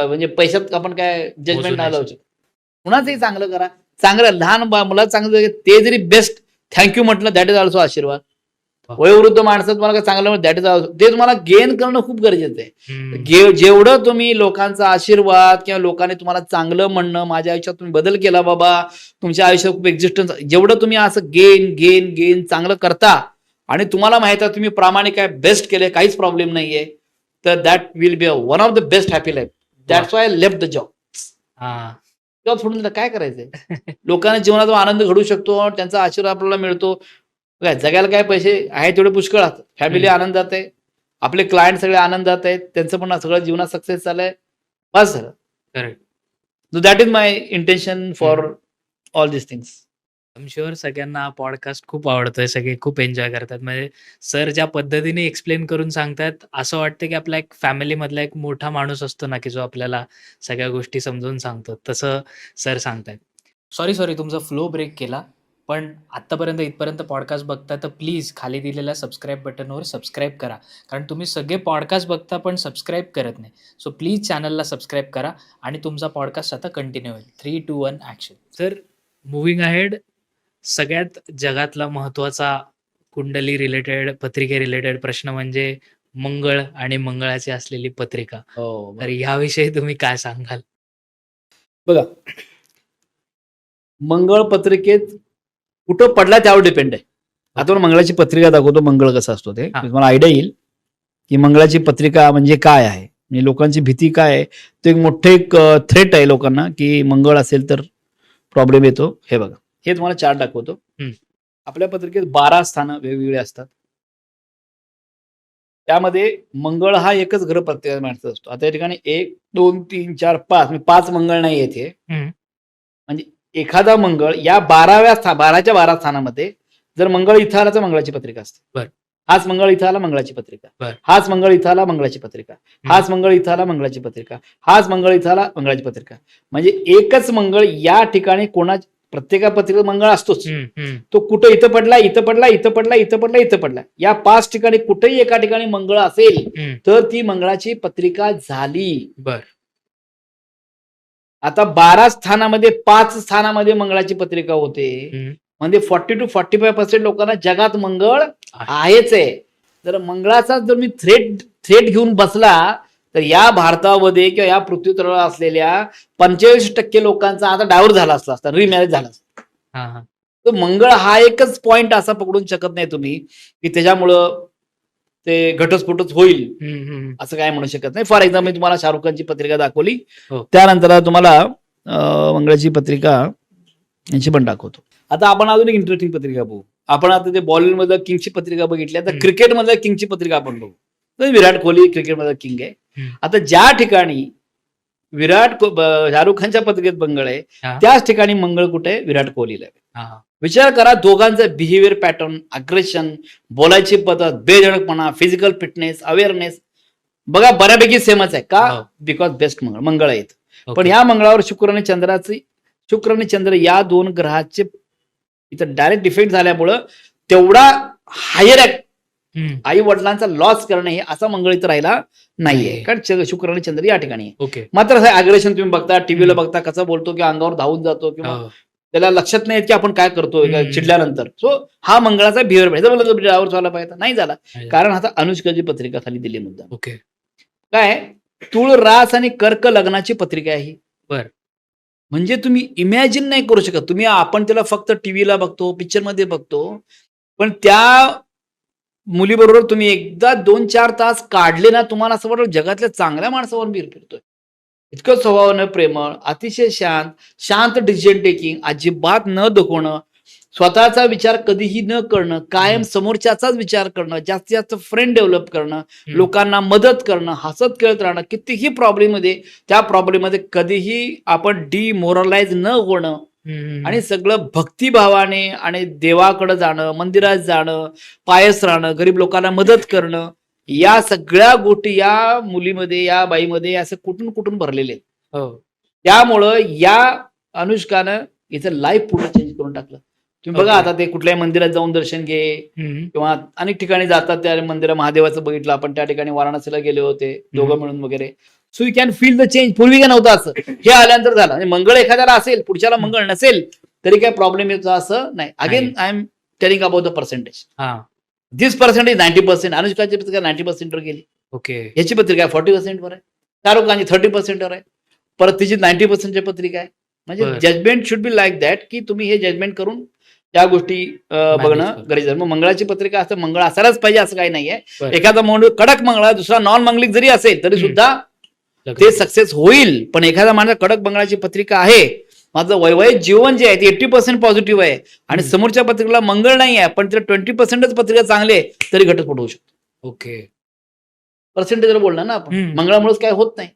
म्हणजे पैशात आपण काय जजमेंट नाही लावू शकत. कुणाचंही चांगलं करा, चांगलं लहान मुलाचं चांगलं, ते जरी बेस्ट थँक्यू म्हटलं, दॅट इज ऑल्सो आशीर्वाद. वयोवृद्ध माणसं तुम्हाला काय चांगलं, दॅट इज ऑल्सो, ते तुम्हाला गेन करणं खूप गरजेचं आहे. जेवढं तुम्ही लोकांचा आशीर्वाद किंवा लोकांनी तुम्हाला चांगलं म्हणणं, माझ्या आयुष्यात तुम्ही बदल केला बाबा, तुमच्या आयुष्यात खूप एक्झिस्टन्स, जेवढं तुम्ही असं गेन चांगलं करता आणि तुम्हाला माहित आहे तुम्ही प्रामाणिक आहे, बेस्ट केले, काहीच प्रॉब्लेम नाहीये, तर that will be one of the best happy life. That's why I left the job. Job सोडून काय करायचंय. लोकांना जीवनात आनंद घडू शकतो, त्यांचा आशीर्वाद आपल्याला मिळतो. काय जगायला काय पैसे आहेत तेवढे पुष्कळ असतात, फॅमिली आनंदात आहे, आपले क्लायंट सगळे आनंदात आहेत, त्यांचं पण सगळं जीवनात सक्सेस झालंय, बस झालं. Correct. So that is my intention for all this things. I am sure सगळ्यांना हा पॉडकास्ट खूप आवडतोय. सगळे खूप एन्जॉय करतात. म्हणजे सर ज्या पद्धतीने एक्सप्लेन करून सांगतात, असं वाटतं की आपला एक फॅमिलीमधला एक मोठा माणूस असतो ना, की जो आपल्याला सगळ्या गोष्टी समजून सांगतो. तसं सर सांगतायत. सॉरी तुमचा फ्लो ब्रेक केला. पण आत्तापर्यंत इथपर्यंत पॉडकास्ट बघता तर प्लीज खाली दिलेल्या सबस्क्राईब बटनवर सबस्क्राईब करा. कारण तुम्ही सगळे पॉडकास्ट बघता पण सबस्क्राईब करत नाही. सो प्लीज चॅनलला सबस्क्राईब करा आणि तुमचा पॉडकास्ट आता कंटिन्यू होईल. 3, 2, 1 ॲक्शन. तर मूव्हिंग अहेड, सगळ्यात जगातला महत्त्वाचा कुंडली रिलेटेड, पत्रिके रिलेटेड प्रश्न म्हणजे मंगळ आणि मंगळाची असलेली पत्रिका. हो तर याविषयी तुम्ही काय सांगाल? बघा, मंगळ पत्रिकेत कुठं पडला त्यावर डिपेंड आहे. आता मला मंगळाची पत्रिका दाखवतो, मंगळ कसा असतो ते हा. तुम्हाला आयडिया येईल की मंगळाची पत्रिका म्हणजे काय आहे. म्हणजे लोकांची भीती काय आहे, तो एक मोठे एक थ्रेट आहे लोकांना की मंगळ असेल तर प्रॉब्लेम येतो. हे बघा, हे तुम्हाला चार्ट दाखवतो. आपल्या पत्रिकेत 12 स्थानं वेगवेगळी असतात. त्यामध्ये मंगळ हा एकच ग्रह प्रत्येक माणसाचा असतो. आता या ठिकाणी 1, 2, 3, 4, 5 5 मंगळ नाही येथे. म्हणजे एखादा मंगळ या 12च्या 12 स्थानामध्ये जर मंगळ इथं आला तर मंगळाची पत्रिका असते. बरं. हाच मंगळ इथं आला मंगळाची पत्रिका. बरं. हाच मंगळ इथं आला मंगळाची पत्रिका. हाच मंगळ इथं आला मंगळाची पत्रिका. हाच मंगळ इथं आला मंगळाची पत्रिका. म्हणजे एकच मंगळ या ठिकाणी प्रत्येका पत्रिकेत मंगळ असतोच. तो कुठं इथं पडला, इथं पडला, इथं पडला, इथं पडला, इथं पडला. या 5 ठिकाणी कुठेही एका ठिकाणी मंगळ असेल तर ती मंगळाची पत्रिका झाली. बर. आता 12 स्थानामध्ये 5 स्थानामध्ये मंगळाची पत्रिका होते. म्हणजे 40 to 45% लोकांना जगात मंगळ आहेच आहे. जर मंगळाचा जर मी थ्रेट घेऊन बसला तर या भारतामध्ये किंवा या पृथ्वी तळावर असलेल्या 45% लोकांचा आता डायव्हर्स झाला असता, रिमॅरेज झाला असता. तर मंगळ हा एकच पॉइंट असा पकडून शकत नाही तुम्ही की त्याच्यामुळं ते घटस्फोटच होईल असं काय म्हणू शकत नाही. फॉर एक्झाम्पल मी तुम्हाला शाहरुख खानची पत्रिका दाखवली, त्यानंतर तुम्हाला मंगळाची पत्रिका यांची पण दाखवतो. आता आपण अजून एक इंटरेस्टिंग पत्रिका बघू. आपण आता ते बॉलिवूड मधल्या किंगची पत्रिका बघितली, आता क्रिकेट मधल्या किंगची पत्रिका आपण बघू. तर विराट कोहली क्रिकेट मधला किंग आहे. आता ज्या ठिकाणी शाहरुख खानच्या पत्रिकेत मंगळ आहे त्याच ठिकाणी मंगळ कुठे आहे, विराट कोहलीला आहे. विचार करा दोघांचं बिहेवियर पॅटर्न, अग्रेशन, बोलायची पद्धत, बेधडकपणा, फिजिकल फिटनेस, अवेअरनेस बघा बऱ्यापैकी सेमच आहे. का? बिकॉज बेस्ट मंगळ आहेत. पण ह्या मंगळावर शुक्र आणि चंद्र या 2 ग्रहाचे इथं डायरेक्ट डिफेक्ट झाल्यामुळं तेवढा हायर आई वडिलांचा लॉस करणे हे असा मंगळ इथं राहिला नाहीये. कारण शुक्र आणि चंद्र या ठिकाणी आहे. मात्र अग्रेशन तुम्ही बघता, टीव्हीला बघता, कसं बोलतो किंवा अंगावर धावून जातो किंवा त्याला लक्षात नाही की आपण काय करतोय चिडल्यानंतर. सो हा मंगळाचा बिहेवियर पाहिजे. ड्रायव्हर झाला पाहिजे, नाही झाला. कारण आता अनुष्काची पत्रिका खाली दिली मुद्दा. काय तुळ, रास आणि कर्क लग्नाची पत्रिका आहे. म्हणजे तुम्ही इमॅजिन नाही करू शकत. आपण त्याला फक्त टीव्हीला बघतो, पिक्चर मध्ये बघतो, पण त्या मुलीबरोबर तुम्ही एकदा 2-4 तास काढले ना, तुम्हाला असं वाटतं जगातल्या चांगल्या माणसावर मी फिरतोय. इतकं स्वभावानं प्रेमळ, अतिशय शांत डिसिजन टेकिंग, अजिबात न दुखवणं, स्वतःचा विचार कधीही न करणं, कायम समोरच्याचाच विचार करणं, जास्तीत जास्त फ्रेंड डेव्हलप करणं, लोकांना मदत करणं, हसत खेळत राहणं, कितीही प्रॉब्लेम मध्ये त्या प्रॉब्लेम मध्ये कधीही आपण डिमोरलाइज न होणं आणि सगळं भक्तिभावाने आणि देवाकडे जाणं, मंदिरात जाणं, पायस राहणं, गरीब लोकांना मदत करणं, या सगळ्या गोष्टी या मुलीमध्ये, या बाईमध्ये असं कुठून भरलेले आहेत. त्यामुळं या अनुष्कानं याचं लाईफ पूर्ण चेंज करून टाकलं. तुम्ही बघा आता ते कुठल्याही मंदिरात जाऊन दर्शन घे किंवा अनेक ठिकाणी जातात, त्या मंदिर महादेवाचं बघितलं आपण, त्या ठिकाणी वाराणसीला गेले होते दोघं मिळून वगैरे. So you can feel the change. पूर्वी काय नव्हतं असं, हे आल्यानंतर झालं. म्हणजे मंगळ एखाद्याला असेल, पुढच्याला मंगळ नसेल तरी काय प्रॉब्लेम येतो असं नाही. Again I am telling about the percentage. This percentage 90%. अनुष्काची पत्रिका 90% वर गेली. याची पत्रिका 40% वर आहे. शाहरुख खानची 30% वर आहे. परत तिची 90% पत्रिका आहे. म्हणजे judgement should be like that, की तुम्ही हे जजमेंट करून त्या गोष्टी बघणं गरजेचं. मग मंगळाची पत्रिका असं मंगळ असायलाच पाहिजे असं काही नाहीये. एखादा मंगळ कडक मंगळ, दुसरा नॉन मंगलिक जरी असेल तरी सुद्धा ते सक्सेस होईल. पण एखादा माणूस कडक मंगळाची पत्रिका आहे, माझं वैवाहिक जीवन जे आहे ते 80% पॉझिटिव्ह आहे आणि समोरच्या पत्रिकेला मंगळ नाही आहे, पण तिला 20%च पत्रिका चांगली आहे, तरी घटस्फोट होऊ शकतो. पर्सेंटेज बोलणार ना आपण, मंगळामुळेच काय होत नाही.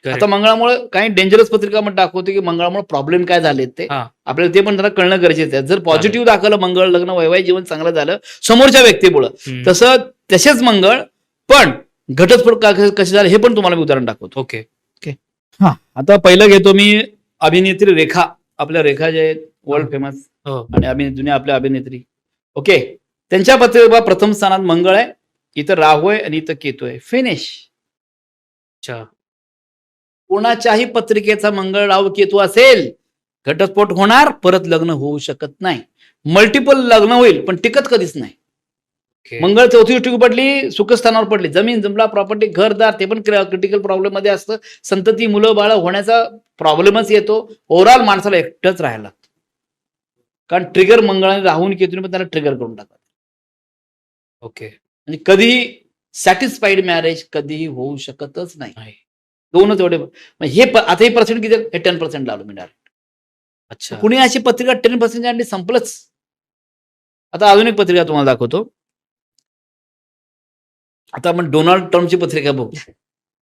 आता मंगळामुळे काही डेंजरस पत्रिका पण दाखवते की मंगळामुळे प्रॉब्लेम काय झाले ते हा. आपल्याला ते पण जरा कळणं गरजेचं आहे. जर पॉझिटिव्ह दाखवलं मंगळ लग्न वैवाहिक जीवन चांगलं झालं समोरच्या व्यक्तीमुळं, हम्म. तसं तसेच मंगळ पण घटस्फोट कसे झाले हे पण तुम्हाला मी उदाहरण दाखवतो. ओके. हा, आता पहिलं घेतो मी अभिनेत्री रेखा. आपल्या रेखा जे आहेत वर्ल्ड फेमस हो. आणि जुन्या आपल्या अभिनेत्री. ओके, त्यांच्या पत्रिका प्रथम स्थानात मंगळ आहे, इथं राहू आहे आणि इथं केतू आहे. फिनिश. अच्छा. कोणाच्याही पत्रिकेचा मंगळ राहू केतू असेल घटस्फोट होणार, परत लग्न होऊ शकत नाही. मल्टिपल लग्न होईल पण टिकत कधीच नाही. ओके. मंगळ चौथी दृष्टी पडली, सुखस्थानावर पडली, जमीन जमला प्रॉपर्टी घरदार ते पण क्रिटिकल प्रॉब्लेम मध्ये असतं. संतती मुलं बाळ होण्याचा प्रॉब्लेमच येतो. ओव्हरऑल माणसाला एकटंच राहायला लागतं, कारण ट्रिगर मंगळाने राहून केतून पण त्याला ट्रिगर करून टाकतात. ओके. म्हणजे कधीही सॅटिस्फाईड मॅरेज कधीही होऊ शकतच नाही. नाही. हे आता हे पर्सेंट किती? हे 10% लावलं मी डायरेक्ट. अच्छा. कुणी अशी पत्रिका 10% आणि संपलंच. आता अजून एक पत्रिका तुम्हाला दाखवतो. आता आपण डोनाल्ड ट्रम्पची पत्रिका बघू.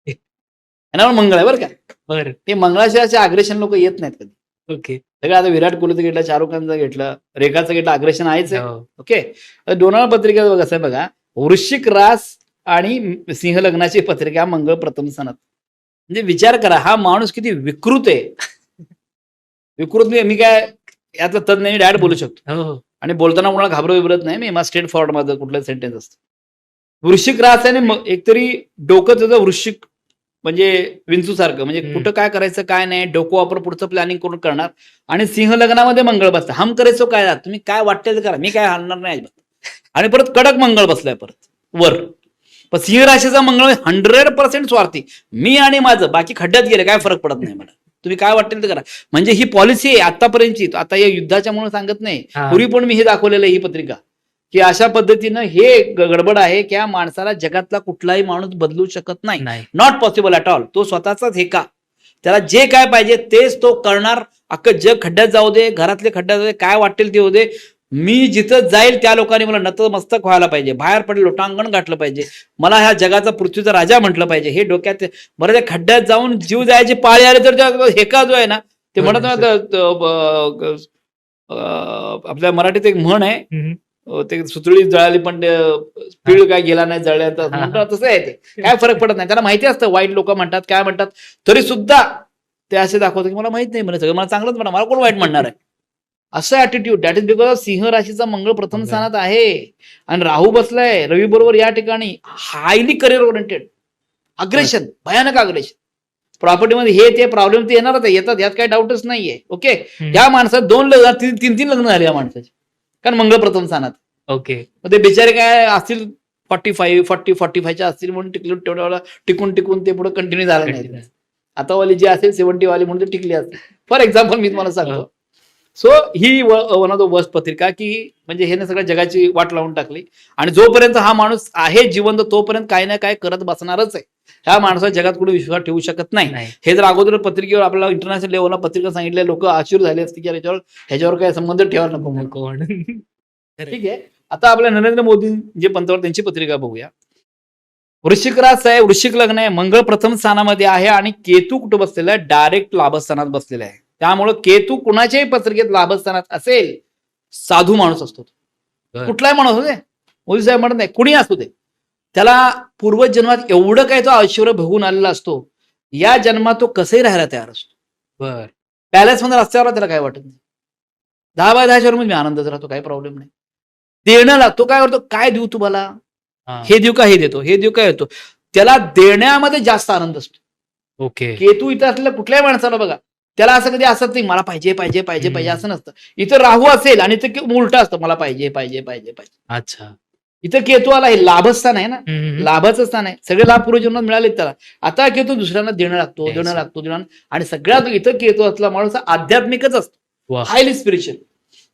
यांना मंगळ आहे बरं का. बर. हे मंगळाचे अग्रेशन लोक येत नाहीत कधी. ओके. सगळं आता विराट कोहलीचं घेतलं, शाहरुख खानचं घेतलं, रेखाचं घेतलं, अग्रेशन आहेच आहे. हो. ओके, डोनाल्ड पत्रिका कसं आहे बघा. वृश्चिक रास आणि सिंह लग्नाची पत्रिका मंगळ प्रथम स्थानात. म्हणजे विचार करा हा माणूस किती विकृत आहे. विकृत मी काय यातलं तज्ञ नाही, डायरेक्ट बोलू शकतो हो. आणि बोलताना कोणाला घाबरत विबरत नाही. मी स्ट्रेट फॉरवर्ड माझं कुठलं सेंटेन्स असतं. वृश्चिक रास आहे आणि एकतरी डोकं त्याचं वृश्चिक म्हणजे विंचू सारखं, म्हणजे कुठं काय करायचं काय नाही डोकं वापर पुढचं प्लॅनिंग करून करणार. आणि सिंह लग्नामध्ये मंगळ बसला. हम करायचो काय, तुम्ही काय वाटतं ते करा, मी काय हालणार नाही अजिबात. आणि परत कडक मंगळ बसलाय परत वर. पण सिंह राशीचा मंगळ 100% स्वार्थी, मी आणि माझं, बाकी खड्ड्यात गेले काय फरक पडत नाही मला, तुम्ही काय वाटेल ते करा. म्हणजे ही पॉलिसी आहे आतापर्यंतची. आता या युद्धाच्या म्हणून सांगत नाही, हा. पूर्वी पण मी हे दाखवलेलं आहे ही पत्रिका, की अशा पद्धतीनं हे गडबड आहे की या माणसाला जगातला कुठलाही माणूस बदलू शकत नाही. नाही. Not possible at all. तो स्वतःचाच हे का, त्याला जे काय पाहिजे तेच तो करणार. अख्खं जग खड्ड्यात जाऊ दे, घरातले खड्ड्यात जाऊ दे, काय वाटेल ते होऊ दे. मी जिथं जाईल त्या लोकांनी मला नतमस्तक व्हायला पाहिजे, बाहेर पडेल लोटांगण गाठलं पाहिजे, मला ह्या जगाचा पृथ्वीचा राजा म्हटलं पाहिजे. हे डोक्यात बरं. त्या खड्ड्यात जाऊन जीव जायची पाळी आली तर हेका जो आहे ना, ते म्हणत आपल्या मराठीत एक म्हण आहे, हम्म. ते सुतळी जळाली पण पीळ काय गेला नाही जळल्या, तसं आहे. ते काय फरक पडत नाही, त्यांना माहिती असतं वाईट लोक म्हणतात काय म्हणतात, तरी सुद्धा ते असे दाखवतात की मला माहित नाही, म्हणे सगळं मला चांगलंच म्हणा, मला कोण वाईट म्हणणार आहे, असं ऍटिट्यूड. दॅट इज बिकॉज सिंह राशीचा मंगळ प्रथम स्थानात आहे आणि राहू बसलाय रवी बरोबर या ठिकाणी. हायली करिअर ओरिएंटेड, अग्रेशन, भयानक अग्रेशन. प्रॉपर्टीमध्ये हे ते प्रॉब्लेम ते येणारच आहे, येतात, यात काही डाऊटच नाहीये. ओके, या माणसात 2 लग्न 3 लग्न झाले या माणसाचे, कारण मंगळ प्रथम स्थानात. ओके. ते बिचारे काय असतील 45 असतील म्हणून तेवढ्या वेळा टिकून ते पुढे कंटिन्यू झालं नाही. आता वाली जी असेल 70 वाली म्हणून ते टिकली असतील, फॉर एक्झाम्पल मी तुम्हाला सांगतो. So he one of the worst पत्रिका, की म्हणजे हे सगळ्या जगाची वाट लावून टाकली. आणि जोपर्यंत हा माणूस आहे जिवंत तोपर्यंत काही ना काय करत बसणारच आहे. ह्या माणसाला जगात कुठे विश्वास ठेवू शकत नाही. हे जर अगोदर पत्रिकेवर आपल्याला इंटरनॅशनल लेवलला पत्रिका सांगितले, लोक आश्चर्य झाले असते की ह्याच्यावर काय संबंध ठेवायला नको. ठीक आहे, आता आपल्या नरेंद्र मोदी जे पंतप्रधान त्यांची पत्रिका बघूया. वृश्चिक रास आहे, वृश्चिक लग्न आहे, मंगळ प्रथम स्थानामध्ये आहे आणि केतू कुठं बसलेला आहे, डायरेक्ट लाभस्थानात बसलेला आहे. त्यामुळे केतू कुणाच्याही पत्रिकेत लाभस्थानात असेल, साधू माणूस असतो, कुठलाही माणूस होते, मोदी साहेब म्हणत नाही, कुणी असतो ते, त्याला पूर्वजन्मात एवढं काय तो ऐश्वर्य भोगून आलेला असतो, या जन्मात तो कसंही राहायला तयार असतो. बर. पॅलेस मध्ये रस्त्यावर त्याला काय वाटत नाही, 10/10 मध्ये मी आनंदच राहतो, काही प्रॉब्लेम नाही. देणं लागतो, काय करतो, काय देऊ तुम्हाला, हे देऊ का, हे देतो, हे देऊ काय येतो, त्याला देण्यामध्ये जास्त आनंद असतो. ओके. केतू इथं असलेल्या कुठल्याही माणसाला बघा, त्याला असं कधी असत नाही मला पाहिजे पाहिजे पाहिजे पाहिजे असं नसतं. इथं राहू असेल आणि इथं उलट असतं, मला पाहिजे पाहिजे पाहिजे पाहिजे. अच्छा. इथं केतू आला, हे लाभस्थान आहे ना, लाभाचं स्थान आहे, सगळे लाभ पूर्वजन्मात मिळाले त्याला. आता केतू दुसऱ्यांना देणं लागतो आणि सगळ्यात इथं केतू असला माणूस आध्यात्मिकच असतो, हायली स्पिरिच्युअल.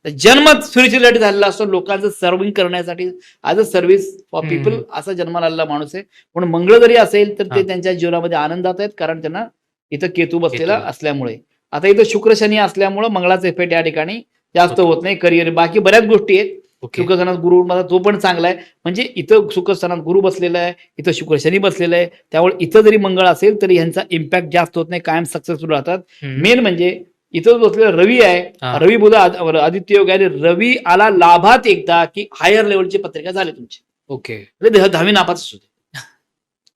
जन्म स्पिरिच्युअलिटी झालेला असतो, लोकांचं सर्विंग करण्यासाठी, as a service for people असा जन्माला आलेला माणूस आहे. पण मंगळ जरी असेल तर ते त्यांच्या जीवनामध्ये आनंदात आहेत, कारण त्यांना इथं केतू बसलेला असल्यामुळे. आता इथं शुक्र शनी असल्यामुळे मंगळाचा इफेक्ट या ठिकाणी जास्त होत नाही. करिअर बाकी बऱ्याच गोष्टी आहेत, ओके. सुखस्थानात गुरु माझा तो पण चांगला आहे. म्हणजे इथं सुखस्थानात गुरु बसलेला आहे, इथं शुक्र शनी बसलेला आहे. त्यामुळे इथं जरी मंगळ असेल तरी ह्यांचा इम्पॅक्ट जास्त होत नाही, कायम सक्सेसफुल राहतात. हम्म. मेन म्हणजे इथं बसलेला रवी आहे, हा. रवी बुध आदित्य योग आहे. आणि रवी आला लाभात एकदा की हायर लेवलची पत्रिका झाली तुमची, ओके. म्हणजे 10वी नापास असू दे.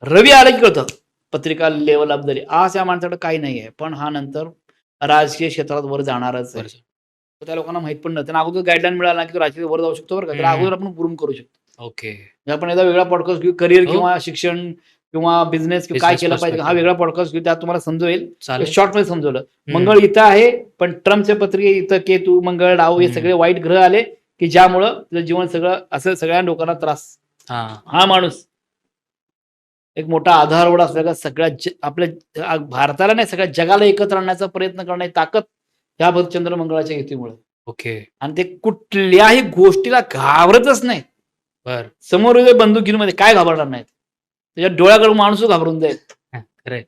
रवी आलं की कळतं पत्रिका लेवल अप झाली. आज या माणसाकडे काही नाही आहे, पण हा नंतर राजकीय क्षेत्रात वर जाणारच आहे. बरं. तर त्या लोकांना माहित पण नसतं. त्यांना अगोदर गाईडलाईन मिळाला की तो राजकीय वर जाऊ शकतो बरं का, तर हम्म. अगोदर आपण ग्रूम करू शकतो. ओके. म्हणजे आपण एकदा वेगळा पॉडकास्ट घेऊ, करिअर हो. किंवा शिक्षण किंवा बिझनेस किंवा काय Business केलं पाहिजे, हा perspective. वेगळा पॉडकास्ट घेऊ. त्यात तुम्हाला समजवेल. चालेल. शॉर्ट मध्ये समजवलं. हम्म. मंगळ इथं आहे, पण ट्रम्पच्या पत्रिके इथं केतू, मंगळ, राहू हे हम्म. सगळे वाईट ग्रह आले की ज्यामुळं तुझं जीवन सगळं असं सगळ्या लोकांना त्रास. हा. हा माणूस एक मोठा आधारवड असलेला सगळ्या आपल्या भारताला नाही, सगळ्या जगाला एकत्र आणण्याचा प्रयत्न करण्याची ताकद ह्या चंद्र मंगळाच्या युतीमुळे. ओके. आणि ते कुठल्याही गोष्टीला घाबरतच नाही. बर. समोर उभे बंदुकीमध्ये काय घाबरणार नाहीत. त्याच्या डोळ्याकडून माणूस घाबरून जाईल. खरंय.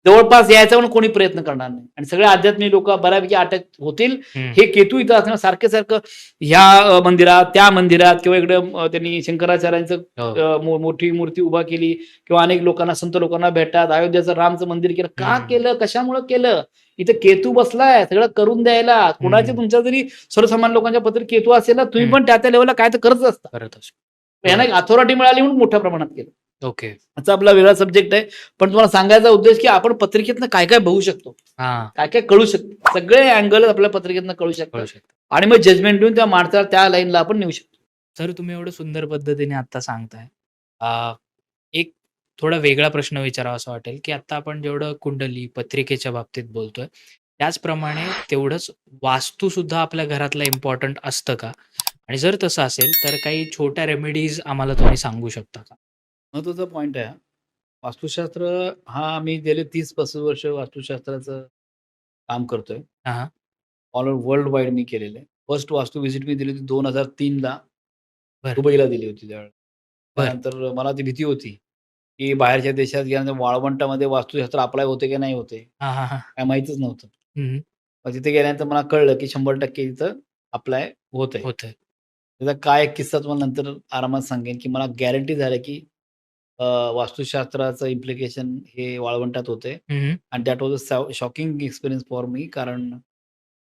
जवळपास यायचा पण कोणी प्रयत्न करणार नाही. आणि सगळे आध्यात्मिक लोक बऱ्यापैकी अटॅच होतील. हम्म. हे केतू इथं असल्यामुळे सारखं ह्या मंदिरात त्या मंदिरात किंवा इकडे त्यांनी शंकराचार्यांचं हो. मोठी मूर्ती उभा केली किंवा अनेक लोकांना, संत लोकांना भेटतात. अयोध्याचं रामचं मंदिर केलं. का हम्म. केलं, कशामुळे केलं? इथं केतू बसलाय सगळं करून द्यायला. कुणाचे हम्म. तुमच्या जरी सर्वसामान्य लोकांच्या पत्रिकेत केतू असेल ना, तुम्ही हम्म. पण त्या लेवलला काय तर करत असता. करत असतो. यांना एक अथॉरिटी मिळाली म्हणून मोठ्या प्रमाणात केलं. ओके. याचा आपला वेगळा सब्जेक्ट आहे. पण तुम्हाला सांगायचा उद्देश की आपण पत्रिकेतनं काय काय बघू शकतो, हा. काय काय कळू शकतो. सगळे अँगल आपल्या पत्रिकेतनं कळू कळू शकतात. शकतो. आणि मग जजमेंट देऊन त्या माणसाला त्या लाईनला आपण नेऊ शकतो. सर, तुम्ही एवढं सुंदर पद्धतीने आता सांगताय. एक थोडा वेगळा प्रश्न विचारावा असं वाटेल, की आता आपण जेवढं कुंडली पत्रिकेच्या बाबतीत बोलतोय, त्याचप्रमाणे तेवढंच वास्तू सुद्धा आपल्या घरातला इम्पॉर्टंट असतं का? आणि जर तसं असेल तर काही छोट्या रेमेडीज आम्हाला तुम्ही सांगू शकता का? महत्वाचा पॉईंट आहे. वास्तुशास्त्र हा मी गेले 30-35 वर्ष वास्तुशास्त्राचं काम करतोय. हा. ऑल ओव्हर वर्ल्ड वाईड मी केलेलं आहे. फर्स्ट वास्तू व्हिजिट मी दिली होती 2003ला बरं. दुबईला दिली होती त्यावेळेला. बरं. त्यानंतर मला ती भीती होती की बाहेरच्या देशात गेल्यानंतर वाळवंटामध्ये वास्तुशास्त्र अप्लाय होते की नाही होते, हा हा हा. काय माहितीच नव्हतं. हम्म. मग तिथे गेल्यानंतर मला कळलं की 100% इथं अप्लाय होत आहे. होतंय. त्याचा काय एक किस्सा तुम्हाला नंतर आरामात सांगेन की मला गॅरंटी झालं की वास्तुशास्त्राचं इम्प्लिकेशन हे वाळवंटात होते. हम्म. आणि that was a shocking experience for me. कारण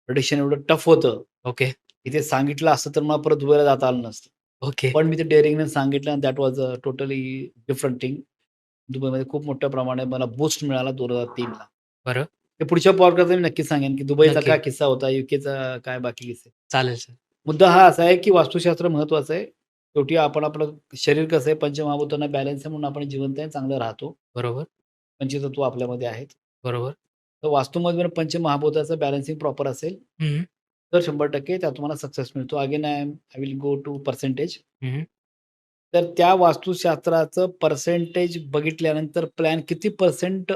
प्रेडिक्शन एवढं टफ होतं. ओके. इथे सांगितलं असतं तर मला परत दुबईला जाता आलं नसतं. ओके. पण मी ते डेअरिंगने सांगितलं आणि that was a totally different thing. दुबईमध्ये खूप मोठ्या प्रमाणात मला बूस्ट मिळाला 2003ला. बरं. ते पुढच्या पॉडकास्टमध्ये मी नक्की सांगेन की दुबईचा नक्की. काय किस्सा होता, युकेचा काय बाकी किस्से. चालेल सर. मुद्दा हा असा आहे की वास्तुशास्त्र महत्वाचं आहे. शेवटी आपण आपलं शरीर कसं आहे, पंचमहाभूतांना बॅलन्स आहे म्हणून आपण जिवंत आहे, चांगलं राहतो. बरोबर. पंचतत्व आपल्यामध्ये आहेत. बरोबर. तर वास्तूमध्ये पंचमहाभूताचं बॅलन्सिंग प्रॉपर असेल हम्म. तर 100% त्यात तुम्हाला सक्सेस मिळतो. Again I will go to percentage. Hmm. तर त्या वास्तुशास्त्राचं पर्सेंटेज बघितल्यानंतर प्लॅन किती पर्सेंट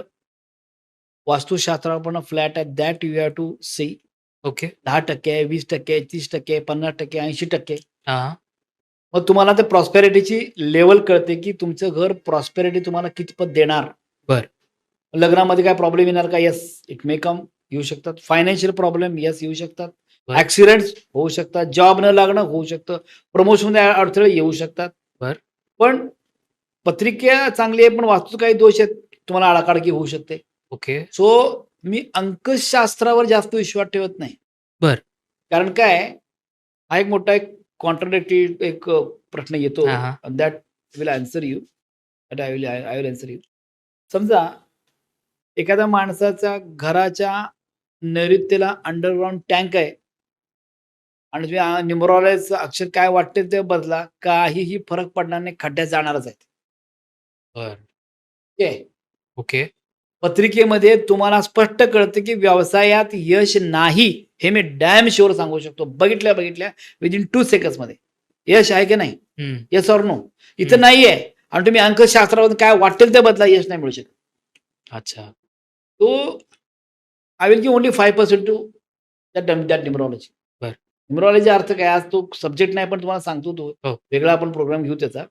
वास्तुशास्त्राप्रमाणे फ्लॅट आहे that you have to see. Okay. 10% आहे, 20% आहे, 30% आहे, 50% 80%. हा. मग तुम्हाला ते प्रॉस्पेरिटीची लेवल कळते की तुमचं घर प्रॉस्पेरिटी तुम्हाला कितपत देणार. बर. लग्नामध्ये काय प्रॉब्लेम येणार का? येस, इट मे कम, येऊ शकतात. फायनान्शियल प्रॉब्लेम येस येऊ शकतात. बर. ऍक्सिडेंट्स होऊ शकतात. जॉब न लागणं होऊ शकतं. प्रमोशन अडथळे येऊ शकतात. बर. पण पत्रिका चांगली आहे पण वास्तू काही दोष आहेत, तुम्हाला आडाकाडकी होऊ शकते. ओके. सो मी अंकशास्त्रावर जास्त विश्वास ठेवत नाही. बर. कारण काय हा एक मोठा एक कॉन्ट्राडिक्टिव्ह एक प्रश्न येतो. हा, हा. That will answer you. I will answer you. समजा एखाद्या माणसाच्या घराच्या नैऋत्येला अंडरग्राऊंड टँक आहे आणि तुम्ही न्यूमरॉलॉजीचं अक्षर काय वाटते ते बदला, काहीही फरक पडणार नाही, खड्ड्यात जाणारच आहेत. बर. ओके. ओके. पत्रिकेमध्ये तुम्हाला स्पष्ट कळतं की व्यवसायात यश नाही, हे मी डॅम शुअर सांगू शकतो. बघितल्या विदिन 2 सेकंड्स मध्ये यश आहे की नाही, हम्म. Yes or no. इथं नाहीये आणि तुम्ही अंकशास्त्रामध्ये काय वाटेल ते बदला, यश नाही मिळू शकत. अच्छा. तो I will give only 5% to that numerology. बर. न्यूमरॉलॉजी अर्थ काय, आज तो सब्जेक्ट नाही पण तुम्हाला सांगतो तो हो. वेगळा आपण प्रोग्राम घेऊ त्याचा.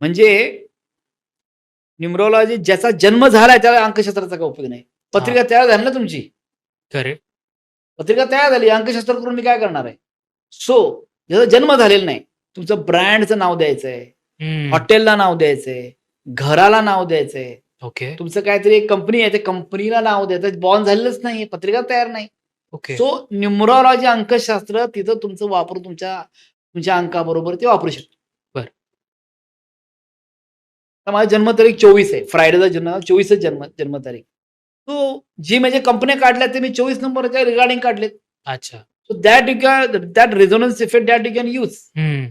म्हणजे न्यूमरॉलॉजी ज्याचा जन्म झालाय त्याला अंकशास्त्राचा काय उपयोग नाही. पत्रिका तयार झाली ना तुमची, करेक्ट. पत्रिका तयार झाली, अंकशास्त्र करून मी काय करणार आहे. सो ज्याचा जन्म झालेला नाही, तुमचं ब्रँडचं नाव द्यायचंय, हम्म. हॉटेलला नाव द्यायचंय, घराला नाव द्यायचंय, ओके. तुमचं काहीतरी एक कंपनी आहे, त्या कंपनीला नाव द्यायचं, बॉन्ड झालेलंच नाही, पत्रिका तयार नाही. ओके. सो न्युमरॉलॉजी अंकशास्त्र तिथं तुमचं वापरून तुमच्या अंकाबरोबर ते वापरू शकतो. बरं. तर माझा जन्मतारीख 24 आहे. फ्रायडेचा जन्म 24च जन्मतारीख. तो जी म्हणजे कंपन्या काढल्या ते मी 24 नंबरच्या रिगार्डिंग काढलेत. अच्छा. So that resonance effect that you can use. हम्म.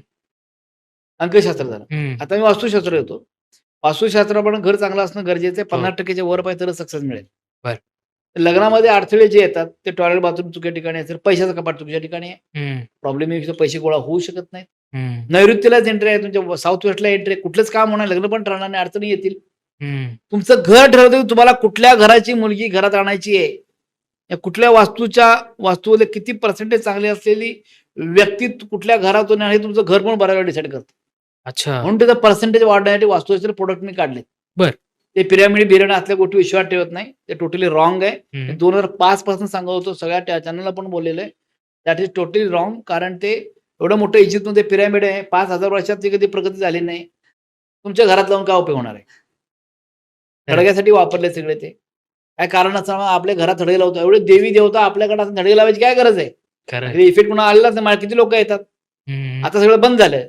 अंकशास्त्र झालं. हम्म. आता मी वास्तुशास्त्र येतो. वास्तुशास्त्र पण घर चांगलं असणं गरजेचं आहे. हो. 50% वर पाहिजे तरच सक्सेस मिळेल. बरं. लग्नामध्ये अडथळे जे येतात ते टॉयलेट बाथरूम चुकीच्या ठिकाणी असेल, पैशाचं कपाट चुकीच्या ठिकाणी आहे. हम्म. प्रॉब्लेम आहे पैसे गोळा होऊ शकत नाहीत. हम्म. नैऋत्यलाच एंट्री आहे, तुमच्या साऊथ वेस्टला एंट्री आहे, कुठलंच काम होणार, लग्न पण ठरणार नाही, अडचणी येतील. हम्म. तुमचं घर ठरवतं की तुम्हाला कुठल्या घराची मुलगी घरात आणायची आहे, या कुठल्या वास्तूमध्ये किती पर्सेंटेज चांगली असलेली व्यक्ती कुठल्या घरातून आहे, हे तुमचं घर पण बऱ्याच वेळा डिसाईड करतं. अच्छा. म्हणून त्याचा पर्सेंटेज वाढण्यासाठी वास्तूचे प्रोडक्ट मी काढले. बरं. ते पिरॅमिड असल्या गोष्टी विश्वास ठेवत नाही, ते टोटली रॉंग आहे. हम्म. 2005 पासून सांगत होतो, सगळ्या चॅनलला पण बोललेलं आहे. That is totally wrong. कारण ते एवढं मोठं इजिप्तमध्ये पिरॅमिड आहे, 5,000 वर्षात ती कधी प्रगती झाली नाही. तुमच्या घरात लावून काय उपयोग होणार आहे? थडग्यासाठी वापरले सगळे ते. काय कारण असताना आपल्या घरात थडगे लावतो. एवढे देवी देवता आपल्याकडे असं थडगे लावायची काय गरज आहे? खरं. इफेक्ट म्हणून आलेलाच नाही. मला किती लोक येतात. हम्म. आता सगळं बंद झालं.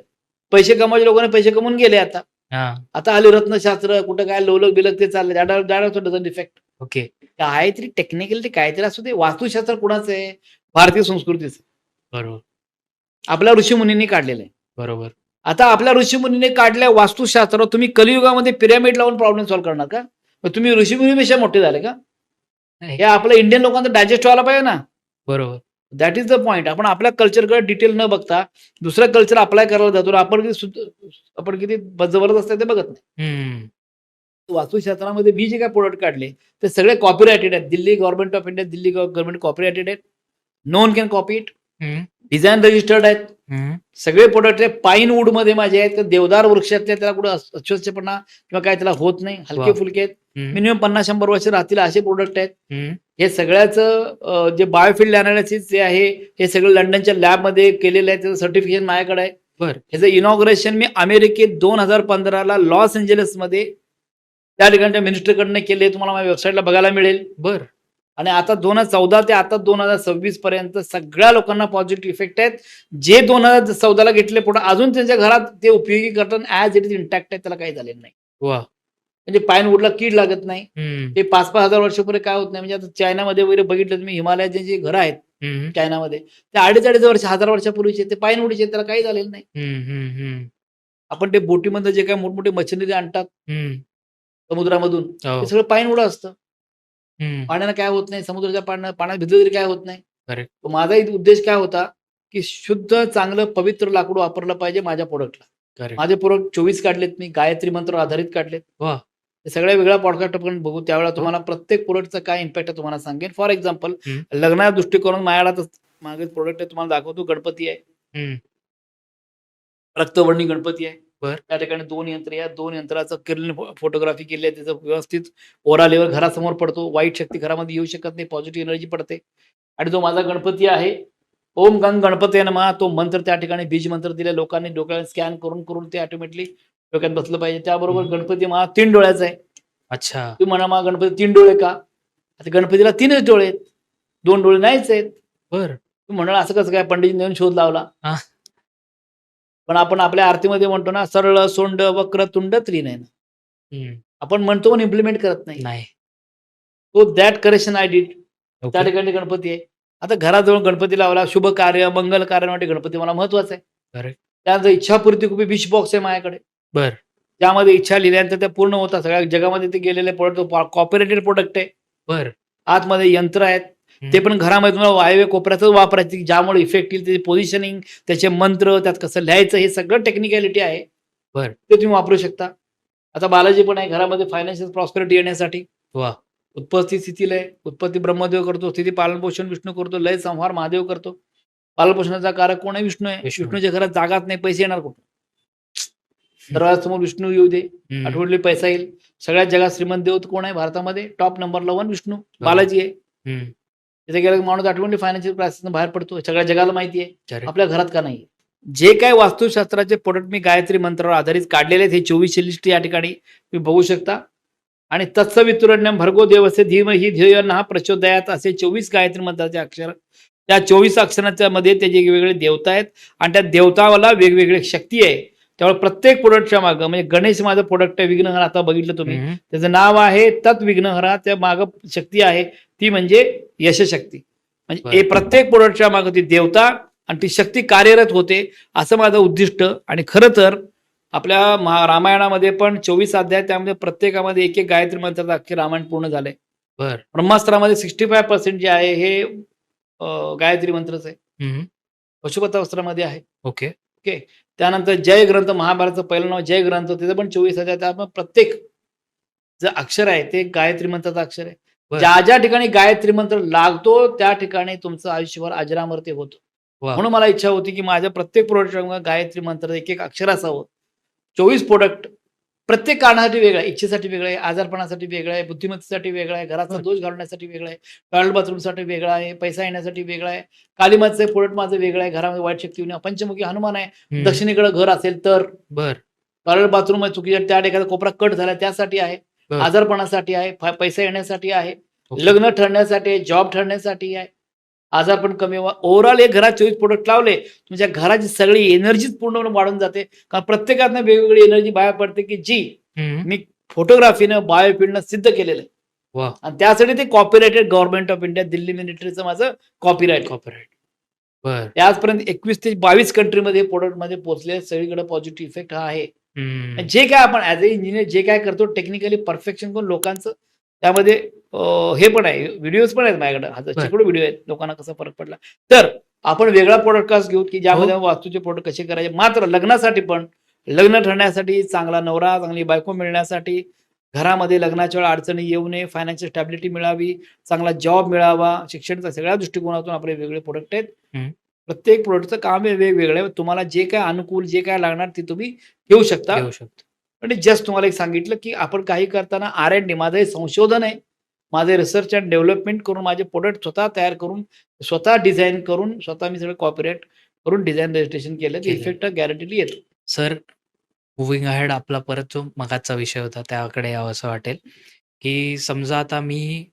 पैसे कमवायचे लोकांनी पैसे कमवून गेले आता. हा. आता आले रत्नशास्त्र, कुठं काय लोलक बिलक ते चालले, डझन इफेक्ट. ओके. काहीतरी टेक्निकल ते काहीतरी असू दे. वास्तुशास्त्र कुणाचं आहे? भारतीय संस्कृतीचं. बरोबर. आपल्या ऋषीमुनींनी काढलेलं आहे. बरोबर. आता आपल्या ऋषीमुनीने काढल्या वास्तुशास्त्र तुम्ही कलियुगामध्ये पिरॅमिड लावून प्रॉब्लेम सॉल्व्ह करणार का? मग तुम्ही ऋषीमुनीपेक्षा मोठे झाले का? नाही. हे आपल्या इंडियन लोकांना डायजेस्ट व्हायला पाहिजे ना. बरोबर. That is the point. आपण आपल्या कल्चरकडे डिटेल न बघता दुसरं कल्चर अप्लाय करायला जातो. आपण किती जबरदस्त आहे ते बघत नाही. हम्म. वास्तुशास्त्रामध्ये मी जे काय प्रोडक्ट काढले ते सगळे कॉपीरायटेड आहेत. Delhi government of India, Delhi government copyrighted आहेत. No one can copy it. Hmm. Design registered आहेत. हम्म. सगळे प्रोडक्ट पाईन वूड मध्ये माझे आहेत. देवदार वृक्षातले त्याला कुठे अस्वच्छपणा किंवा काय त्याला होत नाही. हलके वा. फुलके आहेत. हम्म. मिनिमम 50-100 वर्ष राहतील असे प्रोडक्ट आहेत. हम्म. हे सगळ्याचं जे बायोफिल्ड अनालिसिस जे आहे हे सगळं लंडनच्या लॅबमध्ये केलेलं आहे. त्याचं सर्टिफिकेशन माझ्याकडे आहे. बरं. ह्याचं इनॉग्रेशन मी अमेरिकेत 2015ला लॉस एंजेलिसमध्ये त्या ठिकाणच्या मिनिस्टरकडनं केले. तुम्हाला माझ्या वेबसाईटला बघायला मिळेल. बरं. आणि आता 2014 ते आता 2026 पर्यंत सगळ्या लोकांना पॉझिटिव्ह इफेक्ट आहेत. जे 2014ला घेतले पुढे अजून त्यांच्या घरात ते उपयोगी करतात. ऍज इट इज इंटॅक्ट आहे, त्याला काही झालेलं नाही. वा. म्हणजे पाईनवूडला कीड लागत नाही. हम्म. ते 5-5 हजार वर्षापूर्वी काय होत नाही. म्हणजे आता चायनामध्ये वगैरे बघितलं तुम्ही, हिमालयाचे जे घरं आहेत हम्म. चायनामध्ये ते 2.5 वर्ष 1000 वर्षापूर्वीचे ते पाईनवूडचे, त्याला काही झालेलं नाही. हम्म. हम्म. हम्म. आपण ते बोटीमध्ये जे काय मोठमोठे मशिनरी आणतात हम्म. समुद्रामधून हो. ते सगळं पाईनवूड असतं. हम्म. पाण्यानं काय होत नाही. समुद्राच्या पाण्यात भिजलं तरी काय होत नाही. Correct. माझा उद्देश काय होता की शुद्ध चांगलं पवित्र लाकूड वापरलं पाहिजे माझ्या प्रोडक्टला. Correct. माझे प्रोडक्ट 24 काढलेत मी, गायत्री मंत्र आधारित काढलेत. वा. हे सगळ्या वेगळ्या पॉडकास्ट आपण बघू. त्यावेळेला तुम्हाला प्रत्येक प्रोडक्टचा काय इम्पॅक्ट आहे तुम्हाला सांगेन. फॉर एक्झाम्पल लग्ना दृष्टिकोन माझ्याकडे मागे प्रोडक्ट आहे तुम्हाला दाखवतो. गणपती आहे, हम्म. रक्तवर्णी गणपती आहे. बरं. त्या ठिकाणी 2 यंत्र आहे. 2 यंत्राचं किरण फोटोग्राफी केली आहे. त्याचं व्यवस्थित ओरा लेवल घरासमोर पडतो. वाईट शक्ती घरामध्ये येऊ शकत नाही. पॉझिटिव्ह एनर्जी पडते. आणि जो माझा गणपती आहे, ओम गंग गणपती नमः, तो मंत्र त्या ठिकाणी बीज मंत्र दिले लोकांनी डोक्याला स्कॅन करून ते ऑटोमॅटिकली डोक्यात बसलं पाहिजे. त्याबरोबर गणपती महा 3 डोळ्याचा आहे. अच्छा. तुम्ही म्हणा मग गणपती 3 डोळे का? आता गणपतीला 3च डोळे आहेत, 2 डोळे नाहीच आहेत. बरं. तुम्ही म्हणाल असं कसं काय, पंडित नेऊन शोध लावला. हा. पण आपण आपल्या आरतीमध्ये म्हणतो ना, सरळ सोंड वक्र तुंड त्रिनयन. हम्म. आपण म्हणतो पण इम्प्लिमेंट करत नाही. नाही. तो दॅट करेक्शन आय डिड. त्या ओके. ठिकाणी गणपती आहे. आता घराजवळ गणपती लावला, शुभ कार्य मंगल कार्यासाठी गणपती मला महत्वाचा आहे. Correct. त्यानंतर इच्छापूर्ती खूप विश बॉक्स आहे माझ्याकडे. बरं. त्यामध्ये इच्छा लिहिल्यानंतर त्या पूर्ण होतात. सगळ्या जगामध्ये ते गेलेले प्रोडक्ट कॉपीरायटेड प्रोडक्ट आहे. बरं. आतमध्ये यंत्र आहेत. ते पण घरामध्ये तुम्हाला वायव्य कोपऱ्यातच वापरायचे, ज्यामुळे इफेक्ट येईल. त्याची पोझिशनिंग, त्याचे मंत्र, त्यात कसं लिहायचं, हे सगळं टेक्निकॅलिटी आहे. बरं. ते तुम्ही वापरू शकता. आता बालाजी पण आहे घरामध्ये फायनान्शियल प्रॉस्पेरिटी येण्यासाठी. वा. उत्पत्ती स्थिती लय, उत्पत्ती ब्रह्मदेव करतो, स्थिती पालनपोषण विष्णू करतो, लय संहार महादेव करतो. पालनपोषणाचा कारक कोण आहे? विष्णू आहे. विष्णू. विष्णूच्या घरात जागाच नाही, पैसे येणार कुठून? सर्वात समोर विष्णू येऊ दे, हम्म. आठवडले पैसा येईल. सगळ्यात जगात श्रीमंत देव कोण आहे भारतामध्ये? टॉप नंबरला 1 विष्णू, बालाजी आहे. हम्म. तिथे गेला माणूस आठवडली फायनान्शियल क्रायसिस बाहेर पडतो. सगळ्या जगाला माहिती आहे. Correct. आपल्या घरात का नाही? जे काय वास्तुशास्त्राचे प्रोडक्ट मी गायत्री मंत्रावर आधारित काढलेले आहेत, हे 24ची लिस्ट या ठिकाणी तुम्ही बघू शकता. आणि तत्सवितुरण्यम भर्गो देवस्य धीमहि धियो यो नः प्रचोदयात असे 24 गायत्री मंत्राचे अक्षर. त्या 24 अक्षरांच्या मध्ये त्याचे वेगवेगळे देवता आहेत आणि त्या देवतावाला वेगवेगळी शक्ती आहे. त्यामुळे प्रत्येक प्रोडक्टच्या मागं, म्हणजे गणेश माझं प्रोडक्ट आहे विघ्नहर, आता बघितलं तुम्ही, त्याचं नाव आहे तत् विघ्नहरा. त्या मागं शक्ती आहे ती म्हणजे यशशक्ती. म्हणजे हे प्रत्येक प्रोडक्टच्या मागं ती देवता आणि ती शक्ती कार्यरत होते, असं माझं उद्दिष्ट. आणि खरं तर आपल्या रामायणामध्ये पण 24 अध्याय, त्यामध्ये प्रत्येकामध्ये एक एक गायत्री मंत्राचं अख्खे रामायण पूर्ण झालंय. बर. ब्रह्मास्त्रामध्ये 65% जे आहे हे गायत्री मंत्रच आहे. पशुपतास्त्रामध्ये आहे. ओके. ओके. त्यानंतर जय ग्रंथ, महाभारतचं पहिलं नाव जय ग्रंथ, त्याचं पण 24 अध्याय. त्यामुळे प्रत्येक जे अक्षर आहे ते गायत्री मंत्राचं अक्षर आहे. बरं. ज्या ज्या ठिकाणी गायत्री मंत्र लागतो त्या ठिकाणी तुमचं आयुष्यभर अजरामर ते होतं. वा. म्हणून मला इच्छा होती की माझ्या प्रत्येक प्रोडक्टच्या गायत्री मंत्र एक एक अक्षर असावं. 24 प्रोडक्ट प्रत्येक कारणासाठी वेगळं आहे. इच्छेसाठी वेगळं आहे, आजारपणासाठी वेगळं आहे, बुद्धिमत्तेसाठी वेगळं आहे, घराचा बरं. दोष घालवण्यासाठी वेगळं आहे, टॉयलेट बाथरूमसाठी वेगळं आहे, पैसा येण्यासाठी वेगळं आहे, कालीमाचं प्रोडक्ट माझं वेगळं आहे, घरामध्ये वाईट शक्ती येऊन, पंचमुखी हनुमान आहे, दक्षिणेकडे घर असेल तर, बर. टॉयलेट बाथरूम चुकीच्या त्या ठिकाणी कोपरा कट झाला त्यासाठी आहे, बरं. आजारपणासाठी आहे, पैसा येण्यासाठी आहे, ओके. लग्न ठरण्यासाठी आहे, जॉब ठरण्यासाठी आहे, आजारपण कमी व्हावा. ओव्हरऑल एक घरात 24 प्रोडक्ट लावले तुमच्या घराची सगळी एनर्जीच पूर्ण वाढून जाते. कारण प्रत्येकातनं वेगवेगळी एनर्जी बाहेर पडते की जी मी फोटोग्राफीनं बायोफिल्डनं सिद्ध केलेलं आहे. वा. आणि त्यासाठी ते copyrighted government of India, Delhi मिलिटरीचं माझं कॉपीराइट. बर. त्याचपर्यंत 21 ते 22 कंट्रीमध्ये प्रोडक्टमध्ये पोहोचले. सगळीकडे पॉझिटिव्ह इफेक्ट हा आहे. जे काय आपण ऍज अ इंजिनियर जे काय करतो टेक्निकली परफेक्शन करून लोकांचं त्यामध्ये हे पण आहे, व्हिडिओज पण आहेत माझ्याकडे, शेकडो व्हिडिओ आहेत लोकांना कसा फरक पडला. तर आपण वेगळा पॉडकास्ट घेऊ की ज्यामध्ये वास्तूचे प्रोडक्ट कसे करायचे. मात्र लग्नासाठी पण, लग्न ठरण्यासाठी, चांगला नवरा चांगली बायको मिळण्यासाठी, घरामध्ये लग्नाच्या वेळा अडचणी येऊ नये, फायनान्शियल स्टॅबिलिटी मिळावी, चांगला जॉब मिळावा, शिक्षणाच्या सगळ्या दृष्टिकोनातून आपले वेगळे प्रोडक्ट आहेत. प्रत्येक प्रोडक्टचं काम हे वेगवेगळं आहे. तुम्हाला जे काय अनुकूल, जे काय लागणार ते तुम्ही घेऊ शकता. म्हणजे जस्ट तुम्हाला एक सांगितलं की आपण काही करताना R&D, माझं हे संशोधन आहे, माझे रिसर्च अँड डेव्हलपमेंट करून माझे प्रोडक्ट स्वतः तयार करून, स्वतः डिझाईन करून, स्वतः मी सगळं कॉपीराइट करून डिझाईन रजिस्ट्रेशन केलं. इफेक्ट गॅरंटीली येतो. सर, मुव्हिंग अहेड आपला परत जो मगाचा विषय होता त्याकडे यावं असं वाटेल, की समजा आता मी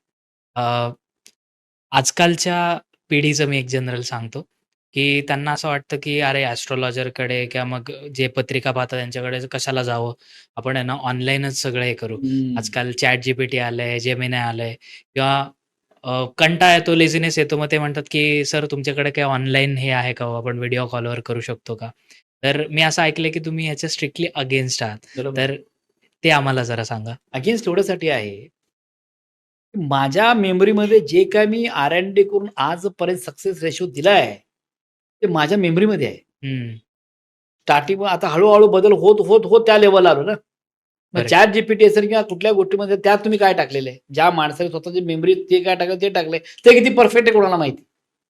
आजकालच्या पिढीचं मी एक जनरल सांगतो, की त्यांना असं वाटतं, की अरे ॲस्ट्रोलॉजरकडे किंवा मग जे पत्रिका पाहतात त्यांच्याकडे कशाला जावं, आपण आहे ना ऑनलाईनच सगळं हे करू. आजकाल ChatGPT आलंय, जेमिनी आलंय किंवा कंटाळा येतो, लेझीनेस येतो. मग ते म्हणतात, की सर तुमच्याकडे काही ऑनलाईन हे आहे का हो? आपण व्हिडिओ कॉलवर करू शकतो का? तर मी असं ऐकलंय, की तुम्ही ह्याच्या स्ट्रिक्टली अगेन्स्ट आहात. तर ते आम्हाला जरा सांगा. अगेन्स्ट एवढ्यासाठी आहे, माझ्या मेमरीमध्ये जे काय मी R&D करून आजपर्यंत सक्सेस रेशो दिलाय ते माझ्या मेमरीमध्ये आहे. स्टार्टिंग आता हळूहळू बदल होत होत होत त्या लेवलला आलो ना. मग ChatGPT असेल किंवा कुठल्या गोष्टीमध्ये त्यात तुम्ही काय टाकलेलं आहे, ज्या माणसाने स्वतःची मेमरी ते काय टाकलं ते टाकलंय, ते किती परफेक्ट आहे कोणाला माहिती.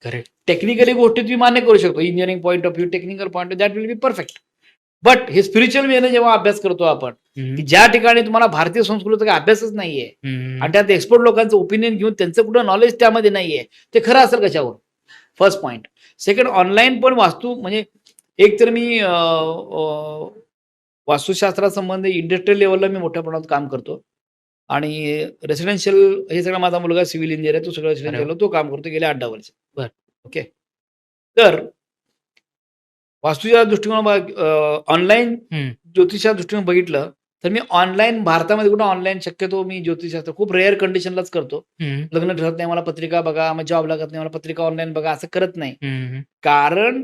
करेक्ट. टेक्निकली गोष्टी तुम्ही मान्य करू शकतो, engineering point of view, technical point of that will be perfect. But हे स्पिरिच्युअल वेने जेव्हा अभ्यास करतो आपण, की ज्या ठिकाणी तुम्हाला भारतीय संस्कृतीचा अभ्यासच नाहीये आणि त्यात एक्सपर्ट लोकांचं ओपिनियन घेऊन त्यांचं कुठं नॉलेज त्यामध्ये नाहीये, ते खरं असेल कशावर. First point. सेकंड, ऑनलाईन पण वास्तू म्हणजे एक तर मी वास्तुशास्त्रासंबंधी इंडस्ट्रियल लेवलला मी मोठ्या प्रमाणात काम करतो आणि रेसिडेन्शियल हे सगळं माझा मुलगा सिव्हिल इंजिनियर आहे, तो सगळं रेसिडेन्शियल तो काम करतो गेले 8-10 वर्ष. बरं. ओके. तर वास्तूच्या दृष्टिकोन ऑनलाईन ज्योतिषा दृष्टीने बघितलं तर मी ऑनलाईन भारतामध्ये कुठं ऑनलाईन शक्यतो मी ज्योतिषशास्त्र खूप रेअर कंडिशनलाच करतो. लग्न ठरत नाही मला पत्रिका बघा, मग जॉब लागत नाही मला पत्रिका ऑनलाईन बघा, असं करत नाही. कारण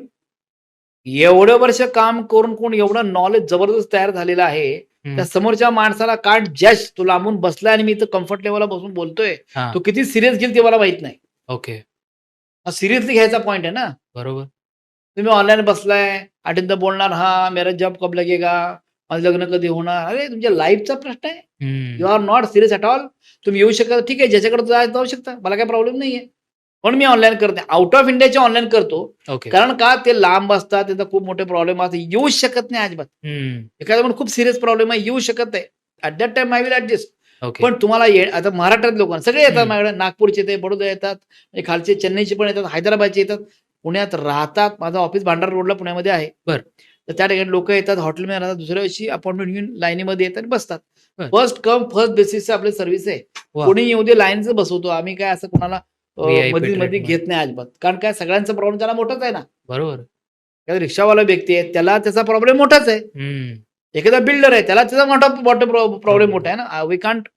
एवढं वर्ष काम करून कोण एवढं नॉलेज जबरदस्त तयार झालेलं आहे, त्या समोरच्या माणसाला काट जस्ट तो लांबून बसलाय आणि मी इथं कम्फर्ट लेवलला बसून बोलतोय, तो किती सिरियस घेईल ते मला माहित नाही. ओके. हा सिरियसली घ्यायचा पॉईंट आहे ना. बरोबर. तुम्ही ऑनलाईन बसलाय, आठवड्यात बोलणार, हा मेरा जॉब कब लगेगा, माझं लग्न कधी होणार. अरे तुमच्या लाईफचा प्रश्न आहे. You are not serious at all. तुम्ही येऊ शकता, ठीक आहे, ज्याच्याकडे जाऊ शकता, मला काही प्रॉब्लेम नाहीये. पण मी ऑनलाईन करते, आउट ऑफ इंडियाचे ऑनलाईन करतो. कारण का ते लांब असतात, त्याचा खूप मोठे प्रॉब्लेम असतात, येऊच शकत नाही अजिबात. एखाद्या खूप सिरियस प्रॉब्लेम आहे, येऊ शकत नाही. At that time I will adjust. पण तुम्हाला आता महाराष्ट्रात लोकांना सगळे येतात माझ्याकडे, नागपूरचे येतात, बडोदा येतात, खालचे चेन्नईचे पण येतात, हैदराबादचे येतात. पुण्यात राहतात. माझं ऑफिस भांडार रोडला पुण्यामध्ये आहे. बरं. तर त्या ठिकाणी लोकं येतात, हॉटेलमध्ये राहतात. दुसऱ्या दिवशी अपॉइंटमेंट घेऊन लाईनीमध्ये येतात आणि बसतात. बरं. फर्स्ट कम फर्स्ट बेसिसचं आपली सर्व्हिस आहे. वाह! कोणी येऊ दे लाईनच बसवतो. आम्ही काय असं कोणाला व्ही-आय-पी मध्ये ट्रीटमेंट. घेत नाही अजिबात. कारण काय सगळ्यांचा प्रॉब्लेम त्याला मोठाच आहे ना. बरोबर. एखादा रिक्षावाला व्यक्ती आहे, त्याला त्याचा प्रॉब्लेम मोठाच आहे. हं. एखादा बिल्डर आहे, त्याला त्याचा मोठा प्रॉब्लेम प्रॉब्लेम. मोठा आहे ना. वी कांट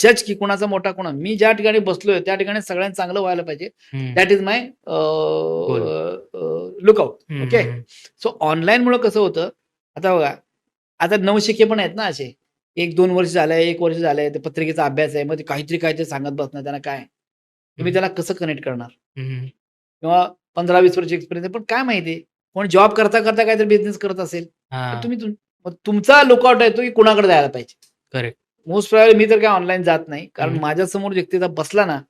जज की कोणाचा मोठा कोणा. मी ज्या ठिकाणी बसलोय त्या ठिकाणी सगळ्यांना चांगलं व्हायला पाहिजे. हं. That is my goal. Lookout. हं, ओके. हं, हं. सो ऑनलाईनमुळं कसं होतं, आता बघा, आता नवशिके पण आहेत ना असे. 1-2 वर्ष झालंय, 1 वर्ष झालंय, ते पत्रिकेचा अभ्यास आहे. मग ते काहीतरी सांगत बसणार. त्यांना काय? तुम्ही हं. त्याला कसं कनेक्ट करणार? हं, हं. किंवा 15-20 वर्ष एक्सपिरियन्स आहे. पण काय माहिती कोण जॉब करता काहीतरी बिझनेस करत असेल, तर हां. तुम्ही मग तुमचा लुकआउट आहे तो की कुणाकडे जायला पाहिजे. करेक्ट. मोस्ट प्रोबॅबली मी तर काय ऑनलाईन जात नाही. कारण हं. माझ्यासमोर व्यक्ती जर बसला ना,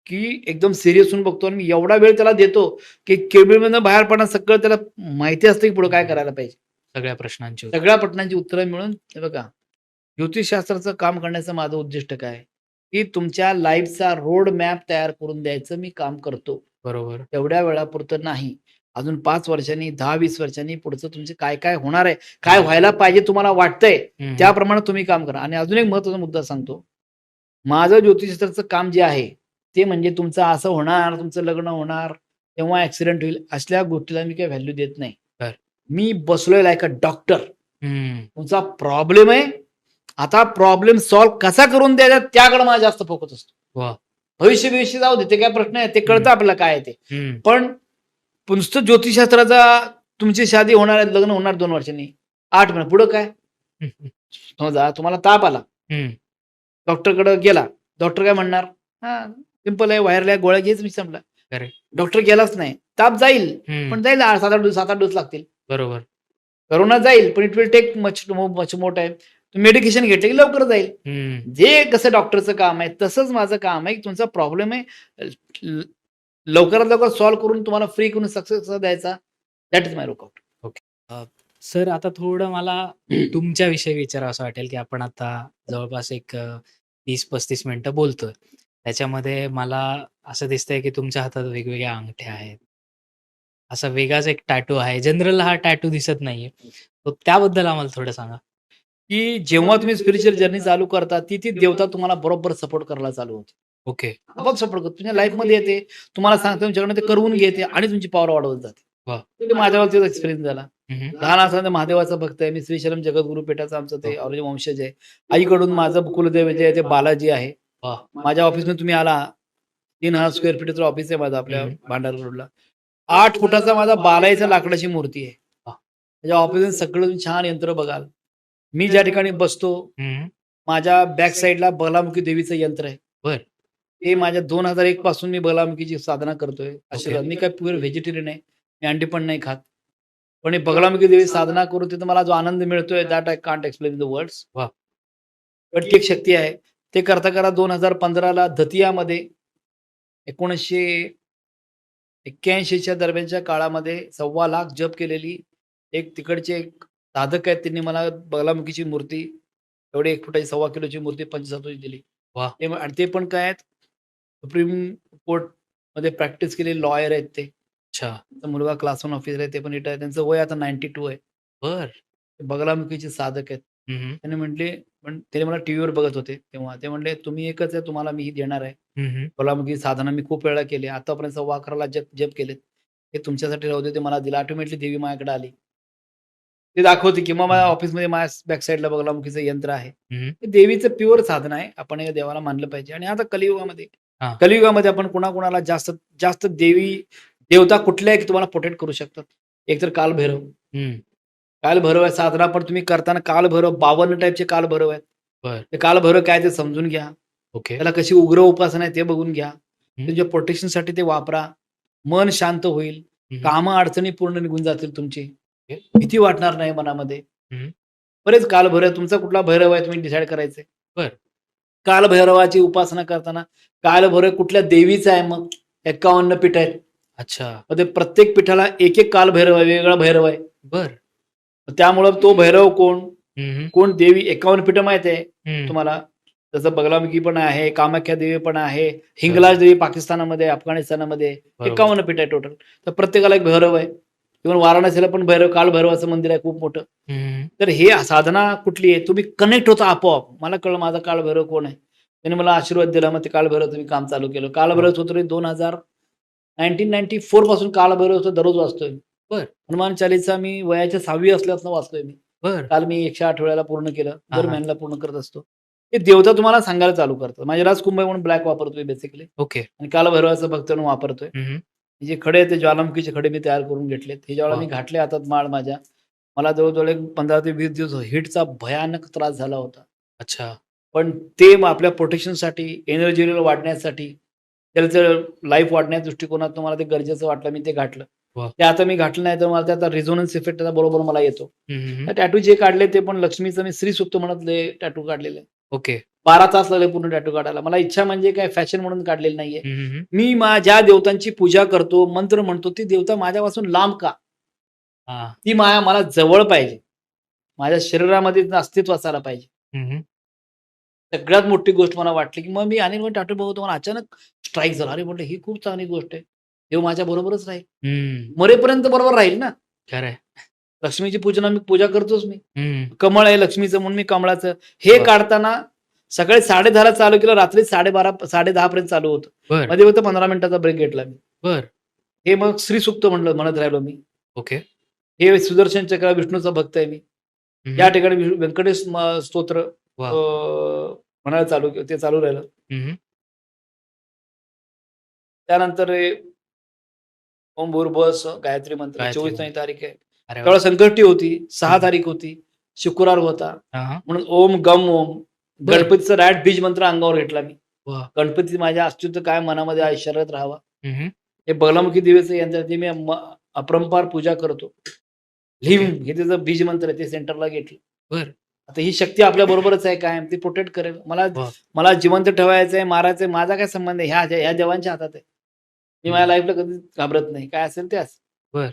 की एकदम सीरियस होऊन बघतो आणि मी एवढा वेळ त्याला देतो, की केबिनमधनं बाहेर पडणं सगळं त्याला माहिती असतं, की पुढे काय करायला पाहिजे. सगळ्या प्रश्नांची उत्तरं. सगळ्या प्रश्नांची उत्तरं मिळून हे बघा, ज्योतिषशास्त्राचं काम करण्याचं माझं उद्दिष्ट काय आहे, की तुमच्या लाईफचा रोड मॅप तयार करून द्यायचं मी काम करतो. बरोबर. तेवढ्या वेळापुरतं नाही. अजून 5 वर्षांनी, 10-20 वर्षांनी पुढचं तुमचं काय होणार आहे, काय व्हायला पाहिजे तुम्हाला वाटतंय, हं, हं. त्याप्रमाणे तुम्ही काम करा. आणि अजून एक महत्त्वाचा मुद्दा सांगतो. माझं ज्योतिषशास्त्राचं काम जे आहे, ते म्हणजे तुमचं असं होणार, तुमचं लग्न होणार, तेव्हा ॲक्सिडेंट होईल, असल्या गोष्टीला मी काही व्हॅल्यू देत नाही. बरं. मी बसलोय लाइक अ डॉक्टर. हं. तुमचा प्रॉब्लेम आहे. आता प्रॉब्लेम सॉल्व्ह कसा करून द्यायचा त्याकडे माझा जास्त फोकस असतो. वाह! भविष्य जाऊ दे, ते काय प्रश्न आहे, ते हं. कळतं आपल्याला काय आहे ते. हं. पण नुसतं ज्योतिषशास्त्राचा तुमची शादी होणार आहे, लग्न होणार 2 वर्षांनी, 8 महिने पुढं काय? हं, हं. समजा तुम्हाला ताप आला, हं. डॉक्टरकडे गेला. डॉक्टर काय म्हणणार? हां, सिंपल आहे, व्हायरल आहे, गोळ्या घ्यायचं, मी संपला. करेक्ट. डॉक्टर गेलाच नाही. ताप जाईल, हं. पण जाईल 7-8 दिवस 7-8 दिवस लागतील. बरोबर. कोरोना जाईल, पण it will take much more time. तुम्ही मेडिकेशन घेतलं की लवकर जाईल. हं. जे कसं डॉक्टरचं काम आहे, तसंच माझं काम आहे, की तुमचा प्रॉब्लेम आहे, ल लवकरात लवकर सॉल्व्ह करून तुम्हाला फ्री करून सक्सेस कसा द्यायचा, that is my lookout. Sir आता थोडं मला तुमच्याविषयी विचारावसं वाटेल, की आपण आता जवळपास एक 30-35 मिनिटं बोलतोय. त्याच्यामध्ये मला असं दिसतंय, की तुमच्या हातात वेगवेगळ्या अंगठ्या आहेत. असा वेगळाच एक टॅटू आहे. जनरल हा टॅटू दिसत नाहीये. तर त्याबद्दल आम्हाला थोडं सांगा? की जेव्हा तुम्ही स्पिरिच्युअल जर्नी चालू करता, ती देवता तुम्हाला बरोबर सपोर्ट करायला चालू होते. ओके. आपोआप सपोर्ट करतो. तुमच्या लाईफमध्ये येते, तुम्हाला सांगते, तुमच्याकडनं ते करवून घेते आणि तुमची पॉवर वाढवत जाते. वाह! ते माझ्या बाबतीत एक्सपिरियन्स झाला. हं, हं. लहान असताना महादेवाचा भक्त आहे. मी श्रीशैलम जगद्गुरू पीठाचं आमचं ते ऑरिजिनल वंशज आहे. आईकडून माझं कुलदैव जे आहे ते बालाजी आहे. वाह! माझ्या ऑफिसमध्ये तुम्ही आला, 3000 स्क्वेअर फीटचं ऑफिस आहे माझं आपल्या हं. भांडार रोडला. 8 फुटाचा माझा बालाईचा लाकडाची मूर्ती आहे. वाह! माझ्या ऑफिसमध्ये सगळं तुम्ही छान यंत्र बघाल. मी ज्या ठिकाणी बसतो, हं. माझ्या बॅक साईडला बगलामुखी देवीचं यंत्र आहे. बरं. ते माझ्या 2001 पासून मी बगलामुखीची साधना करतोय. ओके. मी काय प्युअर व्हेजिटेरियन आहे. मी अंडी पण नाही खात. पण हे बगलामुखी देवी साधना करून तिथं मला जो आनंद मिळतोय, that I can't explain in the words. वाह! पण ती एक शक्ती आहे. ते करता 2015ला दतियामध्ये 1981च्या दरम्यानच्या काळामध्ये 2.25 लाख जप केलेली एक तिकडचे एक साधक आहेत. त्यांनी मला बगलामुखीची मूर्ती, एवढी 1 फुटाची 1.25 किलोची मूर्ती 25 दिली. वाह! आणि ते पण काय आहेत, सुप्रीम कोर्टमध्ये प्रॅक्टिस केलेले लॉयर आहेत ते. अच्छा. त्यांचा मुलगा क्लास 1 ऑफिसर आहे, ते पण रिटायर. त्यांचं वय आता 92 आहे. बरं. ते बगलामुखीचे साधक आहेत. हं, हं. त्याने म्हटले, पण ते मला टीव्हीवर बघत होते तेव्हा. ते म्हटले, "तुम्ही एकच आहे, तुम्हाला मी ही देणार आहे. हं, हं. बगलामुखी साधना मी खूप वेळा केली. आतापर्यंत 11.25 जप केलेत. हे तुमच्यासाठी राहू दे." ते मला दिलं. अल्टिमेटली देवी माझ्याकडे आली. ते दाखवते किंवा माझ्या ऑफिसमध्ये माझ्या बॅक साईडला बगलामुखीचं यंत्र आहे. हं, हं. ते देवीचं प्युअर साधन आहे. आपण या देवाला मानलं पाहिजे. आणि आता हां. कलियुगामध्ये आपण कुणाकुणाला जास्त देवता कुठल्या आहे की तुम्हाला प्रोटेक्ट करू शकतात. एकतर कालभैरव. हं. कालभैरव आहे साधना, पण तुम्ही करताना कालभैरव 52 टाईपचे कालभैरव आहेत. बरं. ते कालभैरव काय ते समजून घ्या. ओके. त्याला कशी उग्र उपासना आहे ते बघून घ्या. हं. तुमच्या प्रोटेक्शनसाठी ते वापरा. मन शांत होईल. हं, हं. कामं अडचणी पूर्ण निघून जातील तुमची. ओके. भीती वाटणार नाही मनामध्ये. हं. बरेच कालभैरव, तुमचा कुठला भैरव आहे तुम्ही डिसाईड करायचंय. बरं. कालभैरवाची उपासना करताना कालभैरव कुठल्या देवीचा आहे, मग 51 पीठ आहेत. अच्छा. मग ते प्रत्येक पीठाला एक कालभैरव आहे, वेगळा भैरव आहे. बरं. त्यामुळं तो भैरव कोण, हं, हं. कोण देवी, 51 पीठ माहिती आहे हं. तुम्हाला. जसं बगलामुखी पण आहे, कामाख्या देवी पण आहे, हिंगलाज देवी पाकिस्तानामध्ये, अफगाणिस्तानामध्ये बरोबर. 51 पीठ आहे टोटल. तर प्रत्येकाला एक भैरव आहे. इव्हन वाराणसीला पण काल भैरवाचं मंदिर आहे खूप मोठं. हम्म. तर हे साधना कुठली आहे? तुम्ही कनेक्ट होता आपोआप. मला कळलं माझा काळ भैरव कोण आहे. त्याने मला आशीर्वाद दिला. मग ते काळ भैरव तुम्ही काम चालू केलं. काळ भैरव स्तोत्र 1994 पासून काळ भैरव दररोज वाचतोय मी. बर. हनुमान चालीसा मी वयाच्या 6वी असल्यापासून वाचतोय मी. बर. काल मी 108 वेळेला पूर्ण केलं. हा, दर हा. महिन्याला पूर्ण करत असतो. ते देवता तुम्हाला सांगायला चालू करतात. माझे राजकुंभ आहे म्हणून ब्लॅक वापरतोय बेसिकली ओके. आणि काल भैरवाचा भक्त म्हणून वापरतोय. हम्म. जे खडे आहेत ते ज्वालामुखीचे खडे मी तयार करून घेतलेत. हे ज्यावेळेला वा. मी घातले हातात माळ माझ्या, मला जवळ-जवळ एक 15 ते 20 दिवस हिटचा भयानक त्रास झाला होता. अच्छा. पण ते मग आपल्या प्रोटेक्शनसाठी, एनर्जी लेव्हल वाढण्यासाठी, त्याचं लाईफ वाढण्याच्या दृष्टिकोनातून मला ते गरजेचं वाटलं. मी ते घातलं. वा. ते आता मी घातलं नाही तर मला त्याचा रेझोनन्स इफेक्ट त्याचा बरोबर मला येतो. हम्म. तर टॅटू जे काढले ते पण लक्ष्मीचं मी श्री सुक्त म्हणतले टॅटू काढलेले. ओके. 12 तास लागले पूर्ण टॅटू काढायला. मला इच्छा म्हणजे काय फॅशन म्हणून काढलेली नाहीये. हम्म. मी ज्या देवतांची पूजा करतो, मंत्र म्हणतो, ती देवता माझ्यापासून लांब का? हा. ती माया मला जवळ पाहिजे. माझ्या शरीरामध्ये तिचं अस्तित्व असायला पाहिजे. हम्म. सगळ्यात मोठी गोष्ट मला वाटली, की मग मी अनिल टॅटू बघतो मला अचानक स्ट्राईक झाला. अरे म्हटलं ही खूप चांगली गोष्ट आहे. देव माझ्या बरोबरच राहील. हम्म. मरेपर्यंत बरोबर राहील ना. खरंय. लक्ष्मीची पूजा करतोच मी. हम्म. कमळ आहे लक्ष्मीचं म्हणून मी कमळाचं हे बर. काढताना सकाळी 10:30 चालू केलं, रात्री 12:30 10:30 पर्यंत चालू होतं. बर. मध्ये फक्त 15 मिनिटाचा ब्रेक घेतला मी. बर. हे मग श्री सुक्त म्हणत राहिलो मी. ओके. हे सुदर्शन चक्र विष्णूचा भक्त आहे मी. हम्म. या ठिकाणी व्यंकटेश स्तोत्र वा. म्हणायला चालू ते चालू राहिलं. हम्म. त्यानंतर ओम भूर्भुवः गायत्री मंत्र गायत्री 24 तारीख आहे. अरे वा. त्यावेळेला संकष्टी होती, 6 तारीख होती, शुक्रवार होता. हा. म्हणून ओम गम ओम बर. गणपतीचा डायरेक्ट बीज मंत्र अंगावर घेतला मी. वा. गणपती माझ्या अस्तित्व काय मनामध्ये ऐश्वर्यात राहावा. हम्म. हे बगलामुखी देवीचं यंत्र ते मी अपरंपार पूजा करतो. भीम हे त्याचं बीज मंत्र आहे ते सेंटरला घेतलं. बर. आता ही शक्ती आपल्या बरोबरच आहे कायम, ती प्रोटेक्ट करेल. वा. मला जिवंत ठेवायचंय, मारायचंय, माझा काय संबंध आहे? ह्या देवांच्या हातात आहे. मी माझ्या लाईफला कधी घाबरत नाही. काय असेल ते असेल. बर.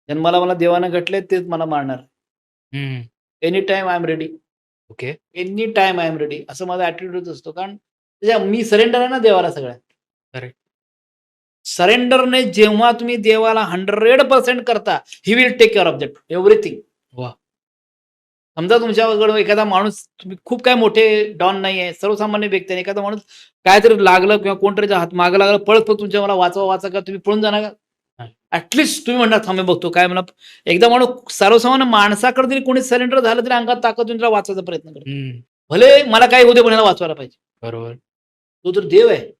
जन्माला मला देवानं घटले तेच मला मारणार. हम्म. Any time I am ready. Okay. Any time I am ready असं माझा ऍटिट्यूड असतो. कारण मी सरेंडर आहे ना देवाला सगळ्या. करेक्ट. सरेंडरने जेव्हा तुम्ही देवाला 100% करता, he will take care of that everything. वा. समजा तुमच्याकडे एखादा माणूस, तुम्ही खूप काय मोठे डॉन नाही आहे, सर्वसामान्य व्यक्ती आहे, एखादा माणूस काहीतरी लागलं किंवा कोणतरी हात मागं लागलं, पळत तुमच्या मला वाचा का तुम्ही पळून जाणार का? ऍटलिस्ट तुम्ही म्हणणार थांबे बघतो काय म्हणा. एकदा माणूस सर्वसामान्य माणसाकडे जरी कोणी सरेंडर झालं तरी अंगात ताकद येऊन त्याला वाचवायचा प्रयत्न करतो. भले मला काय होते पण ह्याला वाचवायला पाहिजे. बरोबर. तो तर देव आहे.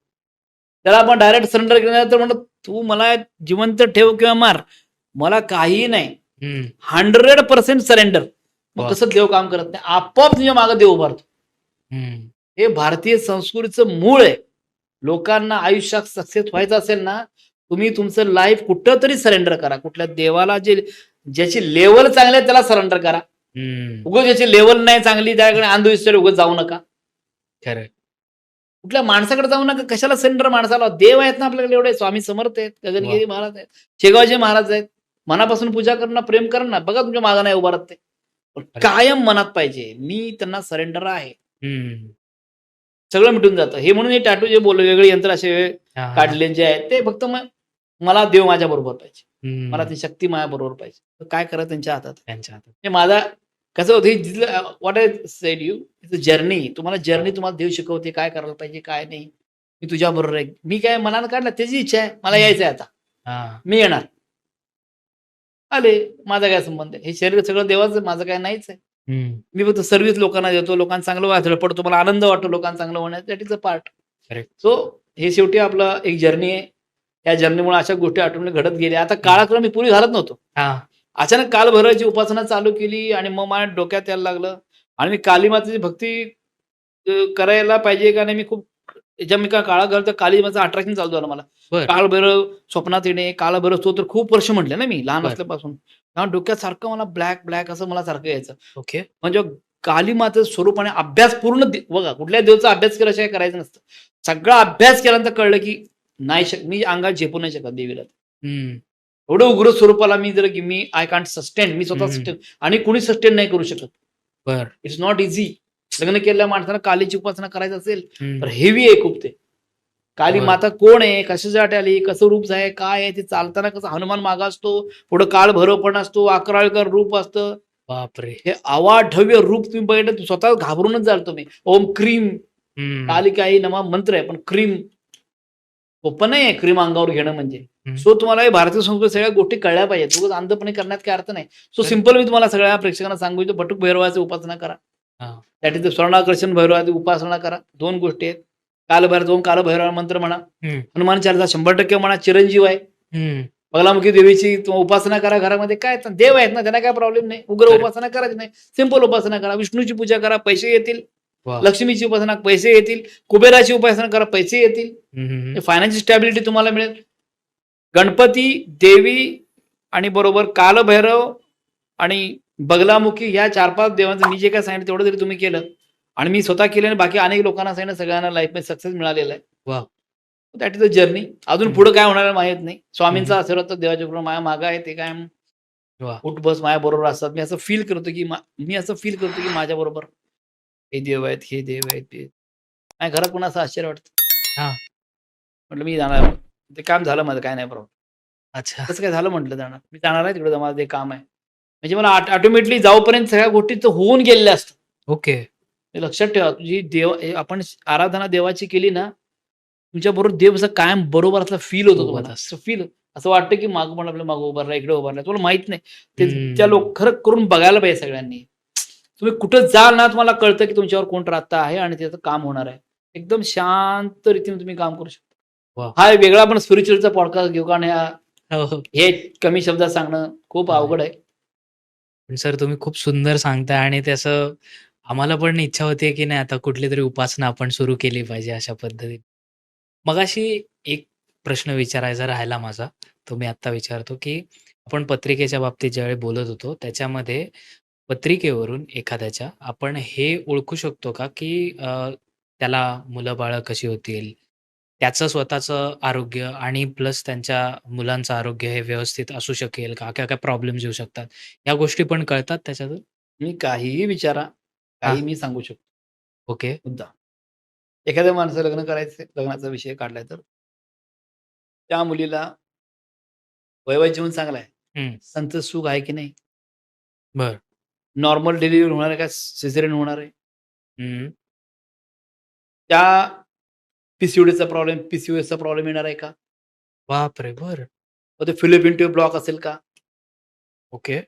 त्याला आपण डायरेक्ट सरेंडर केलं तर म्हणत तू मला जिवंत ठेव किंवा मार, मला काहीही नाही. 100% सरेंडर. मग कसं देव काम करत नाही, आपोआप तुझ्या मागे देव उभारतो. हे भारतीय संस्कृतीचं मूळ आहे. लोकांना आयुष्यात सक्सेस व्हायचं असेल ना, तुम्ही तुमचं लाईफ कुठं तरी सरेंडर करा. कुठल्या देवाला ज्याची लेवल चांगली आहे त्याला सरेंडर करा. उगाच ज्याची लेवल नाही चांगली त्याकडे अंधविश्वास उगाच जाऊ नका. खरं. कुठल्या माणसाकडे जाऊ नका. कशाला सरेंडर माणसाला? देव आहेत ना आपल्याकडे एवढे. स्वामी समर्थ आहेत, गगनगिरी महाराज आहेत, शेगावजी महाराज आहेत. मनापासून पूजा करणं, प्रेम करणं ना, बघा तुमच्या मागं नाही उभारत ते. कायम मनात पाहिजे मी त्यांना सरेंडर आहे. सगळं मिटून जातं. हे म्हणून हे टॅटू जे बोलले वेगळे यंत्र असे काढले जे आहेत ते फक्त मला देव माझ्या बरोबर पाहिजे, मला ती शक्ती माझ्या बरोबर पाहिजे. काय करा त्यांच्या हातात. हे माझा कसं होतं, what I said you it's a journey. तुम्हाला देव शिकवते काय करायला पाहिजे काय नाही. मी तुझ्या बरोबर आहे. मी काय मनानं काढला त्याची इच्छा आहे, मला यायचंय आता, मी येणार. आले, माझा काय संबंध आहे? हे शरीर सगळं देवाचं, माझं काय नाहीच आहे. मी फक्त सर्व्हिस लोकांना देतो, लोकांना चांगलं वाचलं पडतो, मला आनंद वाटतो लोकांना चांगलं होण्यात, that is a part. So हे शेवटी आपलं एक जर्नी आहे. या जर्नीमुळे अशा गोष्टी आठवणी घडत गेल्या. आता काळाक्रम मी पूर्वी घालत नव्हतो. अचानक कालभैरवाची उपासना चालू केली आणि मग माझ्या डोक्यात यायला लागलं आणि मी काली मातेची भक्ती करायला पाहिजे का नाही. मी खूप मी काय काळा घाल तर काली मातेचं अट्रॅक्शन चालू झालं मला. कालभैरव स्वप्नात येणे, कालभैरव स्तोत्र खूप वर्ष म्हटले ना मी लहान असल्यापासून. डोक्यात सारखं मला ब्लॅक असं मला सारखं यायचं. ओके. म्हणजे काली मातेचं स्वरूप आणि अभ्यास पूर्ण बघा, कुठल्या देवचा अभ्यास केल्याशिवाय करायचं नसतं. सगळा अभ्यास केल्यानंतर कळलं की नाही मी अंगात झेपू नाही शकत देवीला. एवढं उग्र स्वरूपाला मी आय कांट सस्टेन, मी स्वतः सस्टेन आणि कुणी सस्टेन नाही करू शकत. It's not easy. लग्न केलेल्या माणसाला कालीची उपासना करायची असेल हम्म. तर हेवी आहे खूप ते. काली बरं. माता कोण आहे, कशासाठी आली, कसं रूप आहे, काय आहे, ते चालताना कसं हनुमान मागा असतो, पुढं काळ भैरव पण असतो, अकराळकर रूप असतं. बापरे. हे अवाढव्य रूप तुम्ही बघितलं तर स्वतः घाबरूनच जाल तुम्ही. ओम क्रीम हम्म. कालिकाई नमा मंत्र आहे, पण क्रीम सोपं नाही आहे क्रीम अंगावर घेणं म्हणजे. हम्म. सो तुम्हाला हे भारतीय संस्कृती सगळ्या गोष्टी कळल्या पाहिजेत. उगाच अंधपणे करण्यात काही अर्थ नाही. सो तर- सिंपल मी तुम्हाला सगळ्या प्रेक्षकांना सांगू इच्छितो, बटुक भैरवाची उपासना करा. हा. त्या ठिकाणी स्वर्णाकर्षण भैरवाची उपासना करा. 2 गोष्टी आहेत. कालभैरव ओम कालभैरव मंत्र म्हणा. हम्म. हनुमान चालीसा 100% म्हणा. चिरंजीव आहे. हम्म. बगलामुखी देवीची उपासना करा घरामध्ये. काय तर देव आहेत ना, त्यांना काय प्रॉब्लेम नाही. उग्र Correct. उपासना करायची नाही. सिंपल उपासना करा. विष्णूची पूजा करा, पैसे येतील. वा. लक्ष्मीची उपासना, पैसे येतील. कुबेराची उपासना करा, पैसे येतील. हम्म. फायनान्शियल स्टॅबिलिटी तुम्हाला मिळेल. गणपती, देवी आणि बरोबर कालभैरव आणि बगलामुखी या 4-5 देवांचं मी जे काय सांगितलं तेवढं जरी तुम्ही केलं आणि मी स्वतः केलं आणि बाकी अनेक लोकांना सांगितलं, सगळ्यांना लाईफमध्ये सक्सेस मिळालेला आहे. वा. That is a journey. अजून हम्म. पुढे काय होणार आहे माहित नाही. स्वामींचा आशीर्वाद तर देवाच्या कृपेने माझ्या मागं आहे. ते काय वा. उठ बस माझ्या बरोबर असतात. मी असं फील करतो की माझ्या बरोबर हे देव आहेत, हे देव आहेत, ते माझ्या घरात कोणाचं आश्चर्य वाटतं. हा. म्हटलं मी जाणार. ते काम झालं माझं, काय नाही प्रॉब्लेम. अच्छा. तसं काय झालं म्हटलं जाणार. मी जाणार आहे तिकडे, माझं ते काम आहे. म्हणजे मला ऑटोमॅटिकली जाऊपर्यंत सगळ्या गोष्टी तर होऊन गेलेल्या असतात. ओके. हे लक्षात ठेवा. तुझी आपण आराधना देवाची केली ना, तुमच्या बरोबर देव असं कायम बरोबर असं फील होतं सोबत तुम्हाला. असतो. असं फील असं वाटतं की मागं पण आपल्या मागं उभारला, इकडे उभारला. तुम्हाला माहित नाही. ते हम्म. त्या लोक खरं करून बघायला पाहिजे सगळ्यांनी. तुम्ही कुठं जाल ना, तुम्हाला कळतं की तुमच्यावर कोण राहता आहे आणि त्याचं काम होणार आहे. एकदम शांत रीतीने तुम्ही काम करू शकता. वा. हा एक वेगळा आपण स्पिरिच्युअलचा पॉडकास्ट घेऊ, कारण हो, हो. हे कमी शब्दात सांगणं खूप अवघड आहे. पण सर तुम्ही खूप सुंदर सांगताय आणि त्याचं आम्हाला पण इच्छा होते की नाही आता कुठली तरी उपासना आपण सुरू केली पाहिजे अशा पद्धतीने. मगाशी एक प्रश्न विचारायचा राहिला माझा, तो मी आत्ता विचारतो की आपण पत्रिकेच्या बाबतीत ज्यावेळी बोलत होतो त्याच्यामध्ये पत्रिकेवरून एखाद्याच्या आपण हे ओळखू शकतो का की त्याला मुलं-बाळं कशी होतील? त्याचं स्वतःचं आरोग्य आणि प्लस त्यांच्या मुलांचं आरोग्य हे व्यवस्थित असू शकेल का? काय-काय प्रॉब्लेम्स येऊ शकतात? या गोष्टी पण कळतात त्याच्यातून? तुम्ही काहीही विचारा, काही मी सांगू शकतो. ओके. मुद्दा. एखाद्या माणसाचं लग्न करायचं, लग्नाचा विषय काढलाय तर त्या मुलीला वैवाहिक जीवन चांगलं आहे. हं. संतत सुख आहे की नाही? बरं. नॉर्मल डिलिव्हरी होणार आहे का सिझेरियन होणार आहे? हं. त्या पीसीओडीचा प्रॉब्लेम, पीसीओएसचा प्रॉब्लेम येणार आहे का? बापरे! बरं. मग ते फिलिपिन ट्यूब ब्लॉक असेल का? ओके.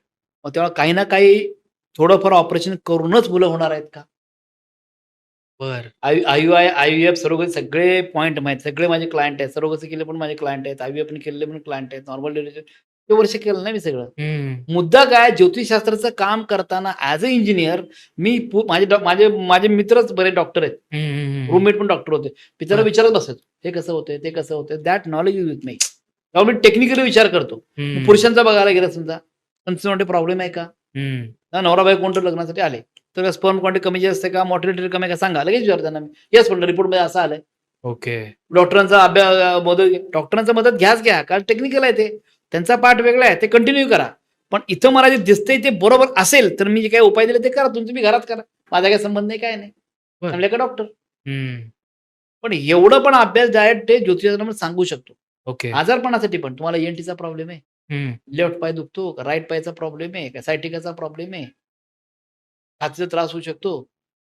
मग तेव्हा काही ना काही थोडंफार ऑपरेशन करूनच मुलं होणार आहेत का? बरं. IUI, IVF, सरोगसी सगळे पॉइंट माहीत. सगळे माझे क्लायंट आहेत. सरोगसी केले पण माझे क्लायंट आहेत. IVF पण केलेले पण क्लायंट आहेत. नॉर्मल डिलिव्हरी ते वर्ष केलं नाही मी सगळं. हं. मुद्दा काय, ज्योतिषशास्त्राचं काम करताना ॲज अ इंजिनियर मी माझे मित्रच बरे डॉक्टर आहेत. हं, हं, हं, हं. रूममेट पण डॉक्टर होते. मी त्याला बरं. विचारत बसायचो. हे कसं होतंय, ते कसं होतंय. That knowledge is with me. तेव्हा मी टेक्निकली विचार करतो. हं. पुरुषांचा बघायला गेलं समजा, त्यांच्यामध्ये प्रॉब्लेम आहे का? हं. नवरा बायको कोणतं लग्नासाठी आले. तर स्पर्म क्वांटिटी कमी जास्त आहे का? मॉर्टिलिटी कमी आहे का? सांगा. लगेच विचारतो त्यांना मी. येस म्हणलं, रिपोर्टमध्ये असं आलंय. ओके. डॉक्टरांचा डॉक्टरांचा मदत घ्या. कारण टेक्निकल आहे ते. त्यांचा पार्ट वेगळा आहे. ते कंटिन्यू करा. पण इथं मला जे दिसतंय ते बरोबर असेल, तर मी जे काही उपाय दिले ते करा. तुम्ही घरात करा. माझा काही संबंध नाही, काय नाही. बरं. चांगले का डॉक्टर. हं. पण एवढं पण अभ्यास डायरेक्ट ते ज्योतिषामध्ये सांगू शकतो. ओके. आजारपणासाठी पण तुम्हाला ENTचा प्रॉब्लेम आहे. हं. लेफ्ट पाय दुखतो का राईट पायचा प्रॉब्लेम आहे का सायटिकाचा प्रॉब्लेम आहे, छातीचा त्रास होऊ शकतो,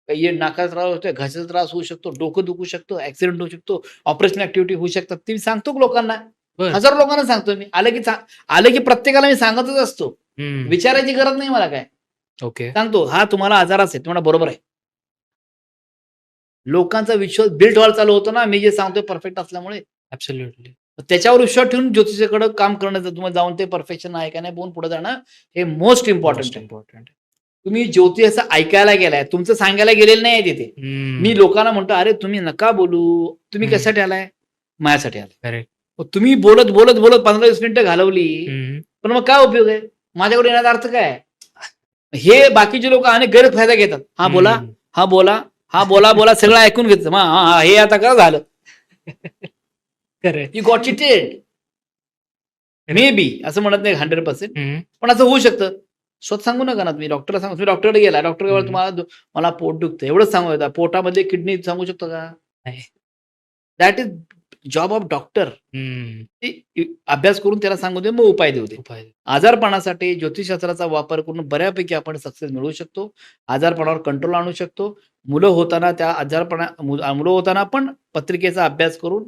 काही नाकाचा त्रास होतोय, घशाचा त्रास होऊ शकतो, डोकं दुखू शकतो, ऍक्सिडेंट होऊ शकतो, ऑपरेशन ऍक्टिव्हिटी होऊ शकतात. ती सांगतो लोकांना. बरं. हजारो लोकांना सांगतो मी. आलं की प्रत्येकाला मी सांगतच असतो. हं. विचारायची गरज नाही मला काय. ओके. सांगतो हा तुम्हाला आजार असेल, तुम्हाला बरोबर आहे. लोकांचा विश्वास बिल्ड व्हायला चालू होतो ना, मी जे सांगतोय परफेक्ट असल्यामुळे. ॲब्सोल्युटली. त्याच्यावर विश्वास ठेवून ज्योतिषाकडे काम करणं, तुम्हाला जाऊन ते परफेक्शन आहे का नाही बघून पुढे जाणं हे मोस्ट इम्पॉर्टंट मोस्ट आहे. इम्पॉर्टंट. तुम्ही ज्योतिष असं ऐकायला गेलाय, तुमचं सांगायला गेलेलं नाही तिथे. हं. मी लोकांना म्हणतो, अरे तुम्ही नका बोलू. तुम्ही हं. कशासाठी आलाय? माझ्यासाठी आलाय. करेक्ट. मग तुम्ही बोलत 15-20 मिनिटं घालवली, हं. पण मग काय उपयोग आहे? माझ्याकडे येण्याचा अर्थ काय आहे? हे बाकीचे लोक अनेक गैरफायदा घेतात. हा बोला, हं. हा बोला, हा बोला सगळं ऐकून घेतलं. मग हा हे आता काय झालं? Correct. You got cheated. May be असं म्हणत नाही 100%, हं. पण असं होऊ शकतं. स्वतः सांगू नका ना तुम्ही डॉक्टरला सांगा. तुम्ही डॉक्टरकडे गेला, डॉक्टर हं. तुम्हाला मला पोट दुखतं एवढंच सांगू शकता. पोटामध्ये किडनी सांगू शकतो का? नाही. That is job of doctor. अभ्यास करून त्याला सांगू दे, मग उपाय देऊ दे. उपाय. आजारपणासाठी ज्योतिषशास्त्राचा वापर करून बऱ्यापैकी आपण सक्सेस मिळवू शकतो. आजारपणावर कंट्रोल आणू शकतो. मुलं होताना त्या मुलं होताना पण पत्रिकेचा अभ्यास करून,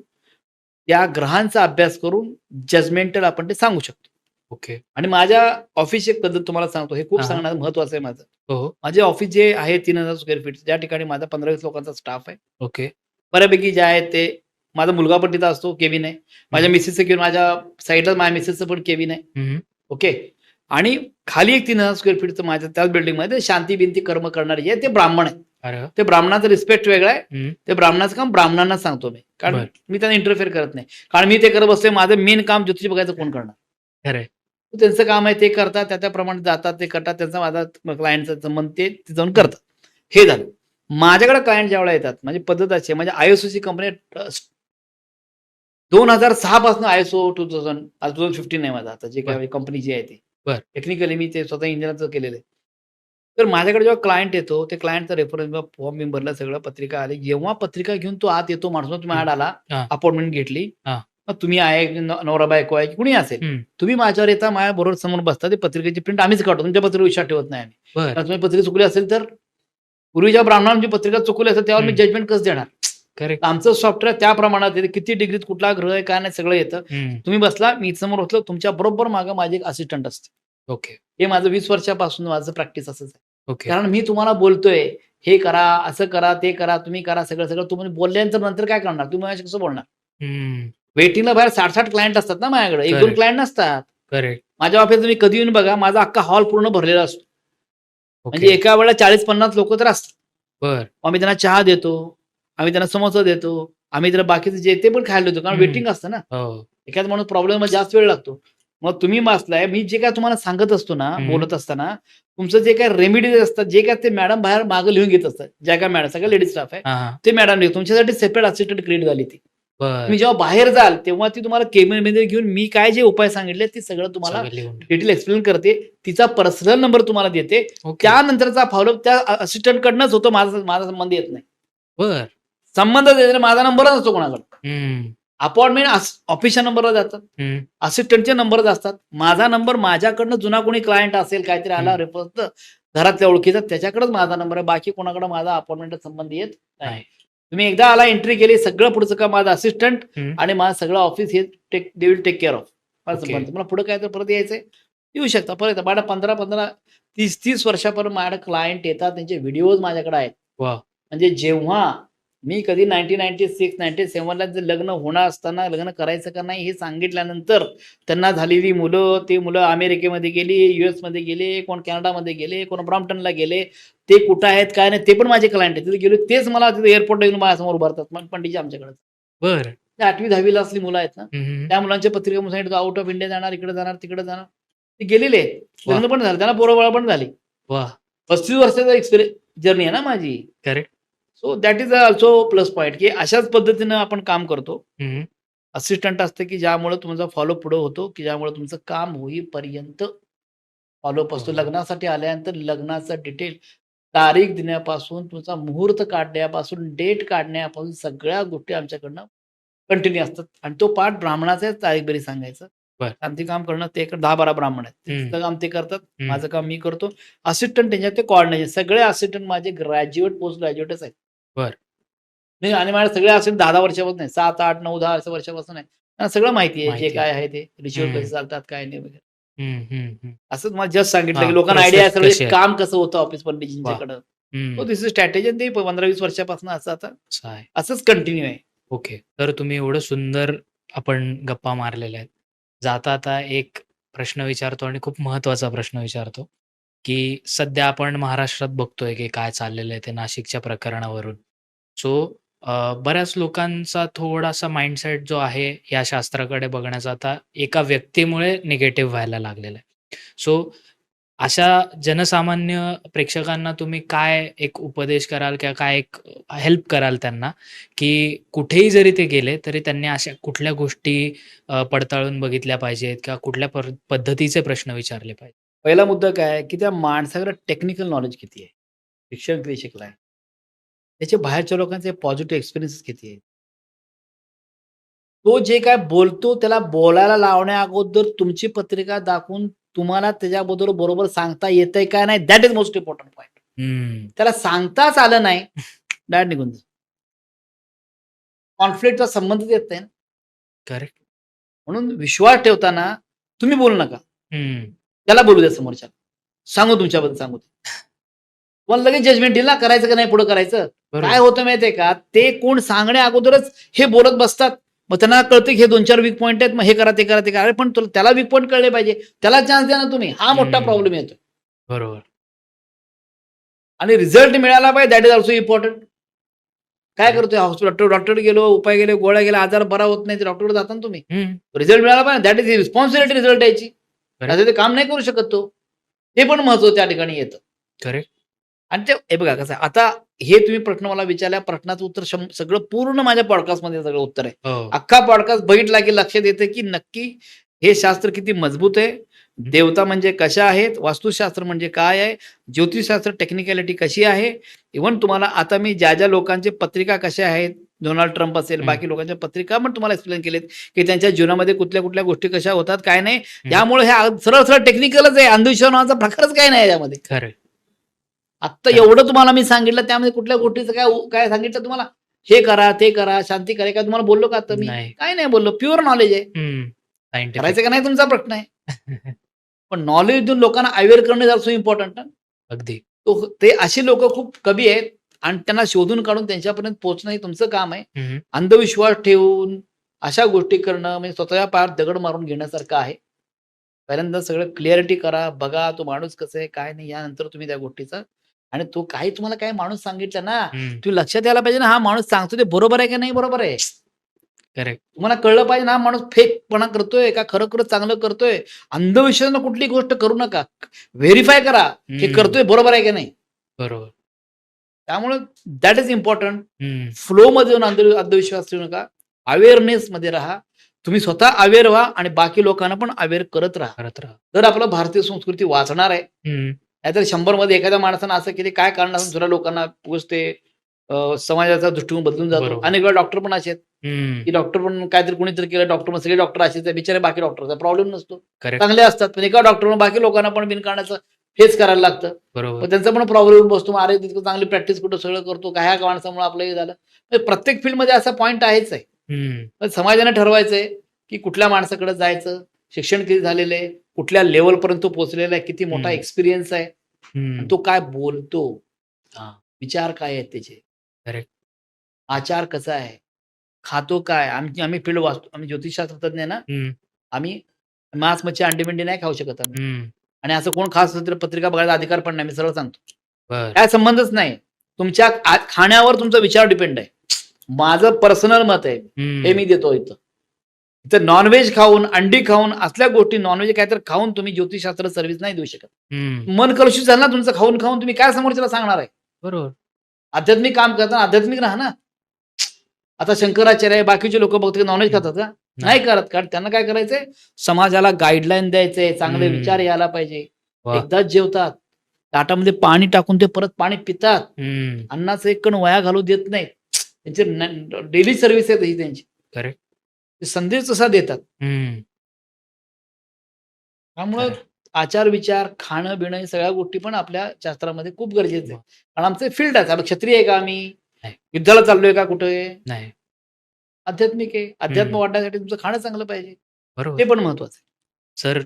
त्या ग्रहांचा अभ्यास करून जजमेंटल आपण ते सांगू शकतो. ओके. आणि माझ्या ऑफिसची एक पद्धत तुम्हाला सांगतो. हे खूप हां, हां. सांगणं महत्वाचं आहे माझं. हो. माझे ऑफिस जे आहे 3000 स्क्वेअर फीट, त्या ठिकाणी माझा 15-20 लोकांचा स्टाफ आहे. ओके. बऱ्यापैकी जे आहेत ते माझा मुलगा पण तिथं असतो, केबिन आहे. माझ्या मिसेसचं केबिन, माझ्या साईडला माझ्या मिसेसचं पण केबिन आहे. हं. ओके. आणि खाली एक 3000 स्क्वेअर फीटचं माझ्या त्याच बिल्डिंगमध्ये शांती बिंती कर्म करणारे जे आहेत ते ब्राह्मण आहेत. अरे वाह! ते ब्राह्मणाचा रिस्पेक्ट वेगळा आहे. हं. ते ब्राह्मणाचं काम ब्राह्मणांना सांगतो मी. कारण बरं. मी त्यांना इंटरफेअर करत नाही. कारण मी ते करत बसले, माझं मेन काम ज्योतिष बघायचं कोण करणार? खरं आहे. त्यांचं काम आहे, ते करतात, त्याप्रमाणे जातात, ते करतात. त्यांचा माझा क्लायंटचा संबंध ते जाऊन करतात. हे झालं. माझ्याकडे क्लायंट ज्यावेळेला येतात, माझी पद्धत अशी आहे, म्हणजे ISOची कंपनी 2006 पासून ISO 2015 आहे माझा आता जे काही कंपनी जी आहे ती. बरं. टेक्निकली मी ते स्वतः इंजिनिअरचं केलेलं आहे. तर माझ्याकडे जेव्हा क्लायंट येतो, ते क्लायंटचा रेफरन्स फॉर्म मी भरला, सगळं पत्रिका आली. जेव्हा पत्रिका घेऊन तो आत येतो माणूस, तुम्ही आत आला, हां. अपॉइंटमेंट घेतली. हां. मग तुम्ही आहे, नवरा बायको आहे, की कुणी असेल. हं. तुम्ही माझ्यावर येता, माझ्या बरोबर समोर बसता, ते पत्रिकेची प्रिंट आम्हीच काढतो. तुमच्या पत्रिकेवर विश्वास ठेवत नाही आम्ही. बरं. कारण तुम्ही पत्रिका चुकली असेल तर पूर्वीच्या ब्राह्मणांची पत्रिका चुकली असेल त्यावर मी हं. जजमेंट कसं देणार? करेक्ट. आमचं सॉफ्टवेअर त्या प्रमाणात येते. किती डिग्रीत कुठला ग्रह आहे, काय नाही सगळं येतं. हं. तुम्ही बसला, मी समोर बसलो, तुमच्या बरोबर मागे माझी एक असिस्टंट असते. ओके. हे माझं 20 वर्षापासून माझं प्रॅक्टिस असंच आहे. ओके. कारण मी तुम्हाला बोलतोय, हे करा, असं करा, ते करा, तुम्ही करा, सगळं तुम्ही बोलल्यानंतर नंतर काय करणार? तुम्ही माझ्याशी कसं बोलणार? हं. वेटिंगला बाहेर 60-60 क्लायंट असतात ना माझ्याकडे. 1-2 Correct. क्लायंट नसतात. करेक्ट. माझ्या ऑफिस तुम्ही कधी येऊन बघा, माझा अख्खा हॉल पूर्ण भरलेला असतो. म्हणजे ओके. एका वेळेला 40-50 लोकं तर असतात. बरं. आम्ही त्यांना चहा देतो, आम्ही त्यांना समोसा देतो, आम्ही त्यांना बाकीचं जे ते पण खायला देतो. कारण हं. वेटिंग असतं ना. हो. एखादा माणूस प्रॉब्लेममध्ये जास्त वेळ लागतो. मग तुम्ही बसलाय, मी जे काय तुम्हाला सांगत असतो ना, हं. बोलत असताना, तुमचं जे काही रेमेडीज असतात, जे काय ते मॅडम बाहेर मागे लिहून घेत असतात. ज्या काय मॅडम, सगळ्या लेडीज स्टाफ आहे. हां, हां. ते मॅडम लिहून तुमच्यासाठी सेपरेट असिस्टंट क्रिएट झाली ती. बरं. तुम्ही जेव्हा बाहेर जाल, तेव्हा ती तुम्हाला केबिनमध्ये घेऊन मी काय जे उपाय सांगितले, ते सगळं तुम्हाला सगळं लिहून ठेव. डिटेल एक्सप्लेन करते. तिचा पर्सनल नंबर तुम्हाला देते. ओके. त्यानंतरचा फॉलोअप त्या असिस्टंट कडनंच होतो. माझा संबंध येत नाही. बरं. संबंध देत माझा नंबरच नसतो कोणाकडे. हं. अपॉइंटमेंट ऑफिसच्या नंबरला जातात. हं. असिस्टंटचे नंबरच असतात. माझा नंबर माझ्याकडनं जुना कोणी क्लायंट असेल, काहीतरी आला हं. रेफरन्स घरातल्या ओळखीचा, त्याच्याकडेच माझा नंबर आहे. बाकी कोणाकडे माझा अपॉइंटमेंटचा संबंध येत नाही. नाही. तुम्ही एकदा आला, एंट्री केली, सगळं पुढचं काम माझा असिस्टंट हं. आणि माझं सगळं ऑफिस हे they will take care of. माझं ओके. संबंध. मला पुढे काय तर परत यायचंय, येऊ शकता. परत माझ्या 15-15, 30-30 वर्षापर्यंत माझ्याकडे क्लायंट येतात. त्यांचे व्हिडिओज माझ्याकडे आहेत. वाह! म्हणजे जेव्हा मी कधी 1996-97ला जे लग्न होणार असताना लग्न करायचं का नाही हे सांगितल्यानंतर त्यांना झालेली मुलं, ते मुलं अमेरिकेमध्ये गेली, US मध्ये गेले, कोण कॅनडामध्ये गेले, कोण ब्रॉम्प्टनला गेले. ते कुठं आहेत, काय नाही, ते पण माझे क्लायंट आहेत. तिथे गेलो, तेच मला तिथे एअरपोर्टला येऊन माझ्यासमोर उभारतात. पंडितजी आमच्याकडे. बरं. ते 8वी-10वीला असली मुलं आहेत ना, हं, हं. त्या मुलांच्या पत्रिका सांगितलं, आउट ऑफ इंडिया जाणार, इकडे जाणार, तिकडे जाणार. ते गेलेले आहेत. वाह! लग्न पण झालं, त्यांना पोरं-बाळं पण झाली. वाह! 35 वर्षाचा एक्सपिरियन्स जर्नी आहे ना माझी. Correct. So that is also plus point, की अशाच पद्धतीनं आपण काम करतो. हं. असिस्टंट असतं, की ज्यामुळे तुमचा फॉलोअप पुढे होतो, की ज्यामुळे तुमचं काम होईपर्यंत फॉलोअप असतो. हो. लग्नासाठी आल्यानंतर लग्नाचं डिटेल, तारीख देण्यापासून, तुमचा मुहूर्त काढण्यापासून, डेट काढण्यापासून सगळ्या गोष्टी आमच्याकडनं कंटिन्यू असतात. आणि तो पार्ट ब्राह्मणाचा आहे, तारीख बेरीज सांगायचं. बरं. आणि ते काम करणं, ते 10-12 ब्राह्मण आहेत. हं. त्यांचं काम ते करतात, हं. माझं काम मी करतो. असिस्टंट त्यांच्यात ते कोऑर्डिनेशन, सगळे असिस्टंट माझे ग्रॅज्युएट, पोस्ट ग्रॅज्युएटच आहेत. बरं. नाही, आणि माझ्या सगळे असिस्टंट 10-10 वर्षापासून नाही, 7, 8, 9, 10 असं वर्षापासून आहे. त्यांना सगळं माहिती आहे, जे माहिती काय आहे. आहे ते रिच्युअल हं. कसे चालतात, काय नाही वगैरे. हं, हं, हं. असं तुम्हाला जस्ट सांगितलं, हां, की लोकांना आयडिया प्रोसेस आहे कशी सगळं आहे? काम कसं होतं ऑफिस वाह! पंडितजींच्याकडं. हं. सो दिस इज स्ट्रॅटेजी, आणि ते 15-20 वर्षापासून असं आता असं आहे. असंच कंटिन्यू आहे. ओके. तर तुम्ही एवढं सुंदर आपण गप्पा मारलेल्या आहेत. जाता एक प्रश्न विचारतो आणि खूप महत्त्वाचा प्रश्न विचारतो, की सध्या आपण महाराष्ट्रात बघतोय, की काय चाललेलं आहे ते नाशिकच्या प्रकरणावरून. सो बऱ्याच लोकांचा थोडासा माइंडसेट जो आहे या शास्त्राकडे बघण्याचा आता एका व्यक्तीमुळे निगेटिव्ह व्हायला लागलेला आहे. सो अशा जनसामान्य प्रेक्षकांना तुम्ही काय एक उपदेश कराल किंवा काय एक हेल्प कराल त्यांना, की कुठेही जरी ते गेले तरी त्यांनी अशा कुठल्या गोष्टी पडताळून बघितल्या पाहिजेत किंवा कुठल्या पद्धतीचे प्रश्न विचारले पाहिजेत? पहिला मुद्दा काय आहे, की त्या माणसाकडे टेक्निकल नॉलेज किती आहे? शिक्षण किती शिकलाय? त्याचे बाहेरच्या लोकांचे पॉझिटिव्ह एक्सपिरियन्सेस किती आहेत? तो जे काय बोलतो त्याला बोलायला लावण्या अगोदर तुमची पत्रिका दाखवून तुम्हाला त्याच्याबद्दल बरोबर सांगता येतंय का नाही, that is most important point. हम्म. त्याला सांगताच आलं नाही, डायरेक्ट निघून जा. कॉन्फ्लिक्टचा संबंधच येत नाही ना. करेक्ट. म्हणून विश्वास ठेवताना तुम्ही बोलू नका. हम्म. त्याला बोलू द्या समोरच्याला. सांगू तुमच्याबद्दल सांगू दे. तुम्हाला लगेच जजमेंट येईल ना, करायचं का नाही पुढे करायचं. काय बरोबर. होतं माहितीये का, ते कोण सांगण्या अगोदरच हे बोलत बसतात. मग त्यांना कळतं की हे 2-4 वीक पॉईंट आहेत, मग हे करा ते करा ते करा. अरे पण त्याला वीक पॉईंट कळले पाहिजे, त्याला चान्स द्या ना तुम्ही. हा मोठा हम्म. प्रॉब्लेम येतो. बरोबर. आणि रिझल्ट मिळाला पाहिजे, दॅट इज ऑल्सो इम्पॉर्टंट. काय करतोय हॉस्पिटल, डॉक्टर गेलो, उपाय गेले, गोळ्या गेल्या, आजार बरा होत नाही, डॉक्टरकडे जाता ना तुम्ही. हम्म. रिझल्ट मिळाला पाहिजे, दॅट इज रिस्पॉन्सिबिलिटी रिझल्ट यायची. Correct. ते काम नाही करू शकत तो. ते पण महत्व त्या ठिकाणी येतं. करेक्ट. आणि ते हे बघा कसं आहे, आता हे तुम्ही प्रश्न मला विचारल्या, प्रश्नाचं उत्तर सगळं पूर्ण माझ्या पॉडकास्टमध्ये सगळं उत्तर आहे. हो. अख्खा पॉडकास्ट बघितला की लक्षात येतं की नक्की हे शास्त्र किती मजबूत आहे, देवता म्हणजे कशा आहेत, वास्तुशास्त्र म्हणजे काय आहे, ज्योतिषशास्त्र टेक्निकॅलिटी कशी आहे. इव्हन तुम्हाला आता मी ज्या ज्या लोकांचे पत्रिका कशा आहेत, डोनाल्ड ट्रम्प असेल, बाकी लोकांच्या पत्रिका पण तुम्हाला एक्सप्लेन केलेत की त्यांच्या जीवनामध्ये कुठल्या कुठल्या गोष्टी कशा होतात, काय नाही. त्यामुळे हे सरळ सरळ टेक्निकलच आहे, अंधविश्वास नावाचा प्रकारच काय नाही यामध्ये. खरं. आत्ता एवढं तुम्हाला मी सांगितलं, त्यामध्ये कुठल्या गोष्टीचं काय सांगितलं तुम्हाला, हे करा ते करा, शांती करा, काय तुम्हाला बोललो का आता मी? नाही. काय नाही बोललो, प्युअर नॉलेज आहे. सायंटिफिक. करायचं का नाही तुमचा प्रश्न आहे. पण नॉलेज देऊन लोकांना अवेअर करणं जास्त इम्पॉर्टंट. अगदी. ते अशी लोक खूप कमी आहेत आणि त्यांना शोधून काढून त्यांच्यापर्यंत पोहोचणं हे तुमचं काम आहे. अंधविश्वास ठेवून अशा गोष्टी करणं म्हणजे स्वतःच्या पायावर दगड मारून घेण्यासारखं आहे. पहिल्यांदा सगळं क्लिअरिटी करा, बघा तो माणूस कसं आहे काय नाही, यानंतर तुम्ही त्या गोष्टीचा. आणि तो काही तुम्हाला काय माणूस सांगितलं ना, तुम्ही लक्षात यायला पाहिजे ना, हा माणूस सांगतो ते बरोबर आहे का नाही बरोबर आहे. करेक्ट. तुम्हाला कळलं पाहिजे ना, हा माणूस फेकपणा करतोय का खरंच चांगलं करतोय. अंधविश्वासानं कुठली गोष्ट करू नका, व्हेरीफाय करा हे करतोय बरोबर आहे का नाही. बरोबर. त्यामुळे दॅट इज इम्पॉर्टंट. फ्लो मध्ये येऊन अंधविश्वास ठेवू नका, अवेअरनेस मध्ये राहा. तुम्ही स्वतः अवेअर व्हा आणि बाकी लोकांना पण अवेअर करत राहा. तर आपलं भारतीय संस्कृती वाचणार आहे. नाहीतर 100 मध्ये एखाद्या माणसानं असं केले, काय कारण असून दुसऱ्या लोकांना पोचते, समाजाचा दृष्टिकोन बदलून जातो. बरोबर. अनेक वेळा डॉक्टर पण असे आहेत की डॉक्टर पण काहीतरी कोणीतरी केलं, डॉक्टर पण सगळे डॉक्टर असेच आहे, बिचारे बाकी डॉक्टरचा प्रॉब्लेम नसतो, करेक्ट. चांगले असतात. पण एका डॉक्टरनं बाकी लोकांना पण बिनकारणाचं फेस करायला लागतं. बरोबर. पण त्यांचा पण प्रॉब्लेम बसतो. मग अरे तितकं चांगली प्रॅक्टिस कुठं सगळं करतो, काय ह्या माणसामुळे आपलं हे झालं. म्हणजे प्रत्येक फील्डमध्ये असा पॉईंट आहेच आहे. पण समाजाने ठरवायचंय की कुठल्या माणसाकडे जायचं, शिक्षण किती झालेलं आहे, कुठल्या लेवलपर्यंत तो पोहोचलेला आहे, किती मोठा एक्सपिरियन्स आहे, आणि तो काय बोलतो, विचार काय आहेत त्याचे, करेक्ट. आचार कसा आहे, खातो काय. आम्ही फील्ड वाचतो, आम्ही ज्योतिषशास्त्र तज्ञ ना, आम्ही मांस मच्छी अंडी बिंडी नाही खाऊ शकत आम्ही. आणि असं कोण खास पत्रिका बघायचा अधिकार पण नाही, मी सरळ सांगतो. काय संबंधच नाही. तुमच्या खाण्यावर तुमचा विचार डिपेंड आहे. माझं पर्सनल मत आहे, हे मी देतो. इथं नॉनव्हेज खाऊन, अंडी खाऊन, असल्या गोष्टी, नॉनव्हेज काहीतरी खाऊन तुम्ही ज्योतिषशास्त्र सर्व्हिस नाही देऊ शकत. मन कलुषित झालं ना तुमचं खाऊन खाऊन, तुम्ही काय समोरच्याला सांगणार आहे. बरोबर. आध्यात्मिक काम करताना आध्यात्मिक राहा ना. आता शंकराचार्य बाकीचे लोक बघतो नॉनव्हेज खातात का, नाही करत. कारण त्यांना काय करायचंय, समाजाला गाईडलाईन द्यायचंय, चांगले विचार यायला पाहिजे. एकदाच जेवतात, ताटामध्ये पाणी टाकून ते परत पाणी पितात, अन्नाचं एक कण वया घालू देत नाहीत. त्यांची डेली सर्व्हिस आहे ही त्यांची. करेक्ट. ते संदेश तसा देतात. त्यामुळं आचार विचार, खाणं बिणं या सगळ्या गोष्टी पण आपल्या शास्त्रामध्ये खूप गरजेचं आहे. कारण आमचं फील्ड आहे. क्षत्रिय आहे का आम्ही, युद्धाला चाललोय का कुठे नाही, आध्यात्मिक आहे. अध्यात्म वाढण्यासाठी तुमचं खाणं चांगलं पाहिजे, बरोबर. ते पण महत्वाचं आहे. सर,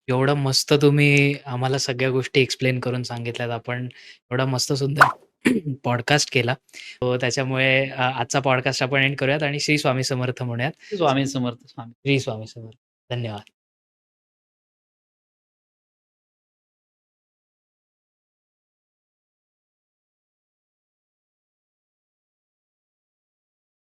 एवढं मस्त तुम्ही आम्हाला सगळ्या गोष्टी एक्सप्लेन करून सांगितल्यात. आपण एवढा मस्त सुंदर पॉडकास्ट केला. त्याच्यामुळे आजचा पॉडकास्ट आपण एंड करूयात आणि श्री स्वामी समर्थ म्हणूयात. स्वामी समर्थ. श्री स्वामी समर्थ. धन्यवाद.